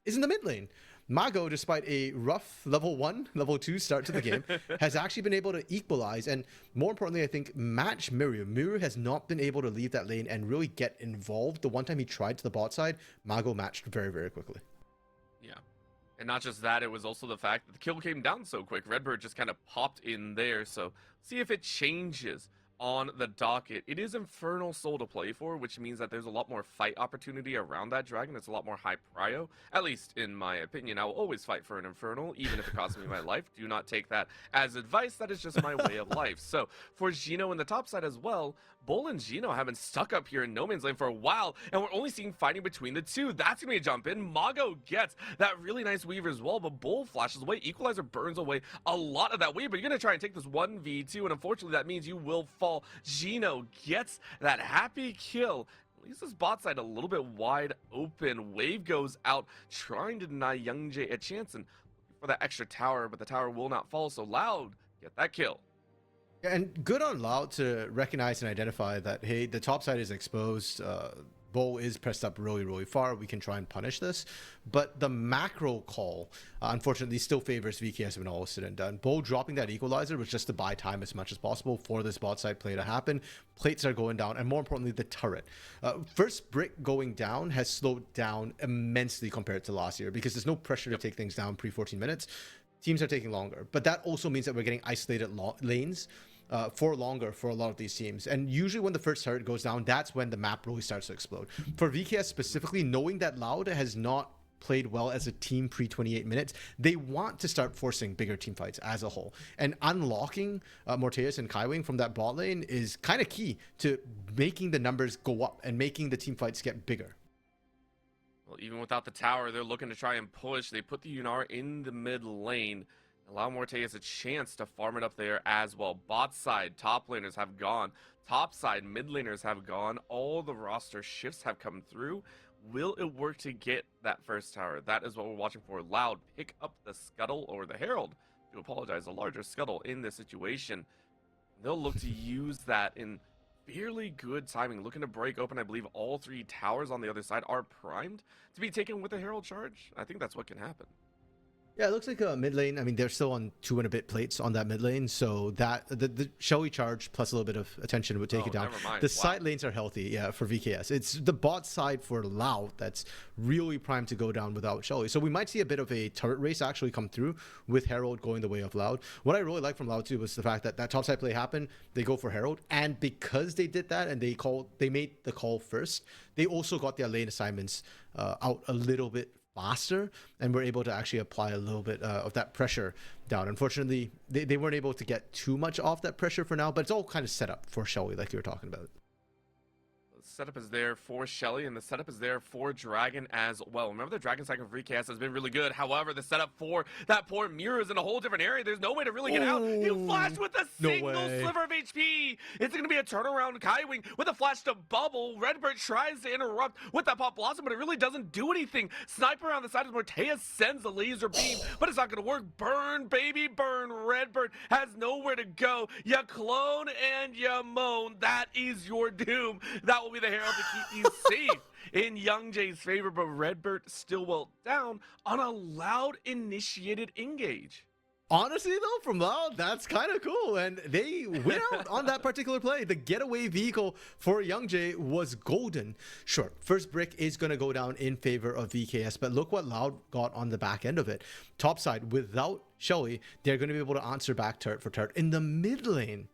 is in the mid lane. Mago, despite a rough level 1, level 2 start to the game, has actually been able to equalize, and more importantly, I think, match Miru. Miru has not been able to leave that lane and really get involved. The one time he tried to the bot side, Mago matched very, very quickly. Yeah. And not just that, it was also the fact that the kill came down so quick. Redbird just kind of popped in there, so see if it changes on the docket. It is Infernal Soul to play for, which means that there's a lot more fight opportunity around that dragon. It's a lot more high prio, at least in my opinion. I will always fight for an Infernal, even if it costs me my life. Do not take that as advice. That is just my way of life. So for Gino in the top side as well, Bull and Gino have been stuck up here in no man's lane for a while, and we're only seeing fighting between the two. That's gonna be a jump in. Mago gets that really nice weaver as well, but Bull flashes away. Equalizer burns away a lot of that weave, but you're gonna try and take this 1v2, and unfortunately that means you will fall. Gino gets that happy kill. Leaves this bot side a little bit wide open. Wave goes out, trying to deny Youngjae a chance and for that extra tower, but the tower will not fall, so Loud get that kill. And good on Loud to recognize and identify that, hey, the top side is exposed. Bull is pressed up really, really far. We can try and punish this. But the macro call, unfortunately, still favors VKS when all is said and done. Bull dropping that equalizer was just to buy time as much as possible for this bot side play to happen. Plates are going down, and more importantly, the turret. First brick going down has slowed down immensely compared to last year because there's no pressure to take things down pre-14 minutes. Teams are taking longer. But that also means that we're getting isolated lanes for longer for a lot of these teams. And usually when the first turret goes down, that's when the map really starts to explode. For VKS specifically, knowing that Loud has not played well as a team pre-28 minutes, they want to start forcing bigger team fights as a whole. And unlocking Morteus and Kaiwing from that bot lane is kind of key to making the numbers go up and making the team fights get bigger. Well, even without the tower, they're looking to try and push. They put the Yunar in the mid lane. Allow Morteus a chance to farm it up there as well. Bot side, top laners have gone. Top side, mid laners have gone. All the roster shifts have come through. Will it work to get that first tower? That is what we're watching for. Loud pick up the scuttle, or the herald, to apologize, a larger scuttle in this situation. They'll look to use that in fairly good timing, looking to break open. I believe all 3 towers on the other side are primed to be taken with a herald charge. I think that's what can happen. Yeah, it looks like mid lane. I mean, they're still on 2 and a bit plates on that mid lane, so that the Shelly charge plus a little bit of attention would take it down. Never mind. The Wow. side lanes are healthy, yeah, for VKS. It's the bot side for Loud that's really primed to go down without Shelly. So we might see a bit of a turret race actually come through with Herald going the way of Loud. What I really like from Loud too was the fact that that top side play happened. They go for Herald, and because they did that and they made the call first, they also got their lane assignments out a little bit faster, and we're able to actually apply a little bit of that pressure down. Unfortunately, they weren't able to get too much off that pressure for now, but it's all kind of set up for Shelly, like you were talking about. The setup is there for Shelly, and the setup is there for Dragon as well. Remember, the Dragon cycle for VKS has been really good. However, the setup for that poor Mirror is in a whole different area. There's no way to really get out. You flash with a single sliver of HP. It's going to be a turnaround Kaiwing with a flash to bubble. Redbird tries to interrupt with that Pop Blossom, but it really doesn't do anything. Sniper on the side of Mortea sends the laser beam, but it's not going to work. Burn, baby, burn. Redbird has nowhere to go. You clone and you moan. That is your doom. That will be the Herald to keep you safe in Young Jay's favor, but Redbird still well down on a Loud initiated engage. Honestly, though, from Loud, that's kind of cool, and they win out on that particular play. The getaway vehicle for Young Jay was golden. Sure, first brick is going to go down in favor of VKS, but look what Loud got on the back end of it. Topside, without Shelly, they're going to be able to answer back turret for turret. In the mid lane,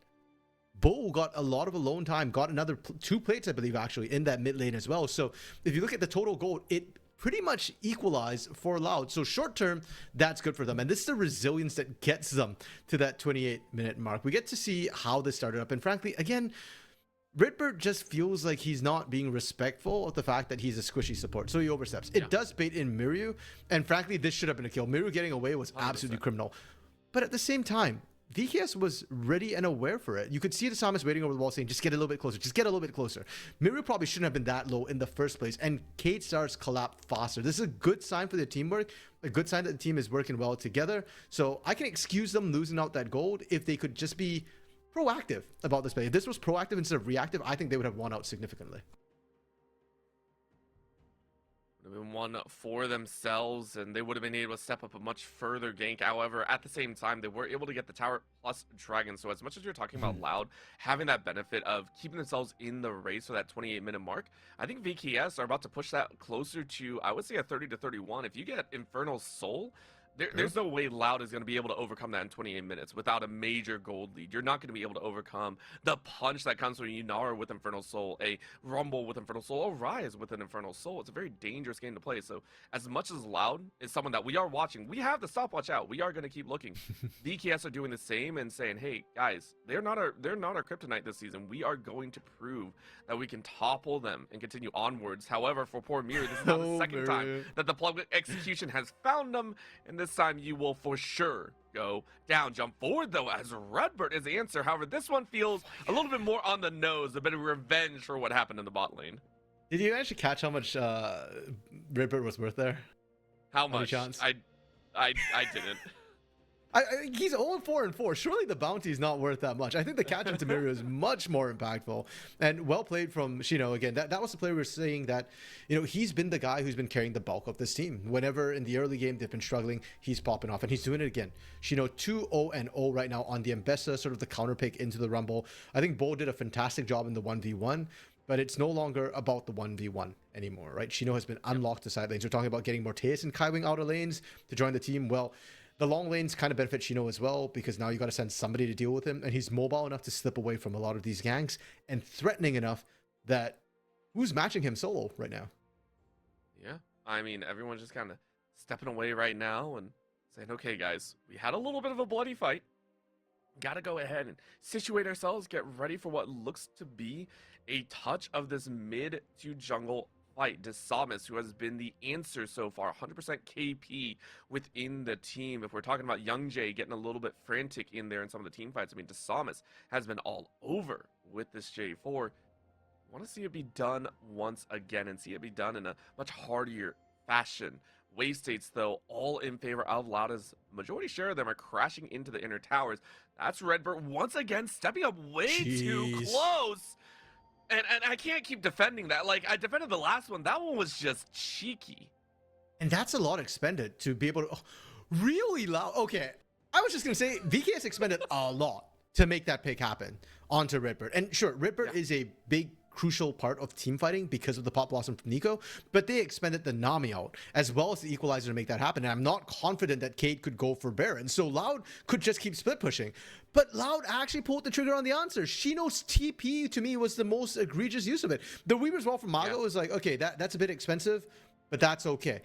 Bo got a lot of alone time, got another 2 plates, I believe, actually, in that mid lane as well. So if you look at the total gold, it pretty much equalized for Loud. So short term, that's good for them. And this is the resilience that gets them to that 28-minute mark. We get to see how this started up. And frankly, again, Redbird just feels like he's not being respectful of the fact that he's a squishy support. So he oversteps. It does bait in Miryu. And frankly, this should have been a kill. Miryu getting away was 100%. absolutely criminal. But at the same time, VKS was ready and aware for it. You could see the Samus waiting over the wall saying, just get a little bit closer, just get a little bit closer. Miryu probably shouldn't have been that low in the first place, and Kate starts collapse faster. This is a good sign for their teamwork, a good sign that the team is working well together. So I can excuse them losing out that gold if they could just be proactive about this play. If this was proactive instead of reactive, I think they would have won out significantly. Would have been one for themselves, and they would have been able to step up a much further gank. However, at the same time, they were able to get the tower plus Dragon. So as much as you're talking about Loud having that benefit of keeping themselves in the race for that 28-minute mark, I think VKS are about to push that closer to, I would say, a 30 to 31. If you get Infernal Soul, there's no way Loud is going to be able to overcome that in 28 minutes without a major gold lead. You're not going to be able to overcome the punch that comes from Yunara with Infernal Soul, a Rumble with Infernal Soul, or Rise with an Infernal Soul. It's a very dangerous game to play. So as much as Loud is someone that we are watching, we have the stopwatch out. We are going to keep looking. VKS are doing the same and saying, hey, guys, they're not our kryptonite this season. We are going to prove that we can topple them and continue onwards. However, for poor Mirror, this is now the second time that the plug execution has found them, and this time you will for sure go down. Jump forward though as Redbird is the answer. However, this one feels a little bit more on the nose, a bit of revenge for what happened in the bot lane. Did you actually catch how much Redbird was worth there? How Any much? chance? I didn't. He's 0-4-4. Surely the bounty is not worth that much. I think the catch on Tamiru is much more impactful. And well played from Shino again. That was the player we were saying that, he's been the guy who's been carrying the bulk of this team. Whenever in the early game they've been struggling, he's popping off, and he's doing it again. Shino 2-0-0 right now on the Mbessa, sort of the counter pick into the Rumble. I think Bo did a fantastic job in the 1v1. But it's no longer about the 1v1 anymore, right? Shino has been unlocked to side lanes. We're talking about getting Morteus and Kaiwing out of lanes to join the team. Well, the long lanes kind of benefit Shino as well, because now you got to send somebody to deal with him, and he's mobile enough to slip away from a lot of these ganks, and threatening enough that who's matching him solo right now? Yeah, I mean, everyone's just kind of stepping away right now and saying, okay, guys, we had a little bit of a bloody fight. Got to go ahead and situate ourselves, get ready for what looks to be a touch of this mid to jungle fight. Desamis, who has been the answer so far, 100% KP within the team. If we're talking about Young Jay getting a little bit frantic in there in some of the team fights, I mean, Desamis has been all over with this J4. Want to see it be done once again and see it be done in a much hardier fashion. Wave states, though, all in favor of Loud, as majority share of them are crashing into the inner towers. That's Redbird once again stepping up way too close. And I can't keep defending that. Like, I defended the last one. That one was just cheeky. And that's a lot expended to be able to... really loud. Okay, I was just gonna say VKS expended a lot to make that pick happen onto Redbird. And sure, Redbird is a big crucial part of team fighting because of the Pop Blossom from Nico, but they expended the Nami out as well as the Equalizer to make that happen. And I'm not confident that Cade could go for Baron. So Loud could just keep split pushing. But Loud actually pulled the trigger on the answer. Shino's TP to me was the most egregious use of it. The Weaver's Wall from Mago is like, okay, that's a bit expensive, but that's okay.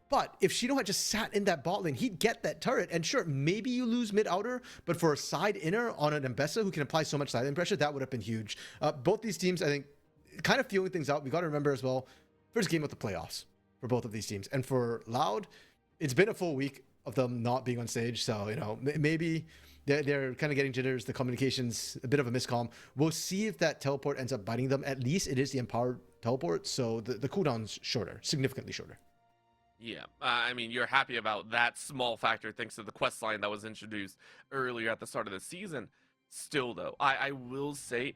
But if Shino had just sat in that bot lane, he'd get that turret. And sure, maybe you lose mid-outer, but for a side inner on an Mbessa who can apply so much side lane pressure, that would have been huge. Both these teams, I think, kind of feeling things out. We got to remember as well, first game of the playoffs for both of these teams. And for Loud, it's been a full week of them not being on stage. So, you know, maybe they're kind of getting jitters. The communication's a bit of a miscomm. We'll see if that teleport ends up biting them. At least it is the empowered teleport. So the cooldown's shorter, significantly shorter. Yeah, I mean, you're happy about that small factor thanks to the quest line that was introduced earlier at the start of the season. Still, though, I will say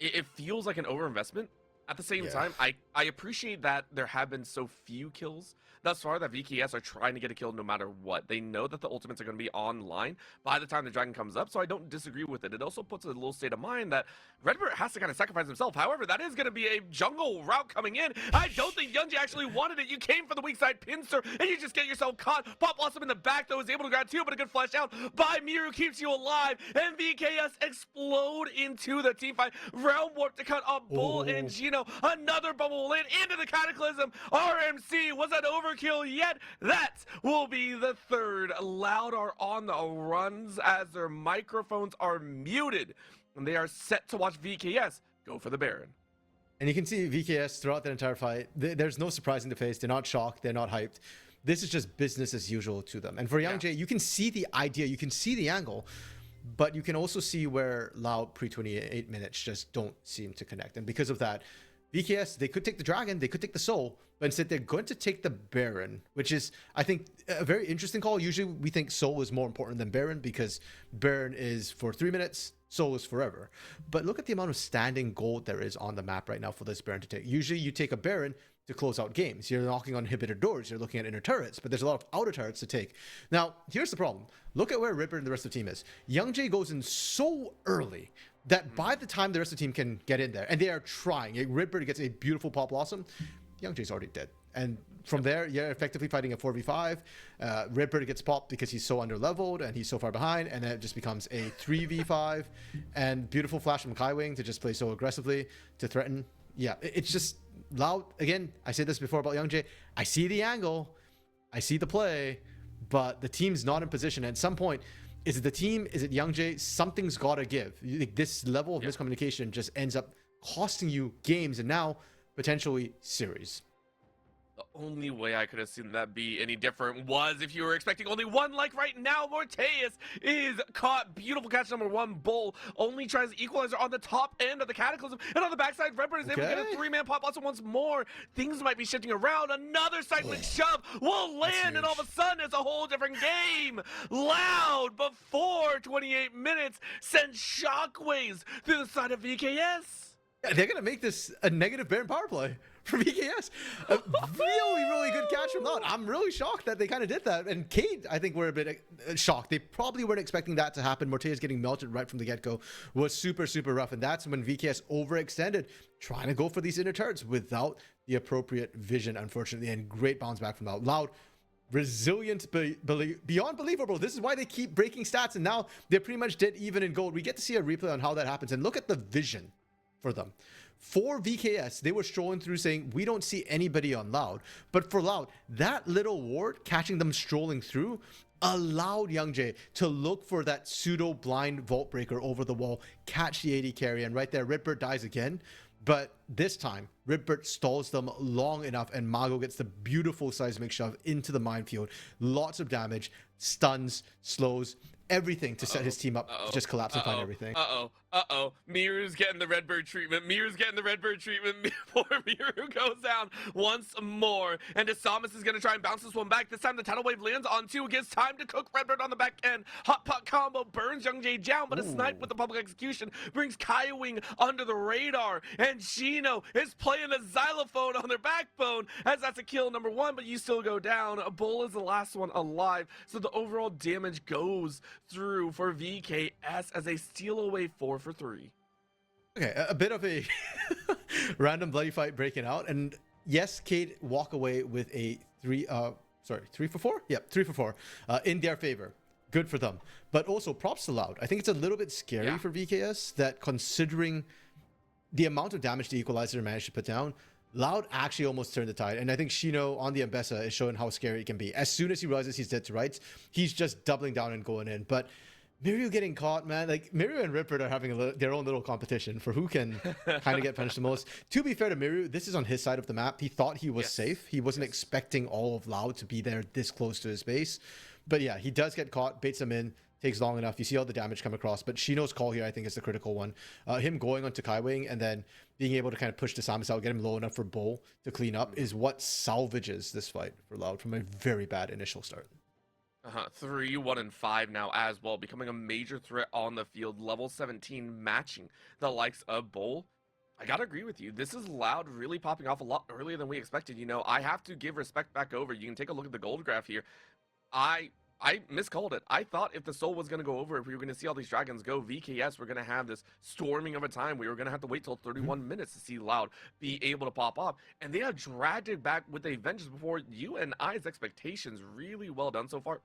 it feels like an overinvestment. At the same time, I appreciate that there have been so few kills thus far that VKS are trying to get a kill no matter what. They know that the ultimates are going to be online by the time the dragon comes up, so I don't disagree with it. It also puts a little state of mind that Redbird has to kind of sacrifice himself. However, that is going to be a jungle route coming in. I don't think Youngjae actually wanted it. You came for the weak side pincer, and you just get yourself caught. Pop Blossom in the back, though, is able to grab two, but a good flash out by Miru keeps you alive, and VKS explode into the teamfight. Realm Warp to cut off Bull and Gino. Another bubble in into the Cataclysm. RMC, was that overkill yet? That will be the third. Loud are on the runs as their microphones are muted, and they are set to watch VKS go for the Baron. And you can see VKS throughout that entire fight. There's no surprise in the face. They're not shocked. They're not hyped. This is just business as usual to them. And for Youngjae, you can see the idea. You can see the angle. But you can also see where Loud pre-28 minutes just don't seem to connect. And because of that, VKS, they could take the Dragon, they could take the Soul, but instead they're going to take the Baron, which is, I think, a very interesting call. Usually we think Soul is more important than Baron because Baron is for 3 minutes, Soul is forever. But look at the amount of standing gold there is on the map right now for this Baron to take. Usually you take a Baron to close out games. You're knocking on inhibitor doors, you're looking at inner turrets, but there's a lot of outer turrets to take. Now, here's the problem. Look at where Ripper and the rest of the team is. Youngjae goes in so early that by the time the rest of the team can get in there, and they are trying, Ripper gets a beautiful Pop Blossom, Youngjae's already dead. And from there, you're effectively fighting a 4v5. Ripper gets popped because he's so under-leveled and he's so far behind, and then it just becomes a 3v5. And beautiful flash from Kaiwing to just play so aggressively to threaten. Yeah, it's just Loud. Again, I said this before about Youngjae. I see the angle, I see the play, but the team's not in position. At some point, is it the team? Is it Youngjae? Something's got to give. This level of miscommunication just ends up costing you games and now potentially series. The only way I could have seen that be any different was if you were expecting only one, like right now. Morteus is caught. Beautiful catch number one. Bull only tries the equalizer on the top end of the Cataclysm. And on the backside, Redbird is able to get a 3-man Pop Blossom once more. Things might be shifting around. Another cyclic shove will land, and all of a sudden it's a whole different game. Loud, before 28 minutes, sends shockwaves through the side of VKS. Yeah, they're going to make this a negative Baron power play for VKS. A really good catch from Loud. I'm really shocked that they kind of did that. And Cade, I think, were a bit shocked. They probably weren't expecting that to happen. Morteus getting melted right from the get-go was super rough. And that's when VKS overextended, trying to go for these inner turrets without the appropriate vision, unfortunately. And great bounce back from Loud. Loud, resilient, beyond believable. This is why they keep breaking stats. And now they're pretty much dead even in gold. We get to see a replay on how that happens. And look at the vision for them. For VKS, they were strolling through saying, we don't see anybody on Loud. But for Loud, that little ward catching them strolling through allowed Youngjae to look for that pseudo-blind vault breaker over the wall, catch the AD carry, and right there, Ripbert dies again. But this time, Ripbert stalls them long enough, and Mago gets the beautiful seismic shove into the minefield. Lots of damage, stuns, slows, everything to set his team up to just collapse and find everything. Uh-oh, Miru's getting the Redbird treatment. Miru's getting the Redbird treatment. Poor Miru goes down once more. And Samus is going to try and bounce this one back. This time the tidal wave lands on 2. It gives time to cook Redbird on the back end. Hot pot combo burns Young Jae down, but a snipe with the public execution brings Kaiwing under the radar. And Shino is playing the xylophone on their backbone as that's a kill number 1, but you still go down. Bull is the last one alive. So the overall damage goes through for VKS as they steal away 4 for 3. Okay, a bit of a random bloody fight breaking out, and yes, Cade walk away with a 3 for 4? Yep, 3 for 4 in their favor. Good for them. But also props to Loud. I think it's a little bit scary for VKS that, considering the amount of damage the Equalizer managed to put down, Loud actually almost turned the tide. And I think Shino on the Mbessa is showing how scary it can be. As soon as he realizes he's dead to rights, he's just doubling down and going in. But Miru getting caught, man. Like, Miru and Ripper are having their own little competition for who can kind of get punished the most. To be fair to Miru, this is on his side of the map. He thought he was safe. He wasn't expecting all of Loud to be there this close to his base. But yeah, he does get caught, baits him in, takes long enough. You see all the damage come across. But Shino's call here, I think, is the critical one. Him going onto Kaiwing and then being able to kind of push the Samus out, get him low enough for Bull to clean up is what salvages this fight for Loud from a very bad initial start. 3, 1, and 5 now as well, becoming a major threat on the field. Level 17 matching the likes of Bull. I gotta agree with you. This is Loud really popping off a lot earlier than we expected. You know, I have to give respect back over. You can take a look at the gold graph here. I miscalled it. I thought if the soul was going to go over, if we were going to see all these dragons go, VKS were going to have this storming of a time. We were going to have to wait till 31 minutes to see Loud be able to pop off. And they have dragged it back with a vengeance before you and I's expectations. Really well done so far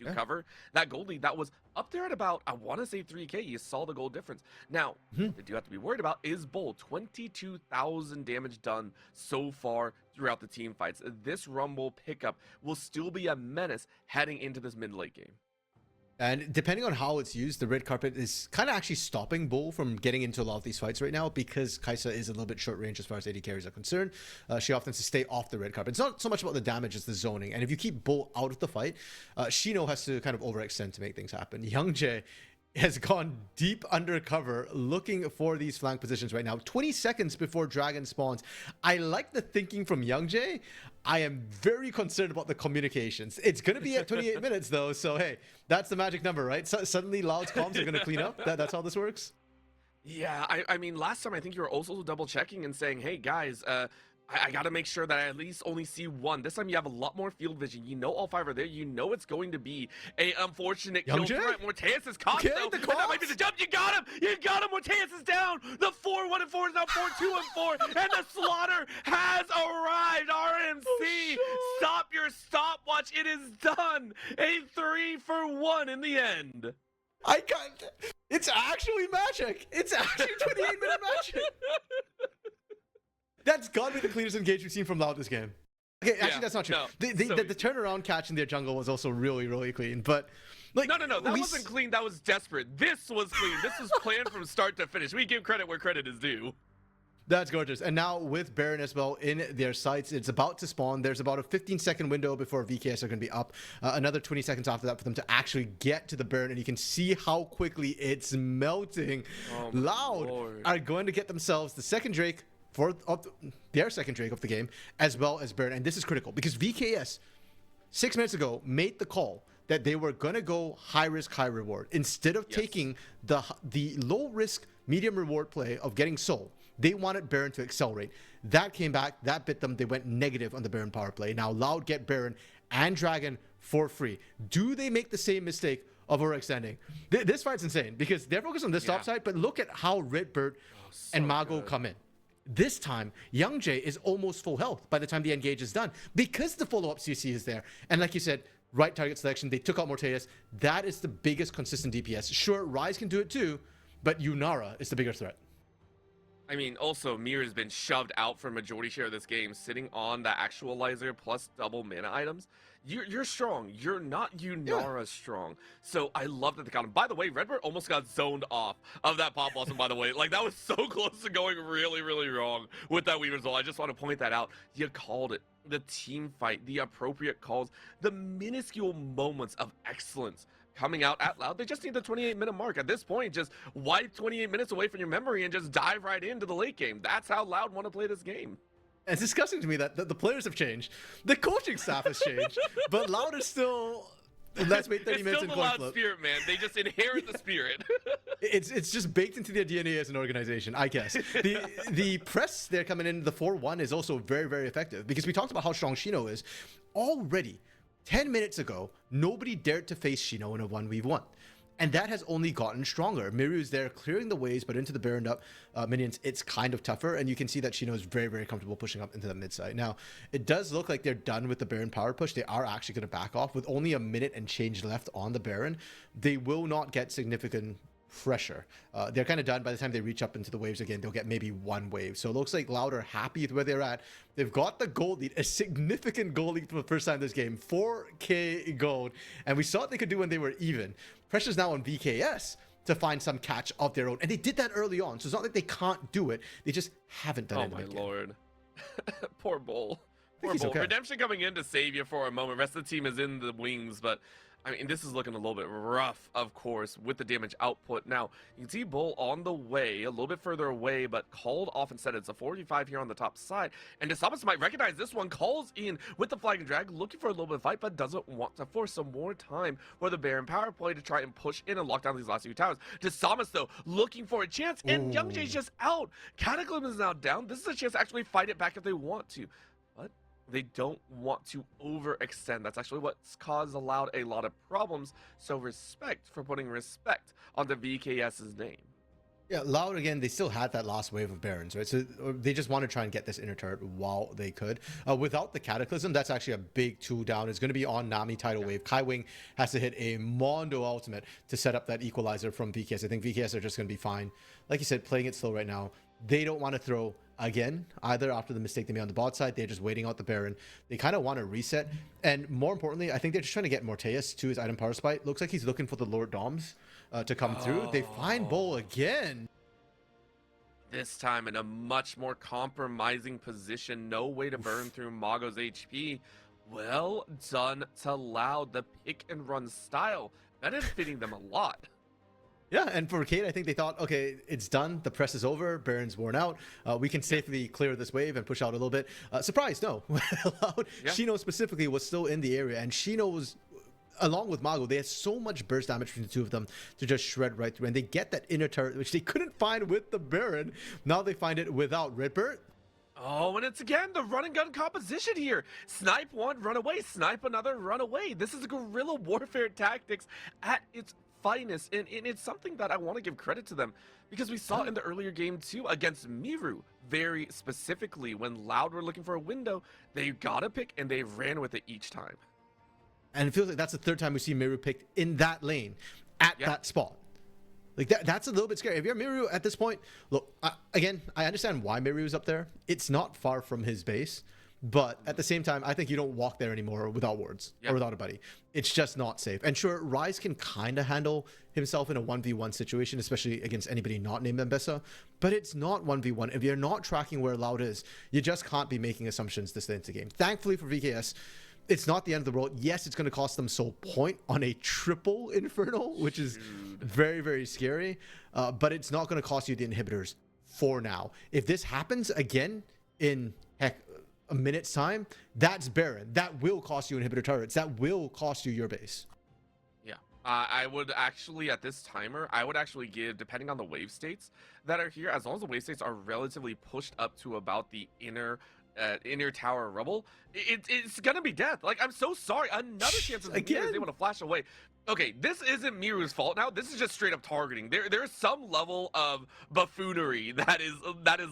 to cover that gold lead that was up there at about, I want to say 3K. You saw the gold difference. Now, what they do have to be worried about is Bull. 22,000 damage done so far throughout the team fights. This Rumble pickup will still be a menace heading into this mid-late game. And depending on how it's used, the red carpet is kind of actually stopping Bull from getting into a lot of these fights right now because Kaisa is a little bit short range as far as AD carries are concerned. She often has to stay off the red carpet. It's not so much about the damage as the zoning. And if you keep Bull out of the fight, Shino has to kind of overextend to make things happen. Young Jae has gone deep undercover looking for these flank positions right now. 20 seconds before Dragon spawns. I like the thinking from Young Jae. I am very concerned about the communications. It's going to be at 28 minutes though. So, hey, that's the magic number, right? So, suddenly Loud's comms are going to clean up. That's how this works. Yeah, I mean, last time I think you were also double checking and saying, hey guys, I got to make sure that I at least only see one. This time you have a lot more field vision. You know all 5 are there. You know it's going to be a unfortunate kill threat. Morteus is caught though. And that might be the jump. You got him. You got him. Morteus is down. The 4, 1, and 4 is now 4, 2, and 4. And the slaughter has arrived. RMC, stop your stopwatch. It is done. A 3 for 1 in the end. I can't. It's actually magic. It's actually 28-minute magic. That's got to be the cleanest engage we've seen from Loud this game. Okay, actually, that's not true. No. The turnaround catch in their jungle was also really, really clean. But like, no, that wasn't clean. That was desperate. This was clean. This was planned from start to finish. We give credit where credit is due. That's gorgeous. And now with Baron as well in their sights, it's about to spawn. There's about a 15-second window before VKS are going to be up. Another 20 seconds after that for them to actually get to the Baron. And you can see how quickly it's melting. Loud are going to get themselves the second Drake. Their second Drake of the game, as well as Baron. And this is critical because VKS 6 minutes ago made the call that they were going to go high risk, high reward. Instead of taking the low risk, medium reward play of getting Soul, they wanted Baron to accelerate. That came back, that bit them. They went negative on the Baron power play. Now Loud get Baron and Dragon for free. Do they make the same mistake of overextending? This fight's insane because they're focused on this top side, but look at how Redbird and Mago come in. This time, Young Jae is almost full health by the time the engage is done because the follow-up CC is there. And like you said, right target selection, they took out Morteus. That is the biggest consistent DPS. Sure, Ryze can do it too, but Yunara is the bigger threat. I mean, also, Mir has been shoved out for majority share of this game, sitting on the actualizer plus double mana items. You're strong. You're not Yunara strong. So I love that they got him. By the way, Redbird almost got zoned off of that pop blossom, by the way. Like, that was so close to going really, really wrong with that Weaver's Ult. I just want to point that out. You called it. the team fight, the appropriate calls, the minuscule moments of excellence coming out at Loud. They just need the 28-minute mark. At this point, just wipe 28 minutes away from your memory and just dive right into the late game. That's how Loud want to play this game. It's disgusting to me that the players have changed, the coaching staff has changed, but Loud is still. Let's wait 30 minutes It's and still the coin Loud flip. spirit, man. They just inherit the spirit. It's just baked into their DNA as an organization, I guess. The press they're coming in, the 4-1 is also very, very effective because we talked about how strong Shino is. Already, 10 minutes ago, nobody dared to face Shino in a 1v1. And that has only gotten stronger. Miryu's there clearing the waves, but into the Baroned up minions, it's kind of tougher. And you can see that Shino is very, very comfortable pushing up into the mid side. Now, it does look like they're done with the Baron power push. They are actually going to back off with only a minute and change left on the Baron. They will not get significant pressure. They're kind of done. By the time they reach up into the waves again, they'll get maybe one wave. So it looks like Loud are happy with where they're at. They've got the gold lead, a significant gold lead for the first time this game, 4k gold. And we saw what they could do when they were even. Pressure's now on VKS to find some catch of their own. And they did that early on. So it's not like they can't do it. They just haven't done it. Oh my lord. Poor Bull. Poor he's Bull. okay. Redemption coming in to save you for a moment. Rest of the team is in the wings, but I mean, this is looking a little bit rough, of course, with the damage output. Now, you can see Bull on the way, a little bit further away, but called off instead. It's a 45 here on the top side. And Desamas might recognize this one, calls in with the flag and drag, looking for a little bit of fight, but doesn't want to force some more time for the Baron power play to try and push in and lock down these last few towers. Desamas, though, looking for a chance, and Young Jay's just out. Cataclysm is now down. This is a chance to actually fight it back if they want to. But they don't want to overextend. That's actually what's caused Loud a lot of problems. So respect for putting respect on the VKS's name. Yeah, Loud, again, they still had that last wave of Barons, right? So they just want to try and get this inner turret while they could. Without the Cataclysm, that's actually a big 2 down. It's going to be on Nami tidal wave. Kai Wing has to hit a Mondo ultimate to set up that equalizer from VKS. I think VKS are just going to be fine. Like you said, playing it slow right now. They don't want to throw again either after the mistake they made on the bot side. They're just waiting out the Baron. They kind of want to reset. And more importantly, I think they're just trying to get Morteus to his item power spike. Looks like he's looking for the Lord Doms to come through. They find Bull again. This time in a much more compromising position. No way to burn through Mago's HP. Well done to Loud. The pick and run style benefiting them a lot. Yeah, and for Cade, I think they thought, okay, it's done. The press is over. Baron's worn out. We can safely clear this wave and push out a little bit. Surprise, no. Shino specifically was still in the area, and Shino was, along with Mago, they had so much burst damage between the two of them to just shred right through. And they get that inner turret, which they couldn't find with the Baron. Now they find it without Redbird. Oh, and it's again the run and gun composition here. Snipe one, run away. Snipe another, run away. This is guerrilla warfare tactics at its finest, and it's something that I want to give credit to them because we saw in the earlier game too against Miru very specifically when Loud were looking for a window, they got a pick and they ran with it each time. And it feels like that's the third time we see Miru picked in that lane at that spot. Like that's a little bit scary. If you're Miru at this point, look, again, I understand why Miru is up there. It's not far from his base. But at the same time, I think you don't walk there anymore without wards or without a buddy. It's just not safe. And sure, Ryze can kind of handle himself in a 1v1 situation, especially against anybody not named Mbessa. But it's not 1v1. If you're not tracking where Loud is, you just can't be making assumptions this late into the game. Thankfully for VKS, it's not the end of the world. Yes, it's going to cost them Soul Point on a triple Infernal, which is very, very scary. But it's not going to cost you the inhibitors for now. If this happens again in, heck, a minute's time, that's Baron. That will cost you inhibitor turrets. That will cost you your base. Yeah, I would actually, at this timer, I would actually give, depending on the wave states that are here, as long as the wave states are relatively pushed up to about the inner tower rubble, it's gonna be death. Like, I'm so sorry. Another chance of Miru is able to flash away. Okay, this isn't Miru's fault now. This is just straight up targeting. There's some level of buffoonery that is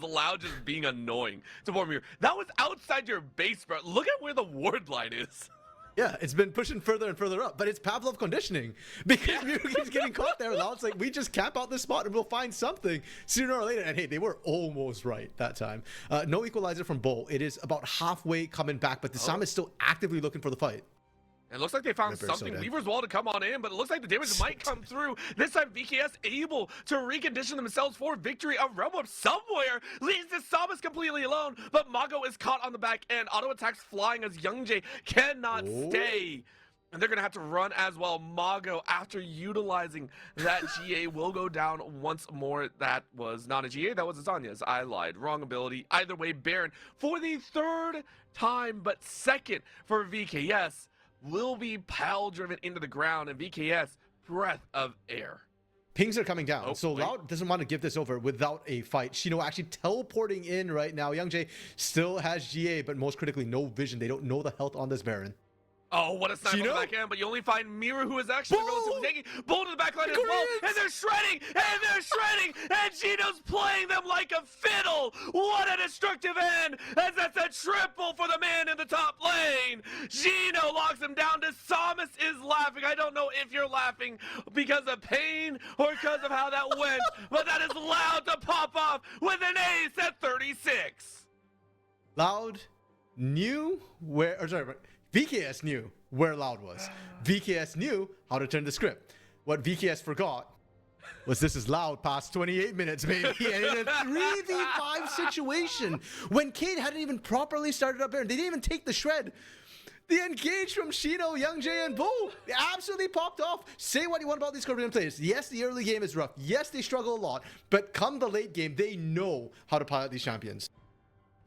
allowed, just being annoying to poor Miru. That was outside your base, bro. Look at where the ward line is. Yeah, it's been pushing further and further up, but it's Pavlov conditioning because Miru keeps getting caught there. Now it's like, we just camp out this spot and we'll find something sooner or later. And hey, they were almost right that time. No equalizer from Bull. It is about halfway coming back, but the Sam is still actively looking for the fight. It looks like they found Ripper's something. so dead. Weaver's Wall to come on in, but it looks like the damage might come through. This time, VKS able to recondition themselves for victory. A Realm Up somewhere leaves the Samus completely alone, but Mago is caught on the back end. Auto attacks flying as Young Jay cannot stay. And they're going to have to run as well. Mago, after utilizing that GA, will go down once more. That was not a GA, that was Azanya's. I lied. Wrong ability. Either way, Baron, for the third time, but second for VKS, will be pile-driven into the ground. And VKS, breath of air. Pings are coming down, Oh, so wait. Loud doesn't want to give this over without a fight. Shino actually teleporting in right now. Young Jay still has GA, but most critically, no vision. They don't know the health on this Baron. Oh, what a snipe on the Gino? back end, but you only find Miru, who is actually Bull! relatively taking Bull to the back line as well, and they're shredding, and Gino's playing them like a fiddle. What a destructive end, as that's a triple for the man in the top lane. Gino locks him down. Samus is laughing. I don't know if you're laughing because of pain or because of how that went, but that is Loud to pop off with an ace at 36. Loud knew where, or sorry, VKS knew where Loud was. VKS knew how to turn the script. What VKS forgot was this is Loud past 28 minutes, baby. And in a 3v5 situation, when Cade hadn't even properly started up there, they didn't even take the shred. The engage from Shino, Young Jay, and Bull absolutely popped off. Say what you want about these Korean players. Yes, the early game is rough. Yes, they struggle a lot. But come the late game, they know how to pilot these champions.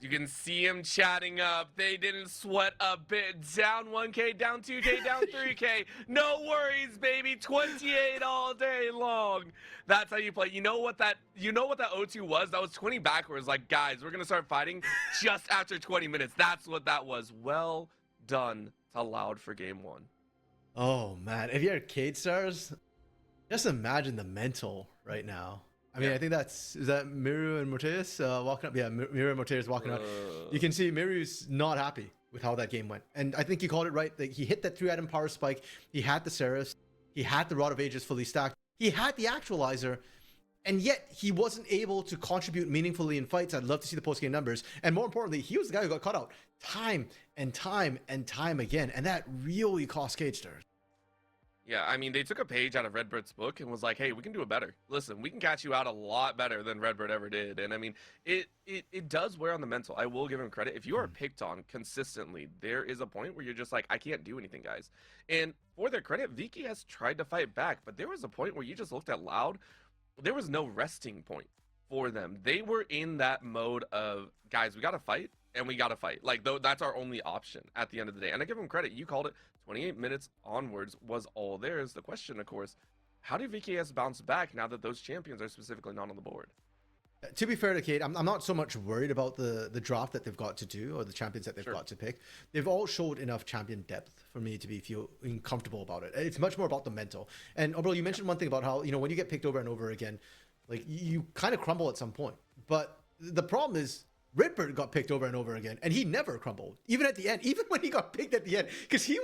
You can see him chatting up. They didn't sweat a bit. Down 1K, down 2K, down 3K. No worries, baby. 28 all day long. That's how you play. You know what that O2 was? That was 20 backwards. Like, guys, we're gonna start fighting just after 20 minutes. That's what that was. Well done to Loud for game one. Oh man, if you're Cade Stars, just imagine the mental right now. I mean, Yeah. I think is that Miru and Morteus walking up? Yeah, Miru and Morteus walking out. You can see Miru's not happy with how that game went. And I think you called it right. Like, he hit that 3-item power spike. He had the Ceres. He had the Rod of Ages fully stacked. He had the Actualizer. And yet, he wasn't able to contribute meaningfully in fights. I'd love to see the post-game numbers. And more importantly, he was the guy who got caught out time and time and time again. And that really cost Cade Stars. Yeah, I mean, they took a page out of Redbird's book and was like, hey, we can do it better. Listen, we can catch you out a lot better than Redbird ever did. And I mean, it does wear on the mental. I will give him credit. If you are picked on consistently, there is a point where you're just like, I can't do anything, guys. And for their credit, VKS tried to fight back, but there was a point where you just looked at Loud. There was no resting point for them. They were in that mode of, guys, we got to fight. And we got to fight. Like, though, that's our only option at the end of the day. And I give them credit. You called it. 28 minutes onwards was all theirs. The question, of course, how do VKS bounce back now that those champions are specifically not on the board? To be fair to Cade, I'm not so much worried about the draft that they've got to do or the champions that they've got to pick. They've all showed enough champion depth for me to be feeling comfortable about it. It's much more about the mental. And, Obro, you mentioned one thing about how, when you get picked over and over again, like, you kind of crumble at some point. But the problem is, Redbird got picked over and over again, and he never crumbled, even at the end, even when he got picked at the end, because him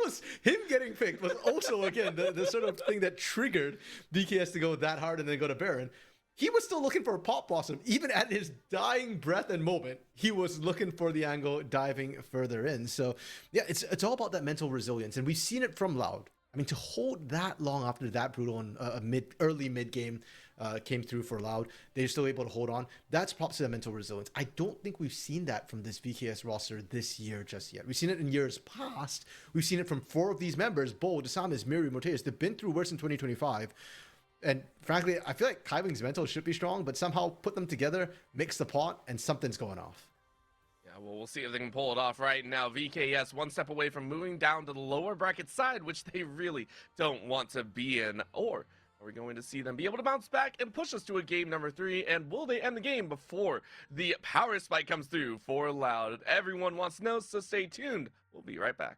getting picked was also, again, the sort of thing that triggered VKS to go that hard and then go to Baron. He was still looking for a Pop Blossom. Even at his dying breath and moment, he was looking for the angle, diving further in. So, yeah, it's all about that mental resilience, and we've seen it from Loud. I mean, to hold that long after that brutal and early mid game came through for Loud, they're still able to hold on. That's props to the mental resilience. I don't think we've seen that from this VKS roster this year just yet. We've seen it in years past. We've seen it from 4 of these members: Bo, Desamis, Miru, Morteus. They've been through worse in 2025. And frankly, I feel like Kaiving's mental should be strong, but somehow put them together, mix the pot, and something's going off. Well, we'll see if they can pull it off right now. VKS one step away from moving down to the lower bracket side, which they really don't want to be in. Or are we going to see them be able to bounce back and push us to a game number 3? And will they end the game before the power spike comes through for Loud? Everyone wants to know, so stay tuned. We'll be right back.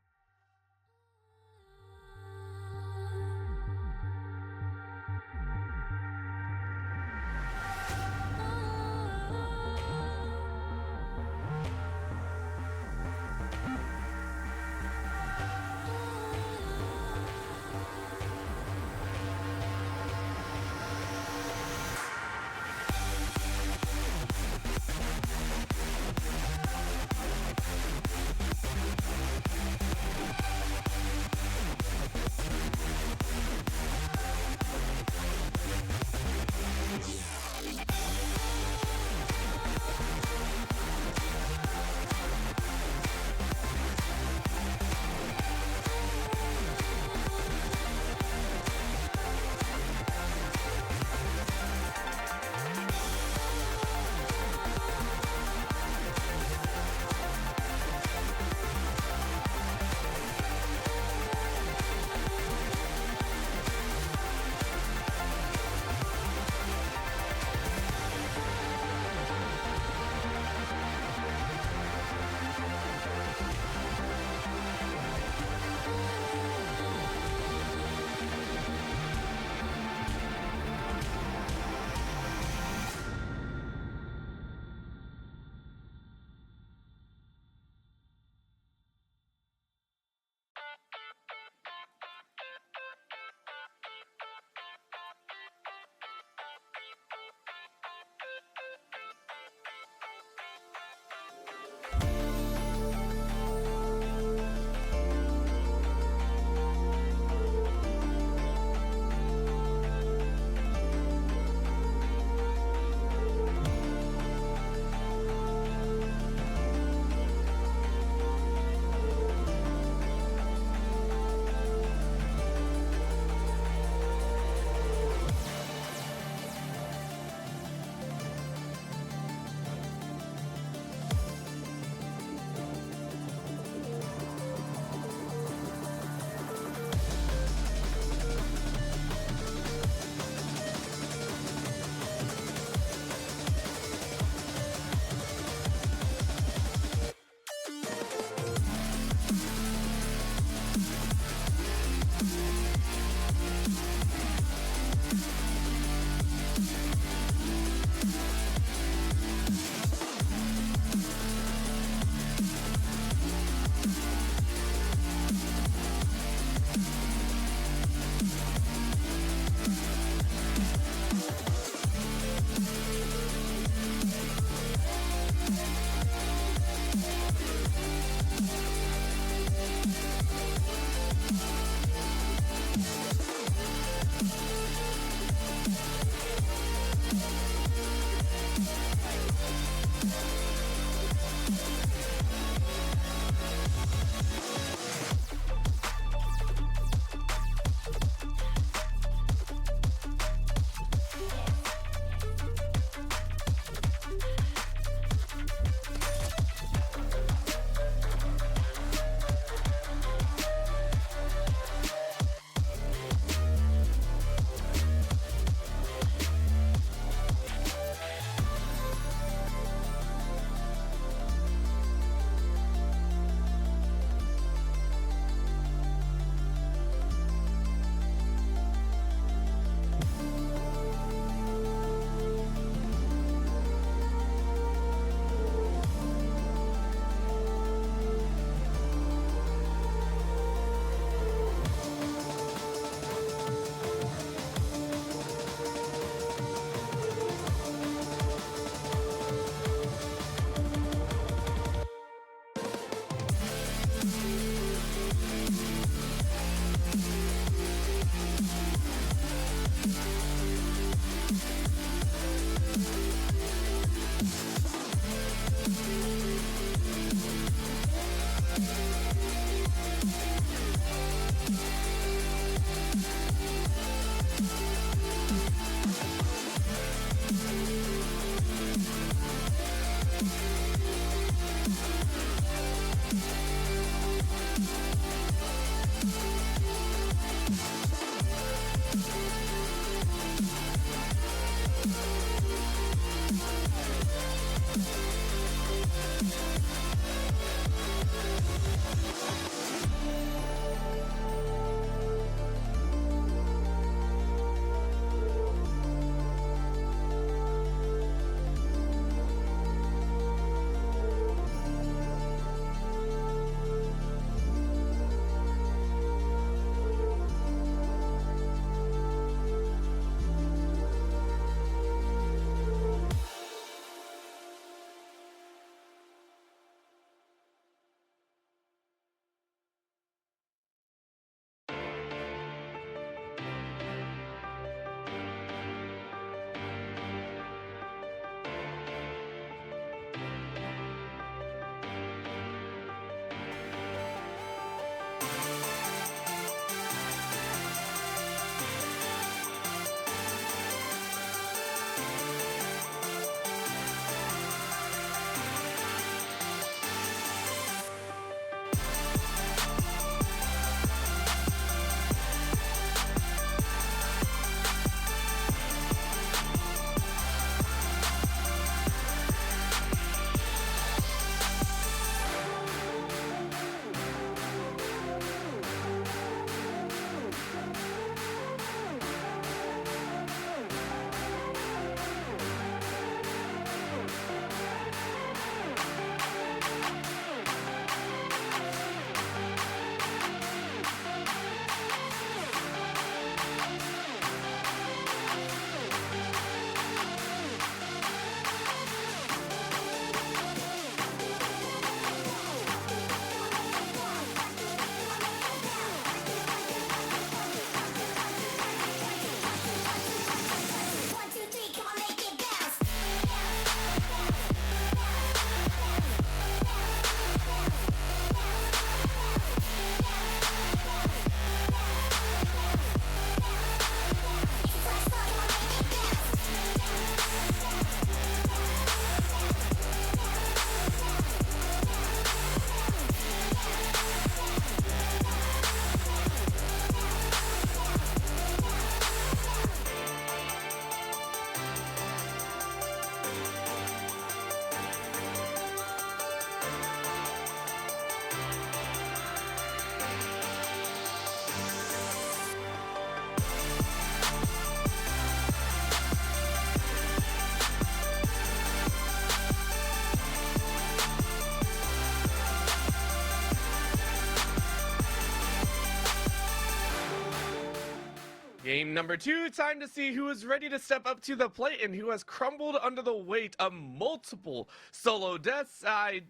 Game number 2, time to see who is ready to step up to the plate and who has crumbled under the weight of multiple solo deaths. I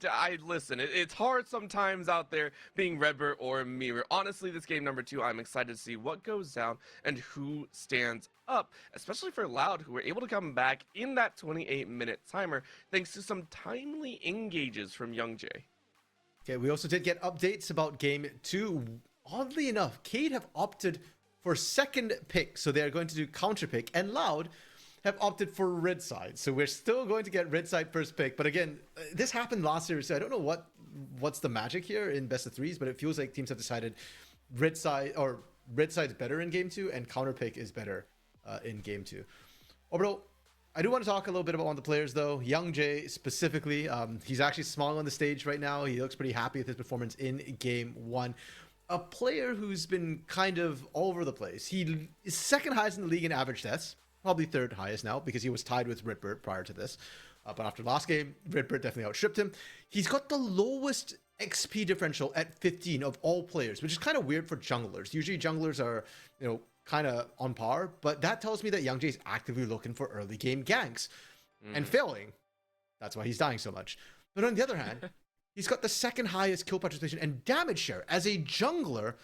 listen, it's hard sometimes out there being Redbird or Mirror. Honestly, this game number 2, I'm excited to see what goes down and who stands up, especially for Loud, who were able to come back in that 28-minute timer thanks to some timely engages from Young Jay. Okay, we also did get updates about game 2. Oddly enough, Cade have opted for second pick, so they are going to do counter pick, and Loud have opted for red side, so we're still going to get red side first pick. But again, this happened last year, so I don't know what's the magic here in best of threes, but it feels like teams have decided red side's better in game 2 and counter pick is better in game 2. Orbital, I do want to talk a little bit about one of the players though. Young Jay specifically, he's actually smiling on the stage right now. He looks pretty happy with his performance in game 1. A player who's been kind of all over the place. He is second highest in the league in average deaths, probably third highest now because he was tied with Redbird prior to this. But after last game, Redbird definitely outstripped him. He's got the lowest XP differential at 15 of all players, which is kind of weird for junglers. Usually junglers are, kind of on par, but that tells me that Young Jay's actively looking for early game ganks and failing. That's why he's dying so much. But on the other hand, he's got the second highest kill participation and damage share. As a jungler,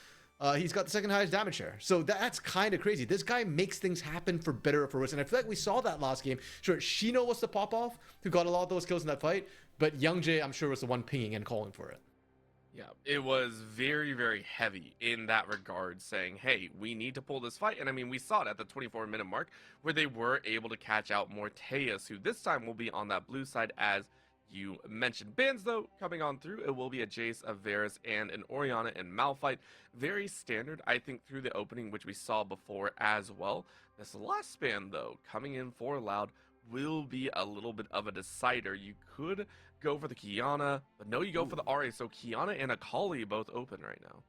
he's got the second highest damage share. So that's kind of crazy. This guy makes things happen for better or for worse. And I feel like we saw that last game. Sure, Shino was the pop-off who got a lot of those kills in that fight. But Young Jay, I'm sure, was the one pinging and calling for it. Yeah, it was very, very heavy in that regard, saying, hey, we need to pull this fight. And I mean, we saw it at the 24-minute mark where they were able to catch out Morteus, who this time will be on that blue side as you mentioned. Bans, though, coming on through, it will be a Jace, a Varus, and an Orianna and Malphite. Very standard, I think, through the opening, which we saw before as well. This last ban, though, coming in for Loud, will be a little bit of a decider. You could go for the Kiana, but no, you go for the Ahri. So Kiana and Akali both open right now.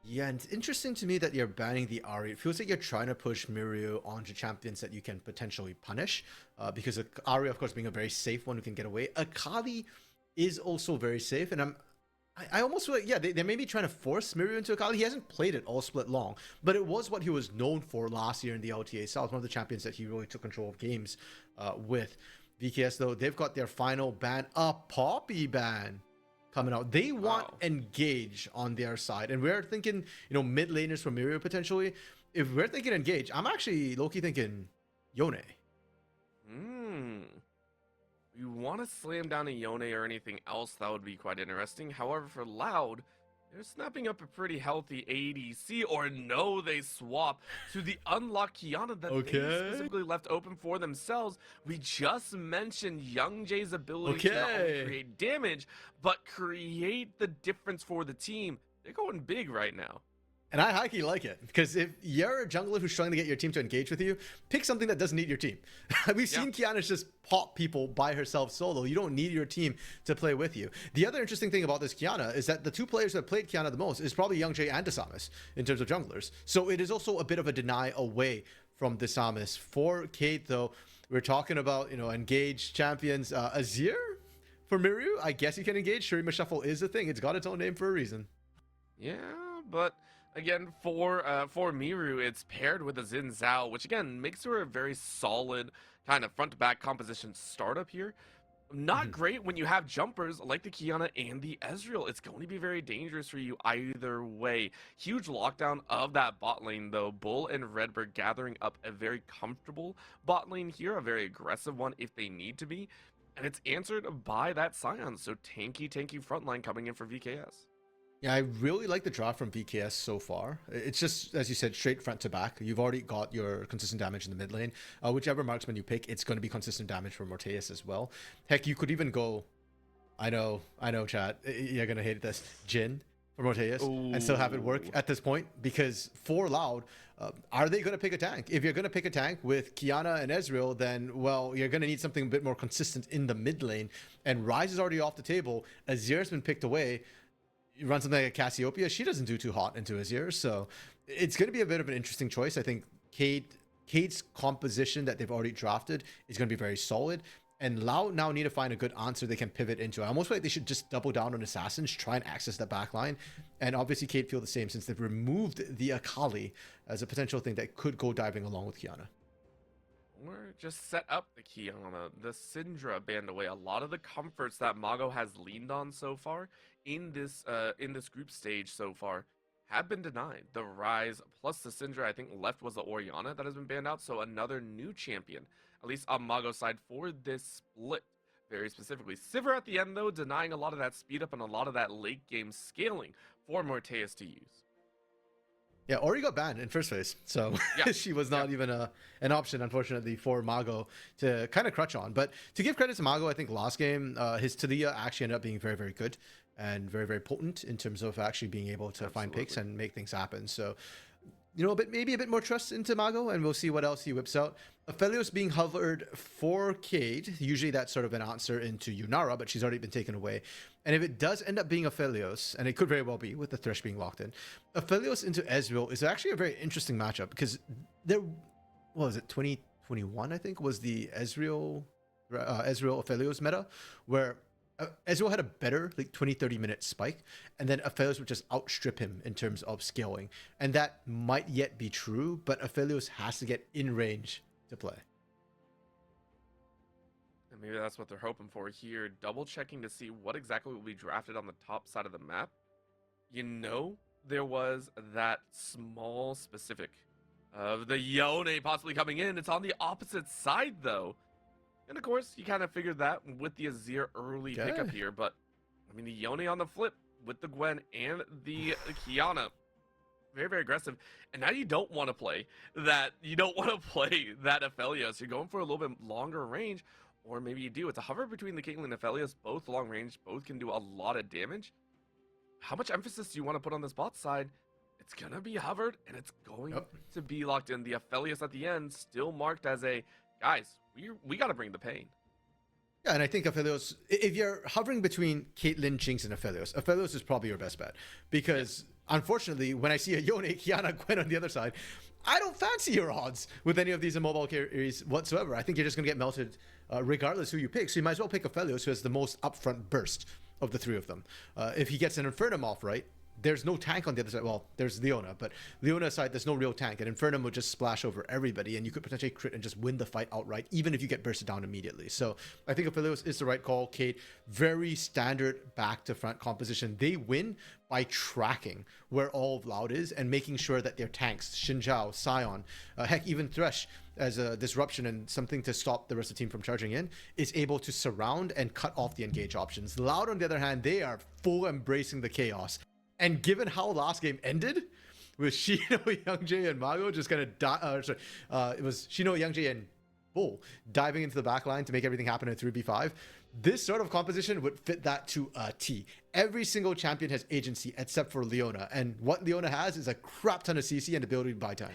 Yeah, and it's interesting to me that you're banning the Ahri. It feels like you're trying to push Mirio onto champions that you can potentially punish, because Ahri, of course, being a very safe one who can get away. Akali is also very safe, and I almost feel like, yeah, they may be trying to force Mirio into Akali. He hasn't played it all split long, but it was what he was known for last year in the LTA South, one of the champions that he really took control of games with. VKS, though, they've got their final ban, a Poppy ban, coming out. They want Engage on their side, and we're thinking, mid laners for Mirio potentially. If we're thinking Engage, I'm actually low-key thinking Yone. You want to slam down a Yone or anything else, that would be quite interesting. However, for Loud, they're snapping up a pretty healthy ADC, or no, they swap to the unlocked Kiana that they specifically left open for themselves. We just mentioned Young Jay's ability to not only create damage, but create the difference for the team. They're going big right now. And I highly like it, because if you're a jungler who's trying to get your team to engage with you, pick something that doesn't need your team. We've seen Kiana just pop people by herself solo. You don't need your team to play with you. The other interesting thing about this Kiana is that the two players that played Kiana the most is probably Young Jay and Desamis in terms of junglers. So it is also a bit of a deny away from Desamis. For Kate, though, we're talking about, engage champions. Azir for Mirio, I guess you can engage. Shurima Shuffle is a thing. It's got its own name for a reason. Yeah, but again, for Miru, it's paired with a Xin Zhao, which again makes her a very solid kind of front-to-back composition startup here. Not great when you have jumpers like the Kiana and the Ezreal. It's going to be very dangerous for you either way. Huge lockdown of that bot lane, though. Bull and Redbird gathering up a very comfortable bot lane here, a very aggressive one if they need to be. And it's answered by that Scion, so tanky front line coming in for VKS. Yeah, I really like the draft from VKS so far. It's just, as you said, straight front to back. You've already got your consistent damage in the mid lane. Whichever marksman you pick, it's going to be consistent damage for Morteus as well. Heck, you could even go, I know, chat, you're going to hate this, Jhin for Morteus and still have it work at this point, because for Loud, are they going to pick a tank? If you're going to pick a tank with Kiana and Ezreal, then, well, you're going to need something a bit more consistent in the mid lane. And Ryze is already off the table. Azir's been picked away. You run something like a Cassiopeia, she doesn't do too hot into Azir, so it's going to be a bit of an interesting choice. I think Kate's composition that they've already drafted is going to be very solid. And Lao now need to find a good answer they can pivot into. I almost feel like they should just double down on Assassins, try and access that back line. And obviously Cade feel the same since they've removed the Akali as a potential thing that could go diving along with Kiana. Or just set up the Kiana, the Syndra banned away. A lot of the comforts that Mago has leaned on so far in this group stage so far have been denied. The Rise plus the Syndra, I think left was the Orianna that has been banned out. So another new champion, at least on Mago's side for this split, very specifically. Sivir at the end though, denying a lot of that speed up and a lot of that late game scaling for Morteus to use. Yeah, Ori got banned in first phase, so Yeah. she was not even an option, unfortunately, for Mago to kind of crutch on. But to give credit to Mago, I think last game, his Talia actually ended up being very, very good and very, very potent in terms of actually being able to find picks and make things happen. So, maybe a bit more trust into Mago, and we'll see what else he whips out. Aphelios being hovered for Cade, usually that's sort of an answer into Yunara, but she's already been taken away. And if it does end up being Aphelios, and it could very well be with the Thresh being locked in, Aphelios into Ezreal is actually a very interesting matchup because what was it, 2021, I think, was the Ezreal Aphelios meta, where Ezreal had a better 20-30 minute spike, and then Aphelios would just outstrip him in terms of scaling. And that might yet be true, but Aphelios has to get in range to play. And maybe that's what they're hoping for here. Double checking to see what exactly will be drafted on the top side of the map. There was that small specific of the Yone possibly coming in. It's on the opposite side though. And of course, you kind of figured that with the Azir early pickup here. But, I mean, the Yone on the flip with the Gwen and the Kiana. Very, very aggressive. And now you don't want to play that. You don't want to play that Aphelios. You're going for a little bit longer range. Or maybe you do. It's a hover between the Caitlyn and Aphelios. Both long range. Both can do a lot of damage. How much emphasis do you want to put on this bot side? It's going to be hovered. And it's going to be locked in. The Aphelios at the end still marked as a, guys, we got to bring the pain. Yeah, and I think Aphelios, if you're hovering between Caitlyn, Jinx, and Aphelios is probably your best bet. Because, unfortunately, when I see a Yone, Kiana, Gwen on the other side, I don't fancy your odds with any of these immobile carries whatsoever. I think you're just going to get melted regardless who you pick. So you might as well pick Aphelios, who has the most upfront burst of the three of them. If he gets an Infernum off right, there's no tank on the other side. Well, there's Leona, but Leona's side, there's no real tank. And Infernum will just splash over everybody, and you could potentially crit and just win the fight outright, even if you get bursted down immediately. So I think Aphelios is the right call. Cade, very standard back to front composition. They win by tracking where all of Loud is and making sure that their tanks, Xin Zhao, Sion, heck, even Thresh, as a disruption and something to stop the rest of the team from charging in, is able to surround and cut off the engage options. Loud, on the other hand, they are full embracing the chaos. And given how last game ended, with Shino, Youngjae, and Mago just kind of it was Shino, Youngjae, and Bull diving into the back line to make everything happen in 3v5. This sort of composition would fit that to a T. Every single champion has agency except for Leona, and what Leona has is a crap ton of CC and ability to buy time.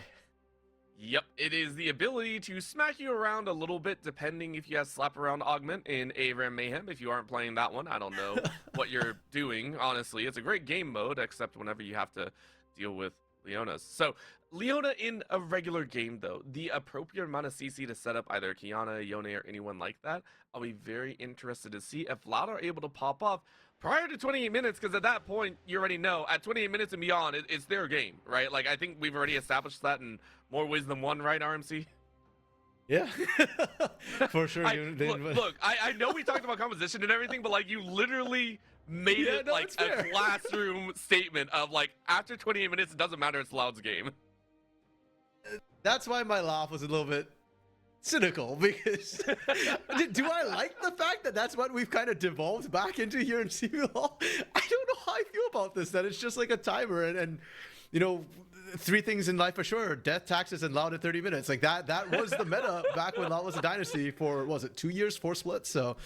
Yep, it is the ability to smack you around a little bit, depending if you have Slap Around Augment in ARAM Mayhem. If you aren't playing that one, I don't know what you're doing, honestly. It's a great game mode, except whenever you have to deal with Leonas. So, Leona in a regular game, though, the appropriate amount of CC to set up either Kiana, Yone, or anyone like that, I'll be very interested to see if Loud are able to pop off prior to 28 minutes, because at that point, you already know, at 28 minutes and beyond, it's their game, right? Like, I think we've already established that in more ways than one, right, RMC? Yeah, for sure. Look, I know we talked about composition and everything, but, like, you literally made it, like, a classroom statement of, like, after 28 minutes, it doesn't matter, it's Loud's game. That's why my laugh was a little bit cynical, because do I like the fact that that's what we've kind of devolved back into here in CBLOL? I don't know how I feel about this, that it's just like a timer and you know, three things in life for sure: death, taxes, and Loud at 30 minutes. Like that was the meta back when Loud was a dynasty for, what was it, 2 years, 4 splits? So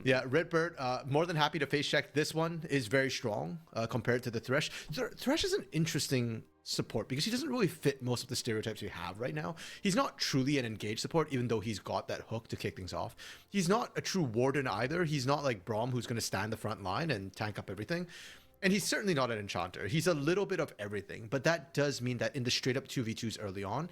yeah, Redbird, more than happy to face check. This one is very strong compared to the Thresh. Thresh is an interesting support because he doesn't really fit most of the stereotypes we have right now. He's not truly an engaged support, even though he's got that hook to kick things off. He's not a true warden either. He's not like Braum, who's going to stand the front line and tank up everything. And he's certainly not an enchanter. He's a little bit of everything, but that does mean that in the straight up 2v2s early on,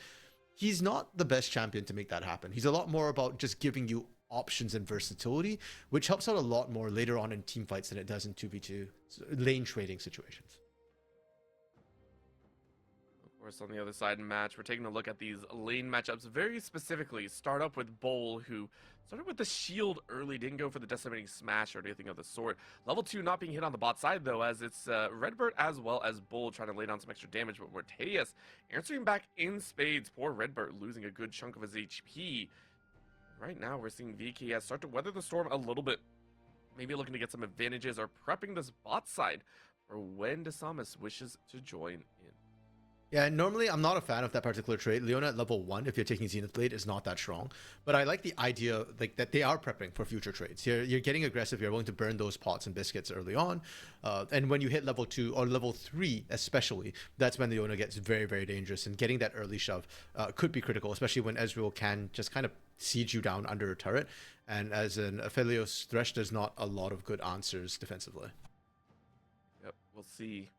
he's not the best champion to make that happen. He's a lot more about just giving you options and versatility, which helps out a lot more later on in team fights than it does in 2v2 lane trading situations. Of course, on the other side in match, we're taking a look at these lane matchups very specifically. Start up with Bull, who started with the shield early, didn't go for the decimating smash or anything of the sort. Level 2 not being hit on the bot side, though, as it's Redbird as well as Bull trying to lay down some extra damage, but Morteus answering back in spades. Poor Redbird losing a good chunk of his HP. Right now, we're seeing VKS start to weather the storm a little bit, maybe looking to get some advantages or prepping this bot side for when Desamas wishes to join in. Yeah, normally I'm not a fan of that particular trait. Leona at level 1, if you're taking Zenith Blade, is not that strong. But I like the idea like that they are prepping for future trades. You're getting aggressive, you're willing to burn those pots and biscuits early on. And when you hit level 2 or level 3 especially, that's when Leona gets very, very dangerous. And getting that early shove could be critical, especially when Ezreal can just kind of siege you down under a turret. And as an Aphelios Thresh, there's not a lot of good answers defensively. Yep, we'll see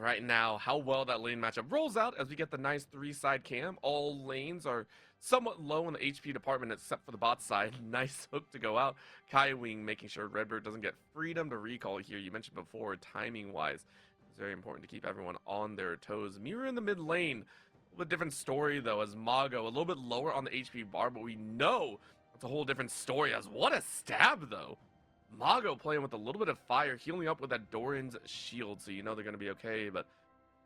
right now how well that lane matchup rolls out as we get the nice 3-side cam. All lanes are somewhat low in the HP department except for the bot side. Nice hook to go out. Kai Wing making sure Redbird doesn't get freedom to recall here. You mentioned before, timing wise, it's very important to keep everyone on their toes. Mirror in the mid lane, a little bit different story though, as Mago a little bit lower on the HP bar, but we know it's a whole different story. As what a stab though. Mago playing with a little bit of fire, healing up with that Doran's shield, so you know they're going to be okay, but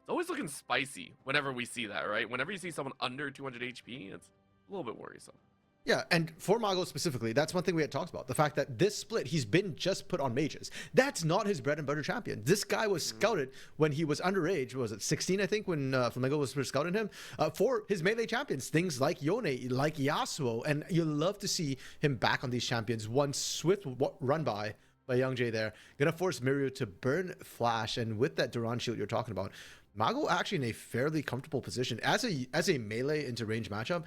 it's always looking spicy whenever we see that, right? Whenever you see someone under 200 HP, it's a little bit worrisome. Yeah, and for Mago specifically, that's one thing we had talked about. The fact that this split, he's been just put on mages. That's not his bread and butter champion. This guy was scouted when he was underage. What was it, 16, I think, when Flamengo was first scouting him, for his melee champions, things like Yone, like Yasuo. And you love to see him back on these champions. One swift run by Young Jay there. Gonna force Mirio to burn Flash. And with that Duran shield you're talking about, Mago actually in a fairly comfortable position. As a melee into range matchup,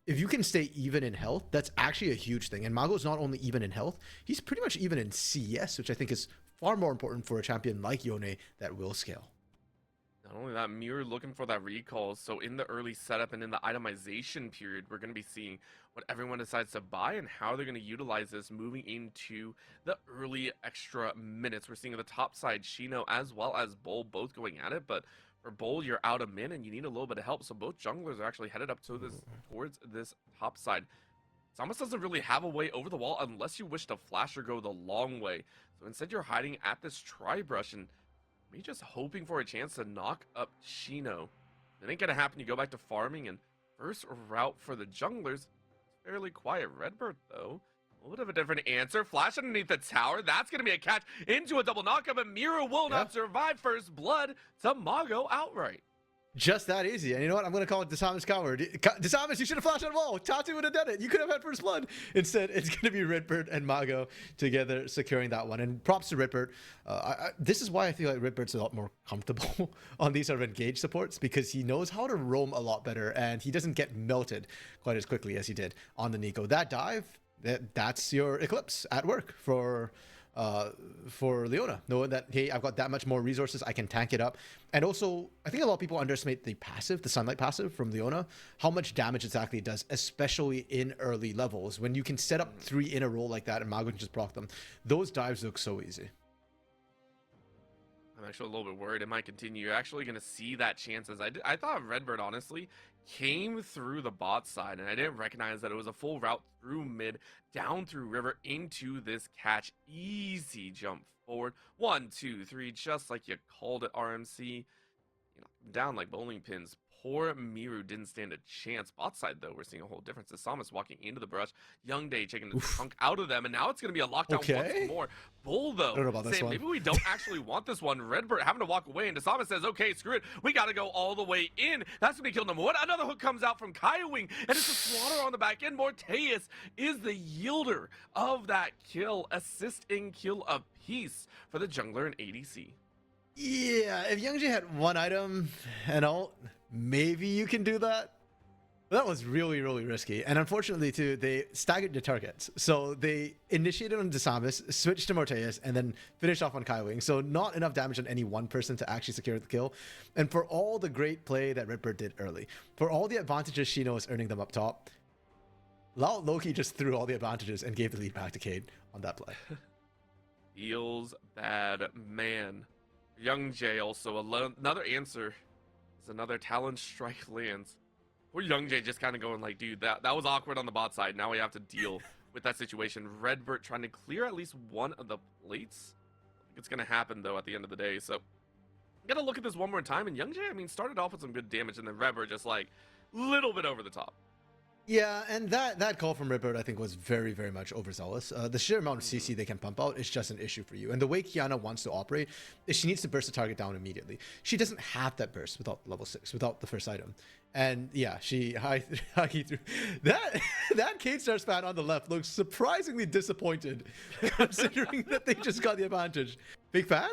if you can stay even in health, that's actually a huge thing. And Mago's not only even in health, he's pretty much even in CS, which I think is far more important for a champion like Yone that will scale. Not only that, Mirror looking for that recall. So in the early setup and in the itemization period, we're going to be seeing what everyone decides to buy and how they're going to utilize this moving into the early extra minutes. We're seeing the top side, Shino as well as Bull both going at it, but for Bull, you're out of min and you need a little bit of help. So both junglers are actually headed up to towards this top side. Samus doesn't really have a way over the wall unless you wish to flash or go the long way. So instead you're hiding at this tri-brush and maybe just hoping for a chance to knock up Shino. It ain't gonna happen. You go back to farming, and first route for the junglers, it's fairly quiet. Redbird though, a little bit of a different answer. Flash underneath the tower. That's going to be a catch into a double knockup, and Miro will not survive. First blood to Mago outright. Just that easy. And you know what? I'm going to call it Desamas coward. Desamas, you should have flashed on wall. Tatu would have done it. You could have had first blood. Instead, it's going to be Redbird and Mago together securing that one. And props to Redbird. This is why I feel like Redbird's a lot more comfortable on these sort of engaged supports, because he knows how to roam a lot better and he doesn't get melted quite as quickly as he did on the Nico. That dive, that's your Eclipse at work for Leona, knowing that, hey, I've got that much more resources, I can tank it up. And also, I think a lot of people underestimate the passive, the Sunlight passive from Leona, how much damage exactly it does, especially in early levels. When you can set up 3 in a row like that and Mago can just proc them, those dives look so easy. I'm actually a little bit worried it might continue. You're actually going to see that chances. I thought Redbird, honestly, came through the bot side, and I didn't recognize that it was a full route through mid, down through river, into this catch. Easy jump forward. 1, 2, 3, just like you called it, RMC. You know, down like bowling pins. Poor Miru didn't stand a chance. Bot side, though, we're seeing a whole difference. Samus walking into the brush. Young Day taking the chunk out of them, and now it's going to be a lockdown once more. Bull, though, I don't know about this one. maybe we don't actually want this one. Redbird having to walk away, and Samus says, okay, screw it. We got to go all the way in. That's going to be kill number 1. Another hook comes out from Kaiwing, and it's a slaughter on the back end. Morteus is the yielder of that kill. Assist and kill apiece for the jungler and ADC. Yeah, if Youngjae had 1 item and ult, maybe you can do that. But that was really, really risky. And unfortunately, too, they staggered the targets. So they initiated on Desamas, switched to Morteus, and then finished off on Kaiwing. So not enough damage on any one person to actually secure the kill. And for all the great play that Redbird did early, for all the advantages Shino is earning them up top, Loki just threw all the advantages and gave the lead back to Cade on that play. Feels bad, man. Young Jay also another answer is another Talon strike lands. Poor Young Jay just kind of going like, dude, that was awkward on the bot side. Now we have to deal with that situation. Redbert trying to clear at least one of the plates. I think it's gonna happen though at the end of the day. So I'm gonna look at this one more time. And Young Jay, I mean, started off with some good damage, and then Redbert just like little bit over the top. Yeah, and that call from Redbird, I think, was very, very much overzealous. The sheer amount of CC they can pump out is just an issue for you. And the way Qiyana wants to operate is she needs to burst the target down immediately. She doesn't have that burst without level 6, without the first item. And yeah, she high through that Cade Stars fan on the left looks surprisingly disappointed, considering that they just got the advantage. Big fan?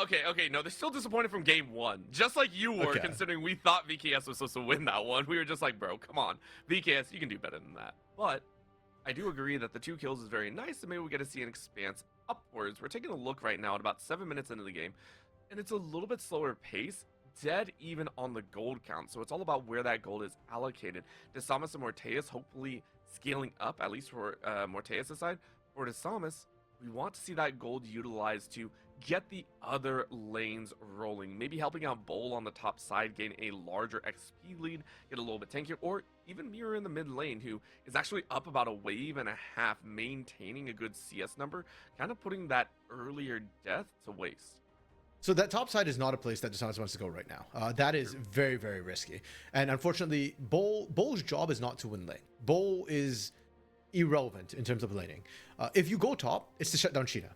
Okay. No, they're still disappointed from game one. Just like you were, Okay. considering we thought VKS was supposed to win that one. We were just like, bro, come on. VKS, you can do better than that. But I do agree that the 2 kills is very nice, and maybe we get to see an expanse upwards. We're taking a look right now at about 7 minutes into the game, and it's a little bit slower pace, dead even on the gold count. So it's all about where that gold is allocated. Desamas and Morteus hopefully scaling up, at least for Morteus' side. For Desamas, we want to see that gold utilized to get the other lanes rolling. Maybe helping out Bowl on the top side, gain a larger XP lead, get a little bit tankier, or even Mirror in the mid lane, who is actually up about a wave and a half, maintaining a good CS number, kind of putting that earlier death to waste. So that top side is not a place that Desamas wants to go right now. That is very, very risky. And unfortunately, Bowl's job is not to win lane. Bowl is irrelevant in terms of laning. If you go top, it's to shut down Sheena,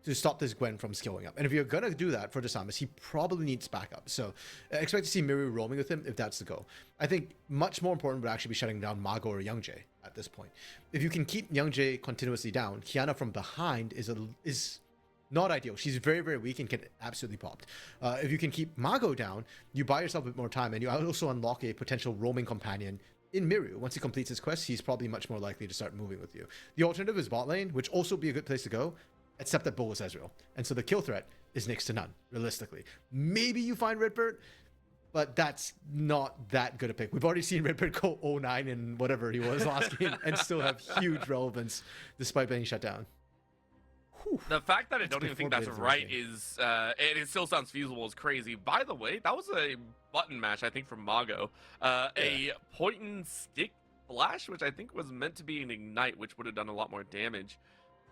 to stop this Gwen from scaling up. And if you're gonna do that for Desamas, he probably needs backup. So expect to see Miru roaming with him if that's the goal. I think much more important would actually be shutting down Mago or Youngjae at this point. If you can keep Youngjae continuously down, Qiyana from behind is not ideal. She's very, very weak and can absolutely popped. If you can keep Mago down, you buy yourself a bit more time, and you also unlock a potential roaming companion in Miru. Once he completes his quest, he's probably much more likely to start moving with you. The alternative is bot lane, which also be a good place to go, except that Bull is Ezreal. And so the kill threat is next to none, realistically. Maybe you find Redbird, but that's not that good a pick. We've already seen Redbird go 0-9 in whatever he was last game and still have huge relevance despite being shut down. Whew. The fact that I don't That's even think before that's Blades right Rushing. is, and it still sounds feasible, is crazy. By the way, that was a button match, I think, from Mago. A point and stick flash, which I think was meant to be an ignite, which would have done a lot more damage.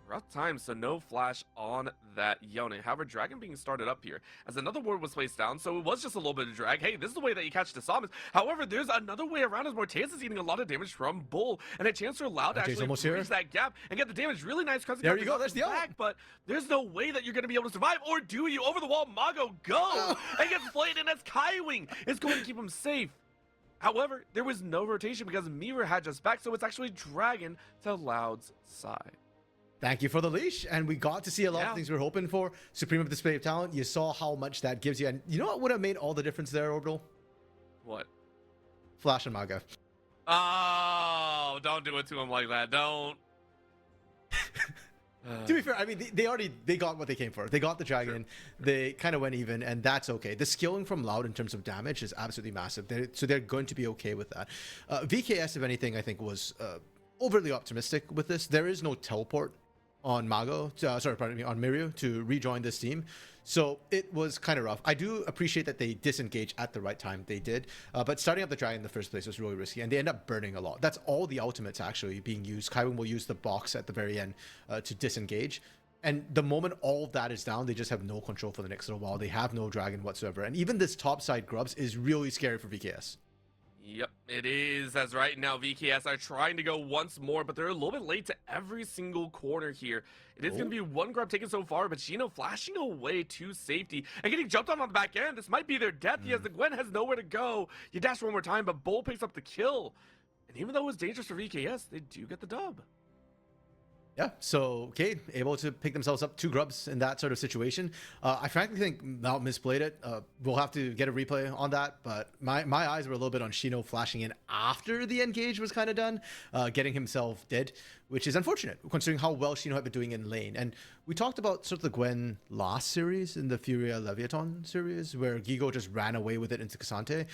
Rough time, so no flash on that Yone. However, Dragon being started up here as another ward was placed down, so it was just a little bit of drag. Hey, this is the way that you catch Desamas. However, there's another way around as Morteus is eating a lot of damage from Bull, and a chance for Loud to Morteus actually almost here. bridge that gap and get the damage. Really nice. There you go, there's the ult. back, but there's no way that you're going to be able to survive, or do you? Over the wall, Mago go and gets played in as Kaiwing is going to keep him safe. However, there was no rotation because Mira had just back, so it's actually Dragon to Loud's side. Thank you for the leash, and we got to see a lot of things we were hoping for. Supreme display of talent. You saw how much that gives you, and you know what would have made all the difference there, Orbital? What? Flash and Maga. Oh, don't do it to him like that. Don't. To be fair, I mean, they got what they came for. They got the dragon. They kind of went even, and that's okay. The skilling from Loud in terms of damage is absolutely massive. So they're going to be okay with that. VKS, if anything, I think was overly optimistic with this. There is no teleport on Mago, on Miru to rejoin this team. So it was kind of rough. I do appreciate that they disengage at the right time. They did. But starting up the dragon in the first place was really risky, and they end up burning a lot. That's all the ultimates actually being used. Kaiwing will use the box at the very end to disengage. And the moment all of that is down, they just have no control for the next little while. They have no dragon whatsoever. And even this top side grubs is really scary for VKS. Yep, it is, as right now VKS are trying to go once more, but they're a little bit late to every single corner here. It is going to be one grub taken so far, but Shino flashing away to safety and getting jumped on the back end. This might be their death. Yes, the Gwen has nowhere to go. You dash one more time, but Bull picks up the kill. And even though it was dangerous for VKS, they do get the dub. Yeah, so Cade able to pick themselves up 2 grubs in that sort of situation. I frankly think Mount misplayed it. We'll have to get a replay on that, but my eyes were a little bit on Shino flashing in after the engage was kind of done, getting himself dead, which is unfortunate considering how well Shino had been doing in lane. And we talked about sort of the Gwen last series in the FourY4 Leviathan series where Gigo just ran away with it into Cassante.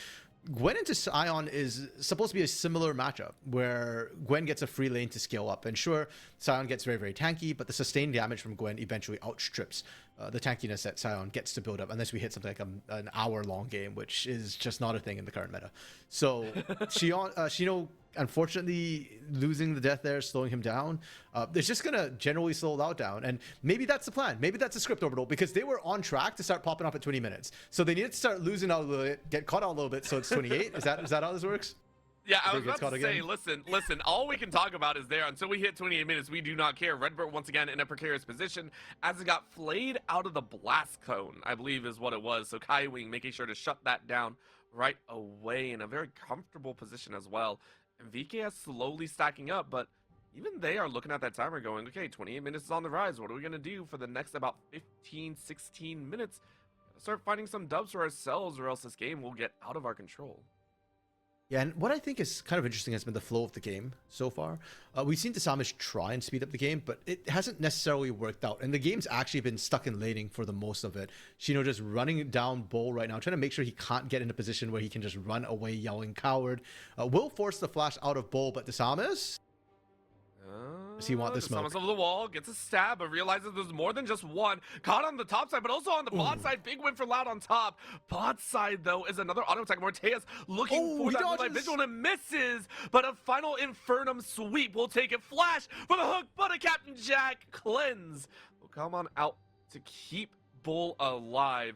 Gwen into Sion is supposed to be a similar matchup where Gwen gets a free lane to scale up. And sure, Sion gets very, very tanky, but the sustained damage from Gwen eventually outstrips the tankiness that Sion gets to build up, unless we hit something like an hour-long game, which is just not a thing in the current meta. So Shino, unfortunately, losing the death there, slowing him down, it's just going to generally slow Loud down. And maybe that's the plan. Maybe that's a script, Orbital, because they were on track to start popping up at 20 minutes. So they needed to start losing out a little bit, get caught out a little bit, so it's 28. Is that how this works? Yeah, I was Gets about caught to say, again? listen, all we can talk about is there. Until we hit 28 minutes, we do not care. Redbird once again in a precarious position as it got flayed out of the blast cone, I believe is what it was. So Kai Wing making sure to shut that down right away in a very comfortable position as well. And VKS slowly stacking up, but even they are looking at that timer going, okay, 28 minutes is on the rise. What are we going to do for the next about 15, 16 minutes? Gotta start finding some dubs for ourselves or else this game will get out of our control. Yeah, and what I think is kind of interesting has been the flow of the game so far. We've seen Dasamish try and speed up the game, but it hasn't necessarily worked out. And the game's actually been stuck in laning for the most of it. Shino just running down Bull right now, trying to make sure he can't get in a position where he can just run away yelling coward. Will force the flash out of Bull, but Dasamis? Does he want the smoke? Over the wall, gets a stab, but realizes there's more than just one. Caught on the top side, but also on the bot side. Big win for Loud on top. Bot side, though, is another auto attack. Morteus looking for that moonlight visual and misses, but a final Infernum sweep will take it. Flash for the hook, but a Captain Jack cleanse will come on out to keep Bull alive.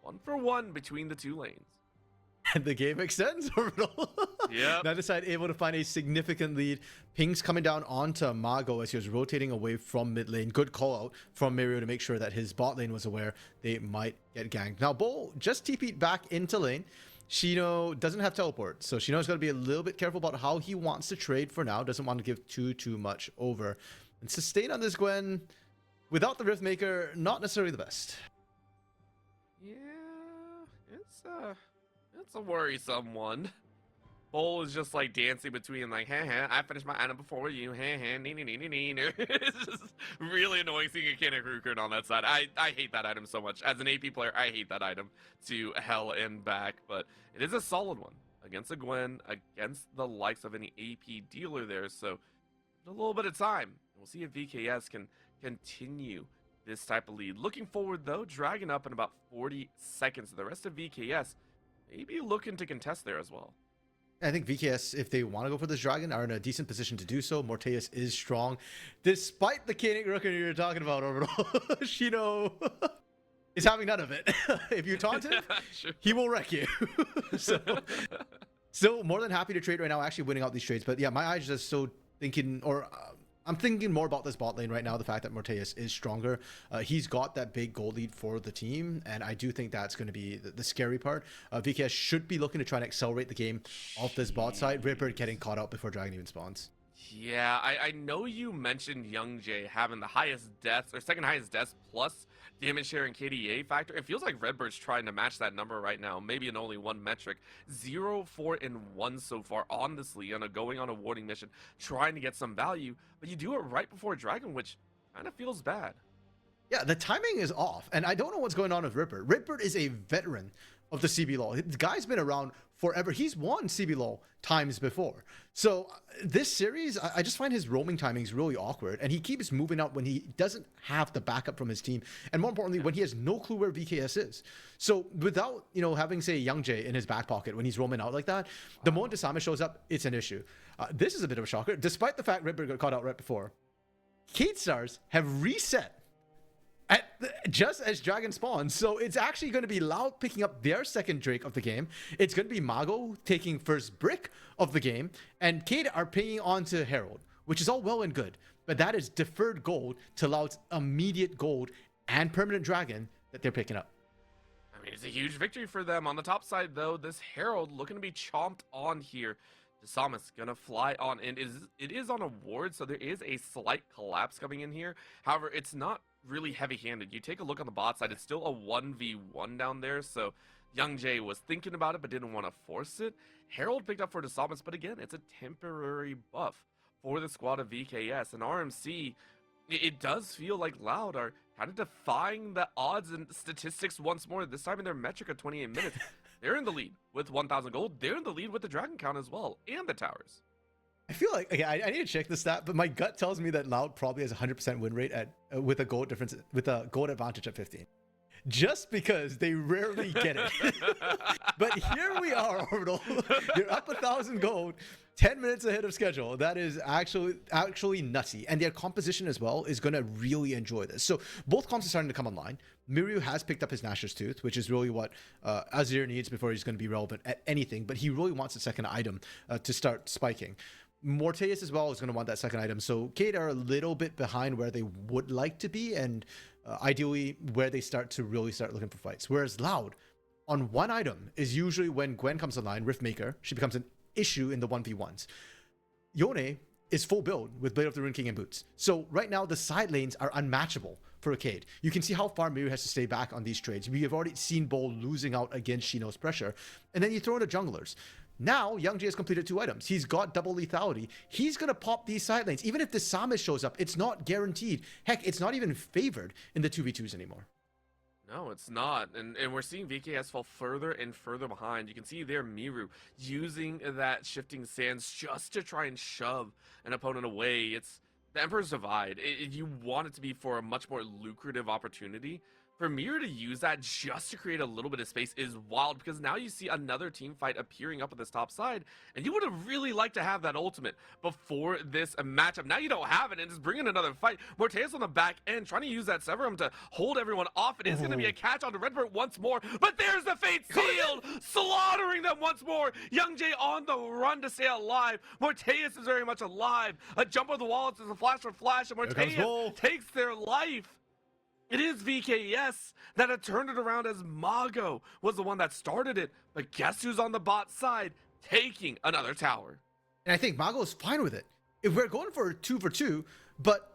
1-for-1 between the two lanes. And the game extends, Orbital. Yep. Neither side able to find a significant lead. Ping's coming down onto Mago as he was rotating away from mid lane. Good call out from Mirio to make sure that his bot lane was aware they might get ganked. Now, Bull just TP'd back into lane. Shino doesn't have teleport, so Shino's got to be a little bit careful about how he wants to trade for now. Doesn't want to give too much over. And sustain on this Gwen, without the Riftmaker, not necessarily the best. Yeah, it's a worrisome one. Bull is just like dancing between like, I finished my item before you, It's just really annoying seeing a Cannon Ruker on that side. I hate that item so much. As an AP player, I hate that item to hell and back, but it is a solid one against a Gwen, against the likes of any AP dealer there, so a little bit of time. We'll see if VKS can continue this type of lead. Looking forward though, Dragon up in about 40 seconds. The rest of VKS maybe looking to contest there as well. I think VKS, if they want to go for this Dragon, are in a decent position to do so. Morteus is strong. Despite the Canning Rooker you're talking about, Orbital, Shino is having none of it. If you taunt him, Sure. he will wreck you. So, still more than happy to trade right now, actually winning out these trades. But yeah, my eyes just so thinking, or I'm thinking more about this bot lane right now, the fact that Morteus is stronger. He's got that big goal lead for the team, and I do think that's going to be the scary part. VKS should be looking to try and accelerate the game off this bot side. Ripper getting caught out before Dragon even spawns. Yeah, I know you mentioned Young Jay having the highest deaths, or second highest deaths, plus damage share and KDA factor. It feels like Redbird's trying to match that number right now, maybe in only one metric. 0, 4, and 1 so far on this Leona, going on a warding mission, trying to get some value, but you do it right before Dragon, which kind of feels bad. Yeah, the timing is off, and I don't know what's going on with Ripper. Ripper is a veteran of the CBLOL. The guy's been around forever. He's won CBLOL times before. So this series, I just find his roaming timings really awkward, and he keeps moving out when he doesn't have the backup from his team, and more importantly, when he has no clue where VKS is. So without, having, say, Young Jay in his back pocket when he's roaming out like that, the moment Dasama shows up, it's an issue. This is a bit of a shocker. Despite the fact Ripper got caught out right before, Kate Stars have reset just as Dragon spawns. So it's actually going to be Loud picking up their second Drake of the game. It's going to be Mago taking first brick of the game, and Kate are pinging on to Herald, which is all well and good, but that is deferred gold to Loud's immediate gold and permanent Dragon that they're picking up. I mean, it's a huge victory for them. On the top side, though, this Herald looking to be chomped on here. Dasamis gonna fly on, and it is on a ward, so there is a slight collapse coming in here. However, it's not really heavy-handed. You take a look on the bot side, it's still a 1v1 down there, so Young Jay was thinking about it but didn't want to force it. Herald picked up for Dasamis, but again, it's a temporary buff for the squad of VKS. And RMC, it does feel like Loud are kind of defying the odds and statistics once more, this time in their metric of 28 minutes. They're in the lead with 1,000 gold. They're in the lead with the dragon count as well, and the towers. I feel like, okay, I need to check the stat, but my gut tells me that Loud probably has a 100% win rate at with a gold difference, with a gold advantage at 15. Just because they rarely get it. But here we are, Orbital. You're up 1,000 gold, 10 minutes ahead of schedule. That is actually nutty. And their composition as well is going to really enjoy this. So both comps are starting to come online. Miryu has picked up his Nashor's Tooth, which is really what Azir needs before he's going to be relevant at anything. But he really wants a second item to start spiking. Morteus as well is going to want that second item. So Cade are a little bit behind where they would like to be, and ideally where they really start looking for fights. Whereas Loud, on one item, is usually when Gwen comes online, Riftmaker, she becomes an issue in the 1v1s. Yone is full build with Blade of the Rune King and boots. So right now, the side lanes are unmatchable for Cade. You can see how far Miryu has to stay back on these trades. We have already seen Bull losing out against Shino's pressure. And then you throw in the junglers. Now, Young Jay has completed 2 items. He's got double lethality. He's going to pop these side lanes. Even if the Samus shows up, it's not guaranteed. Heck, it's not even favored in the 2v2s anymore. No, it's not. And we're seeing VKS fall further and further behind. You can see there Miru using that shifting sands just to try and shove an opponent away. It's the Emperor's Divide. You want it to be for a much more lucrative opportunity. For Miru to use that just to create a little bit of space is wild, because now you see another team fight appearing up at this top side, and you would have really liked to have that ultimate before this matchup. Now you don't have it, and just bring in another fight. Morteus on the back end, trying to use that Severum to hold everyone off. It is going to be a catch onto Redbird once more, but there's the Fate Sealed, slaughtering them once more. Young Jay on the run to stay alive. Morteus is very much alive. A jump on the wall, it's a flash for flash, and Morteus takes their life. It is VKS that had turned it around, as Mago was the one that started it. But guess who's on the bot side, taking another tower? And I think Mago is fine with it. If we're going for a 2-for-2, but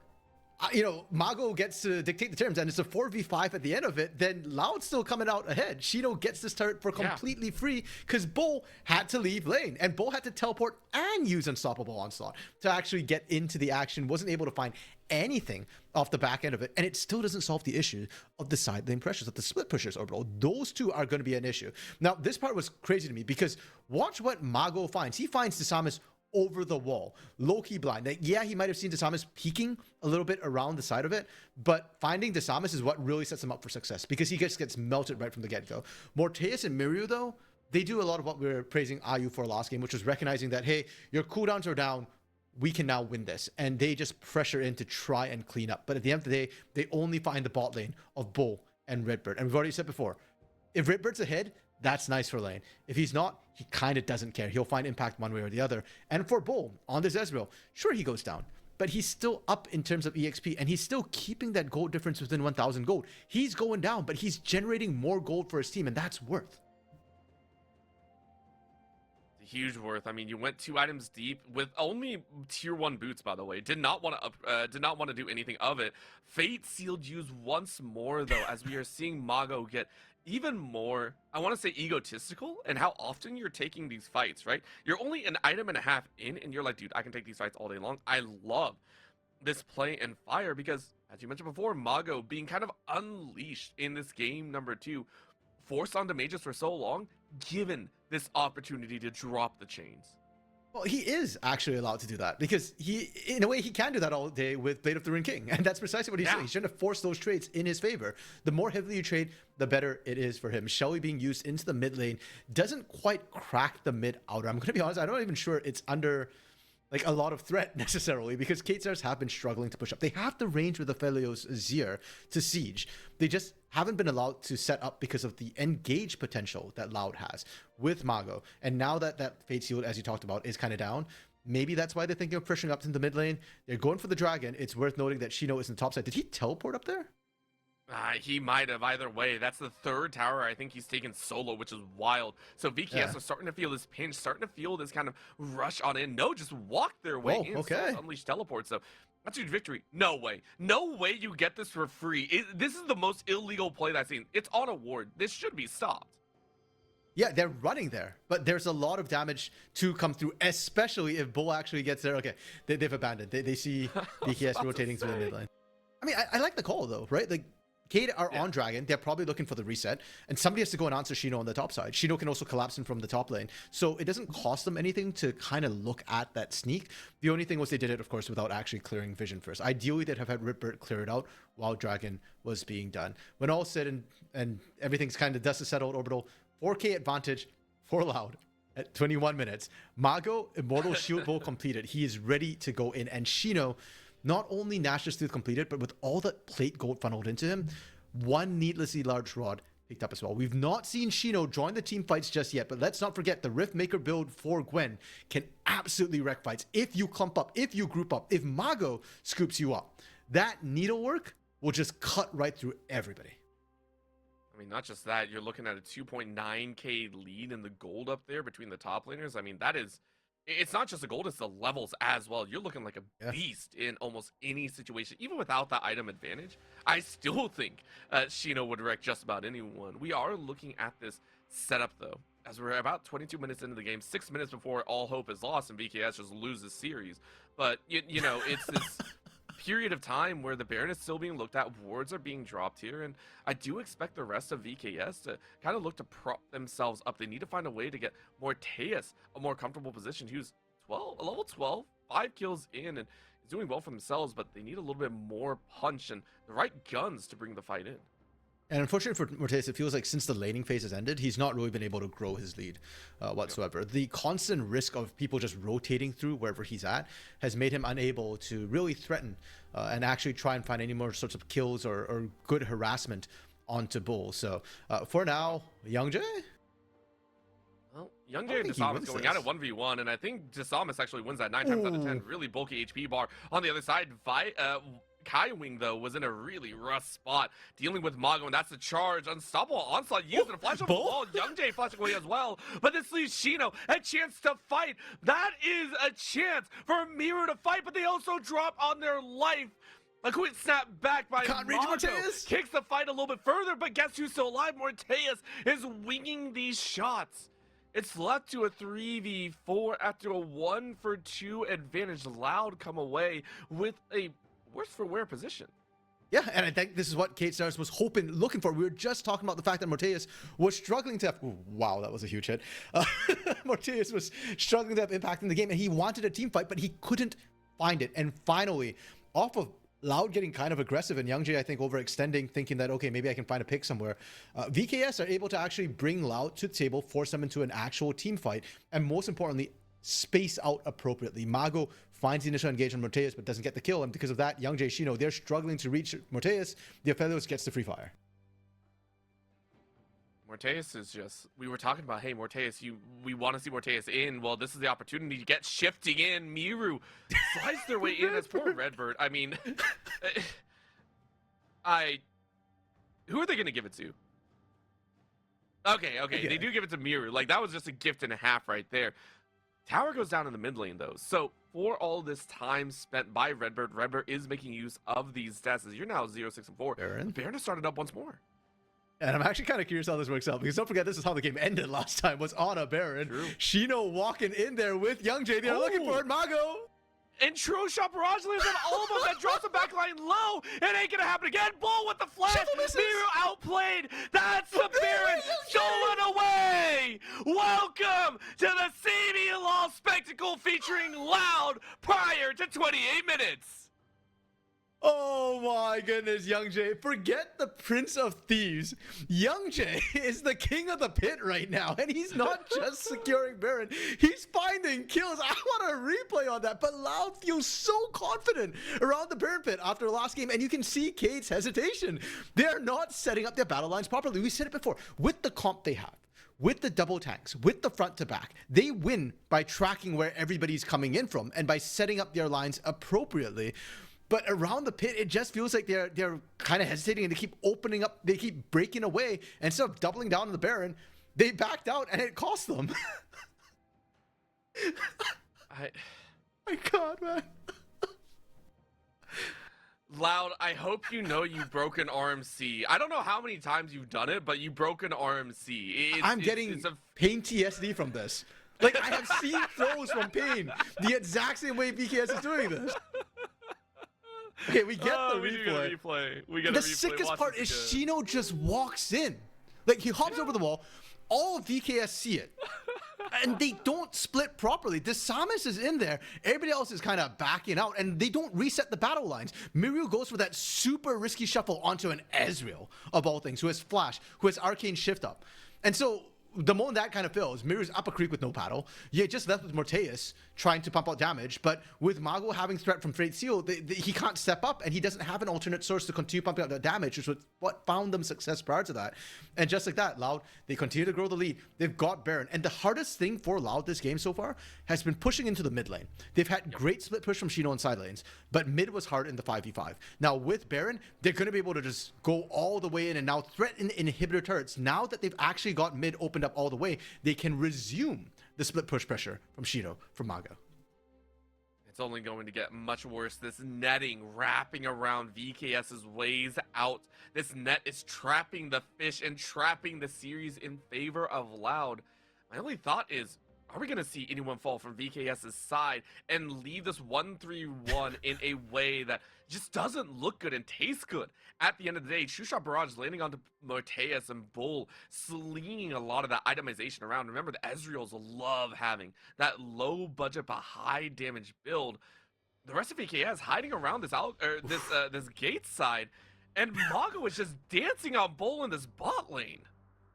Mago gets to dictate the terms, and it's a 4v5 at the end of it, then Loud's still coming out ahead. Shino gets this turret for completely free because Bull had to leave lane, and Bull had to teleport and use Unstoppable Onslaught to actually get into the action. Wasn't able to find anything off the back end of it, and it still doesn't solve the issue of the side lane pressures, of the split pushers, Orbital. Those two are going to be an issue. Now, this part was crazy to me because watch what Mago finds. He finds Samus over the wall, low-key blind. Like, yeah, he might have seen Samus peeking a little bit around the side of it, but finding Samus is what really sets him up for success, because he just gets melted right from the get-go. Morteus and Miryu, though, they do a lot of what we were praising Ayu for last game, which was recognizing that, hey, your cooldowns are down, we can now win this. And they just pressure in to try and clean up. But at the end of the day, they only find the bot lane of Bull and Redbird. And we've already said before, if Redbird's ahead, that's nice for lane. If he's not, he kind of doesn't care. He'll find impact one way or the other. And for Bull, on this Ezreal, sure, he goes down, but he's still up in terms of EXP, and he's still keeping that gold difference within 1,000 gold. He's going down, but he's generating more gold for his team, and that's worth. Huge worth. I mean, you went 2 items deep with only tier 1 boots, by the way. Did not want to do anything of it. Fate Sealed used once more, though, as we are seeing Mago get even more, I want to say, egotistical and how often you're taking these fights, right? You're only an item and a half in, and you're like, dude, I can take these fights all day long. I love this play and fire because, as you mentioned before, Mago being kind of unleashed in this game number 2, forced onto mages for so long, given this opportunity to drop the chains. Well, he is actually allowed to do that because he, in a way, he can do that all day with Blade of the Rune King. And that's precisely what he's doing. He's trying to force those trades in his favor. The more heavily you trade, the better it is for him. Shelly being used into the mid lane doesn't quite crack the mid outer. I'm going to be honest, I'm not even sure it's under like a lot of threat necessarily, because Katesars have been struggling to push up. They have the range with the Aphelios Azir to siege. They just haven't been allowed to set up because of the engage potential that Loud has with Mago. And now that Fate Sealed, as you talked about, is kind of down, maybe that's why they're thinking of pushing up into the mid lane. They're going for the dragon. It's worth noting that Shino is in the top side. Did he teleport up there? He might have. Either way, that's the 3rd tower I think he's taken solo, which is wild. So VKS are starting to feel this pinch, starting to feel this kind of rush on in. No, just walk their way in. Okay. So unleash teleport. So that's a huge victory. No way. No way you get this for free. This is the most illegal play that I've seen. It's on a ward. This should be stopped. Yeah, they're running there, but there's a lot of damage to come through, especially if Bull actually gets there. Okay, they've abandoned. They see VKS rotating through the mid lane. I mean, I like the call though, right? Like, Cade are on Dragon. They're probably looking for the reset. And somebody has to go and answer Shino on the top side. Shino can also collapse in from the top lane. So it doesn't cost them anything to kind of look at that sneak. The only thing was they did it, of course, without actually clearing vision first. Ideally, they'd have had Ripbird clear it out while Dragon was being done. When all said and everything's kind of dust is settled, Orbital, 4K advantage for Loud. At 21 minutes, Mago, Immortal Shield Bowl completed. He is ready to go in. And Shino, not only Nash's Tooth completed, but with all the plate gold funneled into him, one needlessly large rod picked up as well. We've not seen Shino join the team fights just yet, but let's not forget the Rift Maker build for Gwen can absolutely wreck fights. If you clump up, if you group up, if Mago scoops you up, that needlework will just cut right through everybody. I mean, not just that, you're looking at a 2.9k lead in the gold up there between the top laners. I mean, that is, it's not just the gold, it's the levels as well. You're looking like a beast in almost any situation. Even without that item advantage, I still think Shino would wreck just about anyone. We are looking at this setup, though, as we're about 22 minutes into the game, 6 minutes before all hope is lost and VKS just loses series. But, you know, it's this period of time where the Baron is still being looked at, wards are being dropped here, and I do expect the rest of VKS to kind of look to prop themselves up. They need to find a way to get Morteus a more comfortable position. He was level 12, 5 kills in, and he's doing well for themselves, but they need a little bit more punch and the right guns to bring the fight in. And unfortunately for Morteus, it feels like since the laning phase has ended, he's not really been able to grow his lead whatsoever. The constant risk of people just rotating through wherever he's at has made him unable to really threaten and actually try and find any more sorts of kills or good harassment onto Bull. So for now, Youngjae? Well, Youngjae and Desamas going out at 1v1, and I think Desamas actually wins that 9 times out of 10. Really bulky HP bar. On the other side, Kai Wing, though, was in a really rough spot, dealing with Mago, and that's the charge. Unstoppable Onslaught using a flash on the wall. Youngjae flashing away as well, but this leaves Shino a chance to fight. That is a chance for Miru to fight, but they also drop on their life. A quick snap back by Mago kicks the fight a little bit further, but guess who's still alive? Morteus is winging these shots. It's left to a 3v4 after a 1-for-2 advantage. Loud come away with a worse for wear position. Yeah, and I think this is what Kate Stars was looking for. We were just talking about the fact that Morteus was struggling to have... Ooh, wow, that was a huge hit. Morteus was struggling to have impact in the game, and he wanted a team fight, but he couldn't find it. And finally, off of Loud getting kind of aggressive and Youngjae, I think, overextending, thinking that, okay, maybe I can find a pick somewhere, VKS are able to actually bring Loud to the table, force them into an actual team fight, and most importantly, space out appropriately. Mago finds the initial engagement on Morteus, but doesn't get the kill, and because of that, Youngjae, Shino, they're struggling to reach Morteus. The Aphelios gets the free fire. Morteus is just, we were talking about, hey, Morteus, we want to see Morteus in. Well, this is the opportunity to get shifting in. Miru slides their way in as poor Redbird. I mean, who are they going to give it to? Okay, they do give it to Miru. Like, that was just a gift and a half right there. Tower goes down in the mid lane, though. So, for all this time spent by Redbird, Redbird is making use of these stats. As you're now 0-6-4. Baron has started up once more. And I'm actually kind of curious how this works out, because don't forget, this is how the game ended last time, was on a Baron. True. Shino walking in there with Youngjae. They're looking for it. Mago. And True Shot Barrage lands on all of them. That drops the backline low. It ain't gonna happen again. Bull with the flash. Miru outplayed. That's the Baron stolen away. Welcome to the CBLOL spectacle featuring Loud prior to 28 minutes. Oh my goodness, Youngjae. Forget the Prince of Thieves. Youngjae is the king of the pit right now. And he's not just securing Baron. He's finding kills. I want a replay on that. But Loud feels so confident around the Baron pit after last game. And you can see Cade's hesitation. They're not setting up their battle lines properly. We said it before. With the comp they have, with the double tanks, with the front to back, they win by tracking where everybody's coming in from and by setting up their lines appropriately. But around the pit, it just feels like they're kind of hesitating, and they keep opening up, they keep breaking away. And instead of doubling down on the Baron, they backed out, and it cost them. My God, man. Loud, I hope you know you've broken RMC. I don't know how many times you've done it, but you broke an RMC. I'm getting pain TSD from this. Like, I have seen throws from pain the exact same way BKS is doing this. Okay, we get the we do get a replay. replay. We get The a replay. sickest Watch part this is again. Shino just walks in. Like, he hops over the wall. All of VKS see it. And they don't split properly. Desamas is in there. Everybody else is kind of backing out, and they don't reset the battle lines. Miru goes for that super risky shuffle onto an Ezreal, of all things, who has Flash, who has Arcane Shift up. And so, the moment that kind of fails, Miru's up a creek with no paddle. You're just left with Morteus trying to pump out damage, but with Mago having threat from Freight Seal, he can't step up, and he doesn't have an alternate source to continue pumping out that damage, which was what found them success prior to that. And just like that, Loud, they continue to grow the lead. They've got Baron, and the hardest thing for Loud this game so far has been pushing into the mid lane. They've had great split push from Shino on side lanes, but mid was hard in the 5v5. Now with Baron, they're going to be able to just go all the way in and now threaten inhibitor turrets. Now that they've actually got mid opened up all the way, they can resume the split push pressure from Shino, from Mago. It's only going to get much worse. This netting wrapping around VKS's ways out. This net is trapping the fish and trapping the series in favor of Loud. My only thought is, are we going to see anyone fall from VKS's side and leave this 1-3-1 in a way that just doesn't look good and taste good? At the end of the day, True Shot Barrage landing onto Morteus and Bull, slinging a lot of that itemization around. Remember, the Ezreals love having that low budget but high damage build. The rest of VKS hiding around this gate side, and Mago is just dancing on Bull in this bot lane.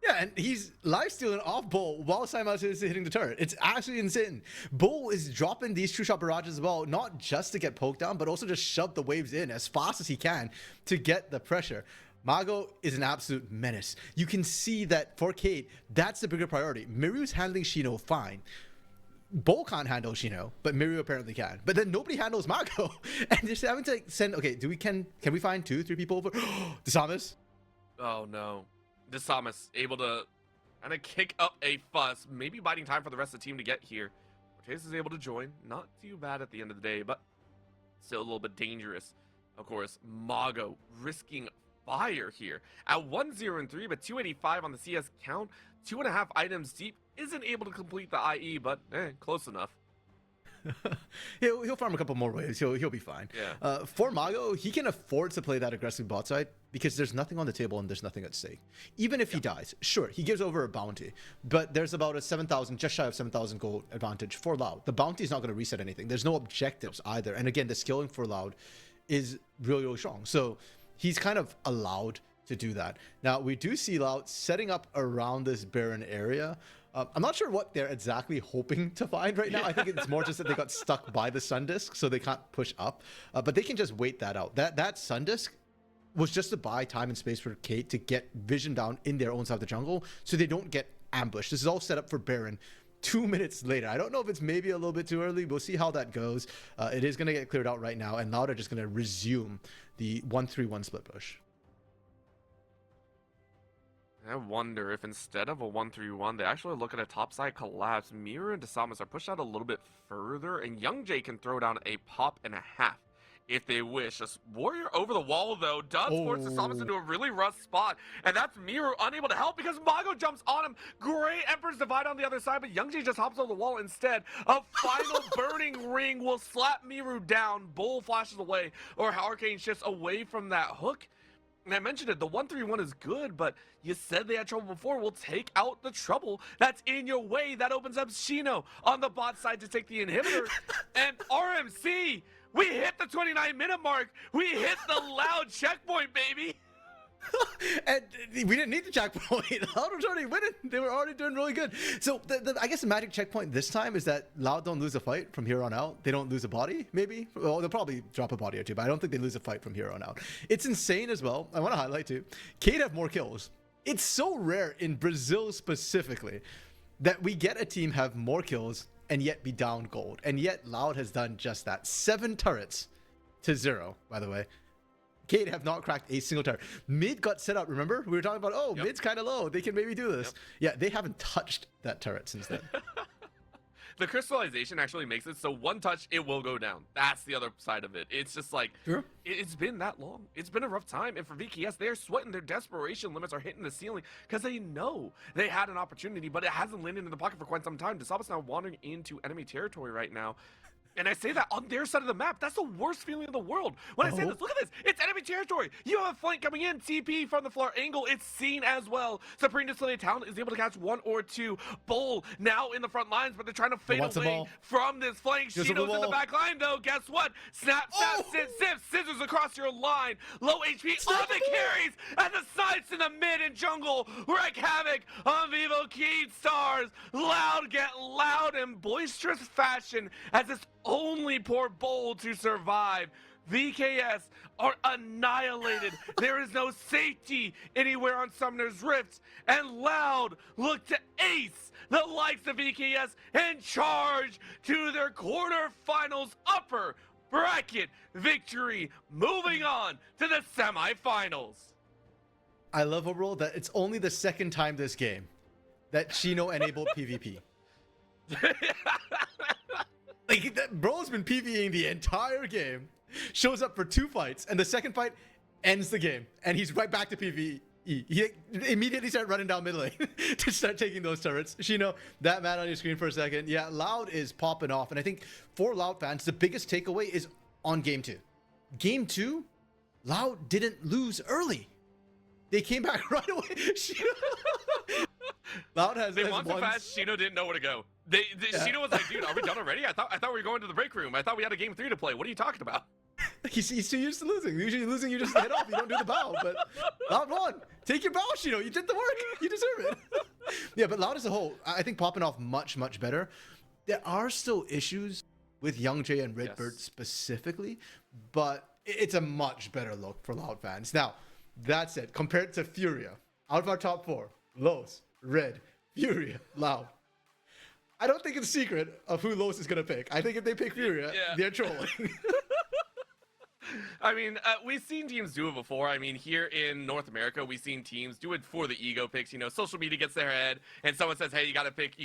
Yeah, and he's live stealing off Bull while simultaneously hitting the turret. It's actually insane. Bull is dropping these true shot barrages as well, not just to get poked down, but also just shove the waves in as fast as he can to get the pressure. Mago is an absolute menace. You can see that for Kate, that's the bigger priority. Miru's handling Shino fine. Bull can't handle Shino, but Miru apparently can. But then nobody handles Mago. And just having to send, okay, can we find 2-3 people over? Desamas? Oh no. Desamas able to kind of kick up a fuss, maybe biding time for the rest of the team to get here. Morteus is able to join. Not too bad at the end of the day, but still a little bit dangerous. Of course, Mago risking fire here. At 1-0-3, but 285 on the CS count, 2.5 items deep, isn't able to complete the IE, but close enough. he'll farm a couple more waves. He'll be fine. Yeah. For Mago, he can afford to play that aggressive bot side because there's nothing on the table and there's nothing at stake. Even if he dies, sure, he gives over a bounty, but there's about a 7,000, just shy of 7,000 gold advantage for Loud. The bounty is not going to reset anything. There's no objectives either. And again, the skilling for Loud is really, really strong. So he's kind of allowed to do that. Now, we do see Loud setting up around this Baron area. I'm not sure what they're exactly hoping to find right now. I think it's more just that they got stuck by the Sun Disk, so they can't push up. But they can just wait that out. That Sun Disk was just to buy time and space for Kate to get vision down in their own side of the jungle, so they don't get ambushed. This is all set up for Baron 2 minutes later. I don't know if it's maybe a little bit too early. We'll see how that goes. It is going to get cleared out right now, and Loud are just going to resume the 1-3-1 split push. I wonder if instead of a 1-3-1, they actually look at a topside collapse. Mira and Desamas are pushed out a little bit further, and Young Jay can throw down a pop and a half if they wish. Just Warrior over the wall, though, does force Desamas into a really rough spot, and that's Miru unable to help because Mago jumps on him. Great Emperor's Divide on the other side, but Young Jay just hops over the wall instead. A final Burning Ring will slap Miru down. Bull flashes away, or Arcane shifts away from that hook. And I mentioned it, the 1-3-1 is good, but you said they had trouble before. We'll take out the trouble that's in your way. That opens up Shino on the bot side to take the inhibitor. And RMC, we hit the 29-minute mark. We hit the Loud checkpoint, baby. And we didn't need the checkpoint. Loud was already winning. They were already doing really good. So I guess the magic checkpoint this time is that Loud don't lose a fight from here on out. They don't lose a body, maybe. Well, they'll probably drop a body or two, but I don't think they lose a fight from here on out. It's insane as well. I want to highlight too. Kate have more kills. It's so rare in Brazil specifically that we get a team have more kills and yet be down gold. And yet Loud has done just that. 7 turrets to 0, by the way. Kate have not cracked a single turret. Mid got set up, remember? We were talking about, mid's kind of low. They can maybe do this. Yeah, they haven't touched that turret since then. The crystallization actually makes it so one touch, it will go down. That's the other side of it. It's just like, it's been that long. It's been a rough time. And for VKS, they're sweating. Their desperation limits are hitting the ceiling because they know they had an opportunity, but it hasn't landed in the pocket for quite some time. Desamas now wandering into enemy territory right now. And I say that on their side of the map, that's the worst feeling in the world. When I say this, look at this. It's enemy territory. You have a flank coming in. TP from the floor angle. It's seen as well. Supreme Display Talent is able to catch 1 or 2. Bull now in the front lines, but they're trying to fade away from this flank. Shino's in the back line, though. Guess what? Snap, zip, scissors across your line. Low HP on the carries. And the sides in the mid and jungle. Wreak havoc on Vivo Keystars. Loud get loud in boisterous fashion as this only poor Bowl to survive. VKS are annihilated. There is no safety anywhere on Summoner's Rift. And Loud look to ace the likes of VKS and charge to their quarterfinals upper bracket victory. Moving on to the semifinals. I love overall that it's only the second time this game that Shino enabled PvP. Like, that bro's been PvEing the entire game, shows up for 2 fights, and the second fight ends the game, and he's right back to PvE. He immediately started running down mid lane to start taking those turrets. Shino, that man on your screen for a second. Yeah, Loud is popping off, and I think for Loud fans, the biggest takeaway is on Game 2. Game 2, Loud didn't lose early. They came back right away. Loud they won so fast, Shino didn't know where to go. Shino was like, dude, are we done already? I thought we were going to the break room. I thought we had a game 3 to play. What are you talking about? He's too used to losing. Usually losing, you just head off. You don't do the bow. But Loud won. Take your bow, Shino. You did the work. You deserve it. Yeah, but Loud as a whole, I think popping off much, much better. There are still issues with Youngjae and Redbird specifically, but it's a much better look for Loud fans. Now, that said, compared to Furia, out of our top 4, Los, Red, Furia, Loud. I don't think it's a secret of who Los is going to pick. I think if they pick Furia, they're trolling. I mean, we've seen teams do it before. I mean, here in North America, we've seen teams do it for the ego picks. You know, social media gets their head, and someone says, hey, you got to pick.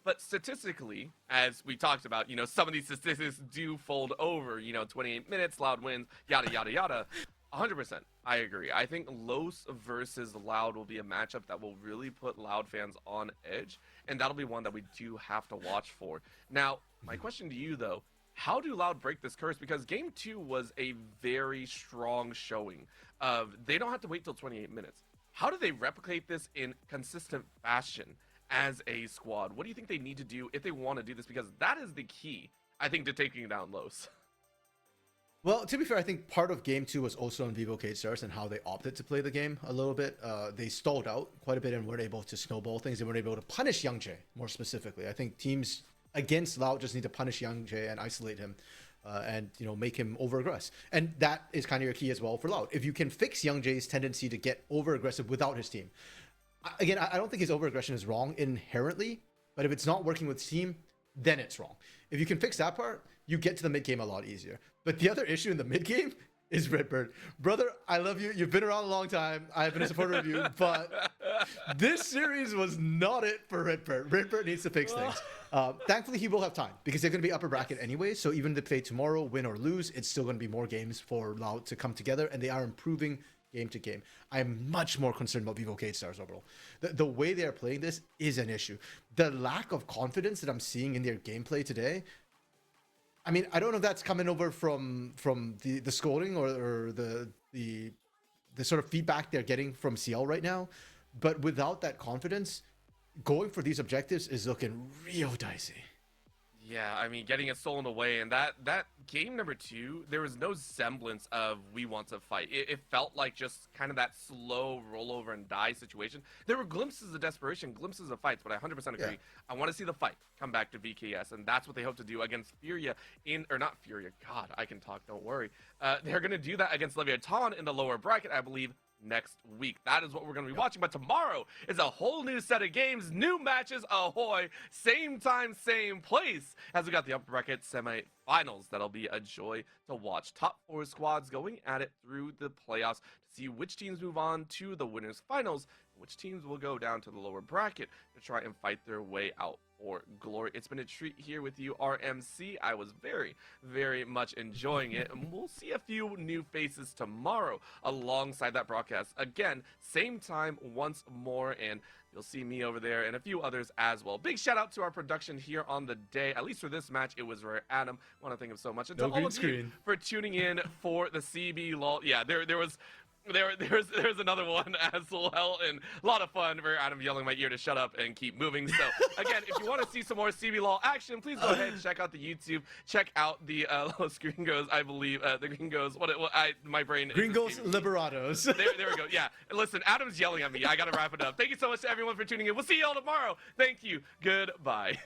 But statistically, as we talked about, you know, some of these statistics do fold over. You know, 28 minutes, Loud wins, yada, yada, yada. 100%. I agree. I think Los versus Loud will be a matchup that will really put Loud fans on edge, and that'll be one that we do have to watch for. Now, my question to you, though, how do Loud break this curse? Because Game 2 was a very strong showing of they don't have to wait till 28 minutes. How do they replicate this in consistent fashion as a squad? What do you think they need to do if they want to do this? Because that is the key, I think, to taking down Los. Well, to be fair, I think part of Game 2 was also on Vivo Stars and how they opted to play the game a little bit. They stalled out quite a bit and weren't able to snowball things. They weren't able to punish Youngjae, more specifically. I think teams against Loud just need to punish Youngjae and isolate him and, you know, make him over-aggress. And that is kind of your key as well for Loud. If you can fix Youngjae's tendency to get over-aggressive without his team. Again, I don't think his over-aggression is wrong inherently, but if it's not working with team, then it's wrong. If you can fix that part, you get to the mid game a lot easier. But the other issue in the mid game is Redbird. Brother, I love you. You've been around a long time. I've been a supporter of you, but this series was not it for Redbird. Redbird needs to fix things. Thankfully, he will have time because they're going to be upper bracket anyway. So even if they tomorrow win or lose, it's still going to be more games for Loud to come together, and they are improving game to game. I'm much more concerned about Vivo Stars overall. The way they are playing this is an issue. The lack of confidence that I'm seeing in their gameplay today, I mean, I don't know if that's coming over from the scoring or the sort of feedback they're getting from CL right now, but without that confidence, going for these objectives is looking real dicey. Yeah, I mean, getting it stolen away, and that game number 2, there was no semblance of we want to fight. It felt like just kind of that slow rollover and die situation. There were glimpses of desperation, glimpses of fights, but I 100% agree. Yeah. I want to see the fight come back to VKS, and that's what they hope to do against Furia not Furia, God, I can talk, don't worry. They're going to do that against Leviathan in the lower bracket, I believe, next week. That is what we're going to be watching. But tomorrow is a whole new set of games, new matches, ahoy, same time, same place, as we got the upper bracket semi-finals. That'll be a joy to watch. Top 4 squads going at it through the playoffs to see which teams move on to the winners finals, which teams will go down to the lower bracket to try and fight their way out. or glory. It's been a treat here with you, RMC. I was very, very much enjoying it, and we'll see a few new faces tomorrow alongside that broadcast. Again, same time once more, and you'll see me over there and a few others as well. Big shout out to our production here on the day. At least for this match, it was RareAdam. I want to thank him so much. And to all of you for tuning in for the CBLOL. Yeah, there's another one as well, and a lot of fun for Adam yelling in my ear to shut up and keep moving. So again, if you want to see some more CBLOL action, please go ahead and check out the YouTube. Check out the Los Gringos, I believe, the Gringos. My brain. Gringos Liberados. There we go. Yeah. Listen, Adam's yelling at me. I gotta wrap it up. Thank you so much to everyone for tuning in. We'll see you all tomorrow. Thank you. Goodbye.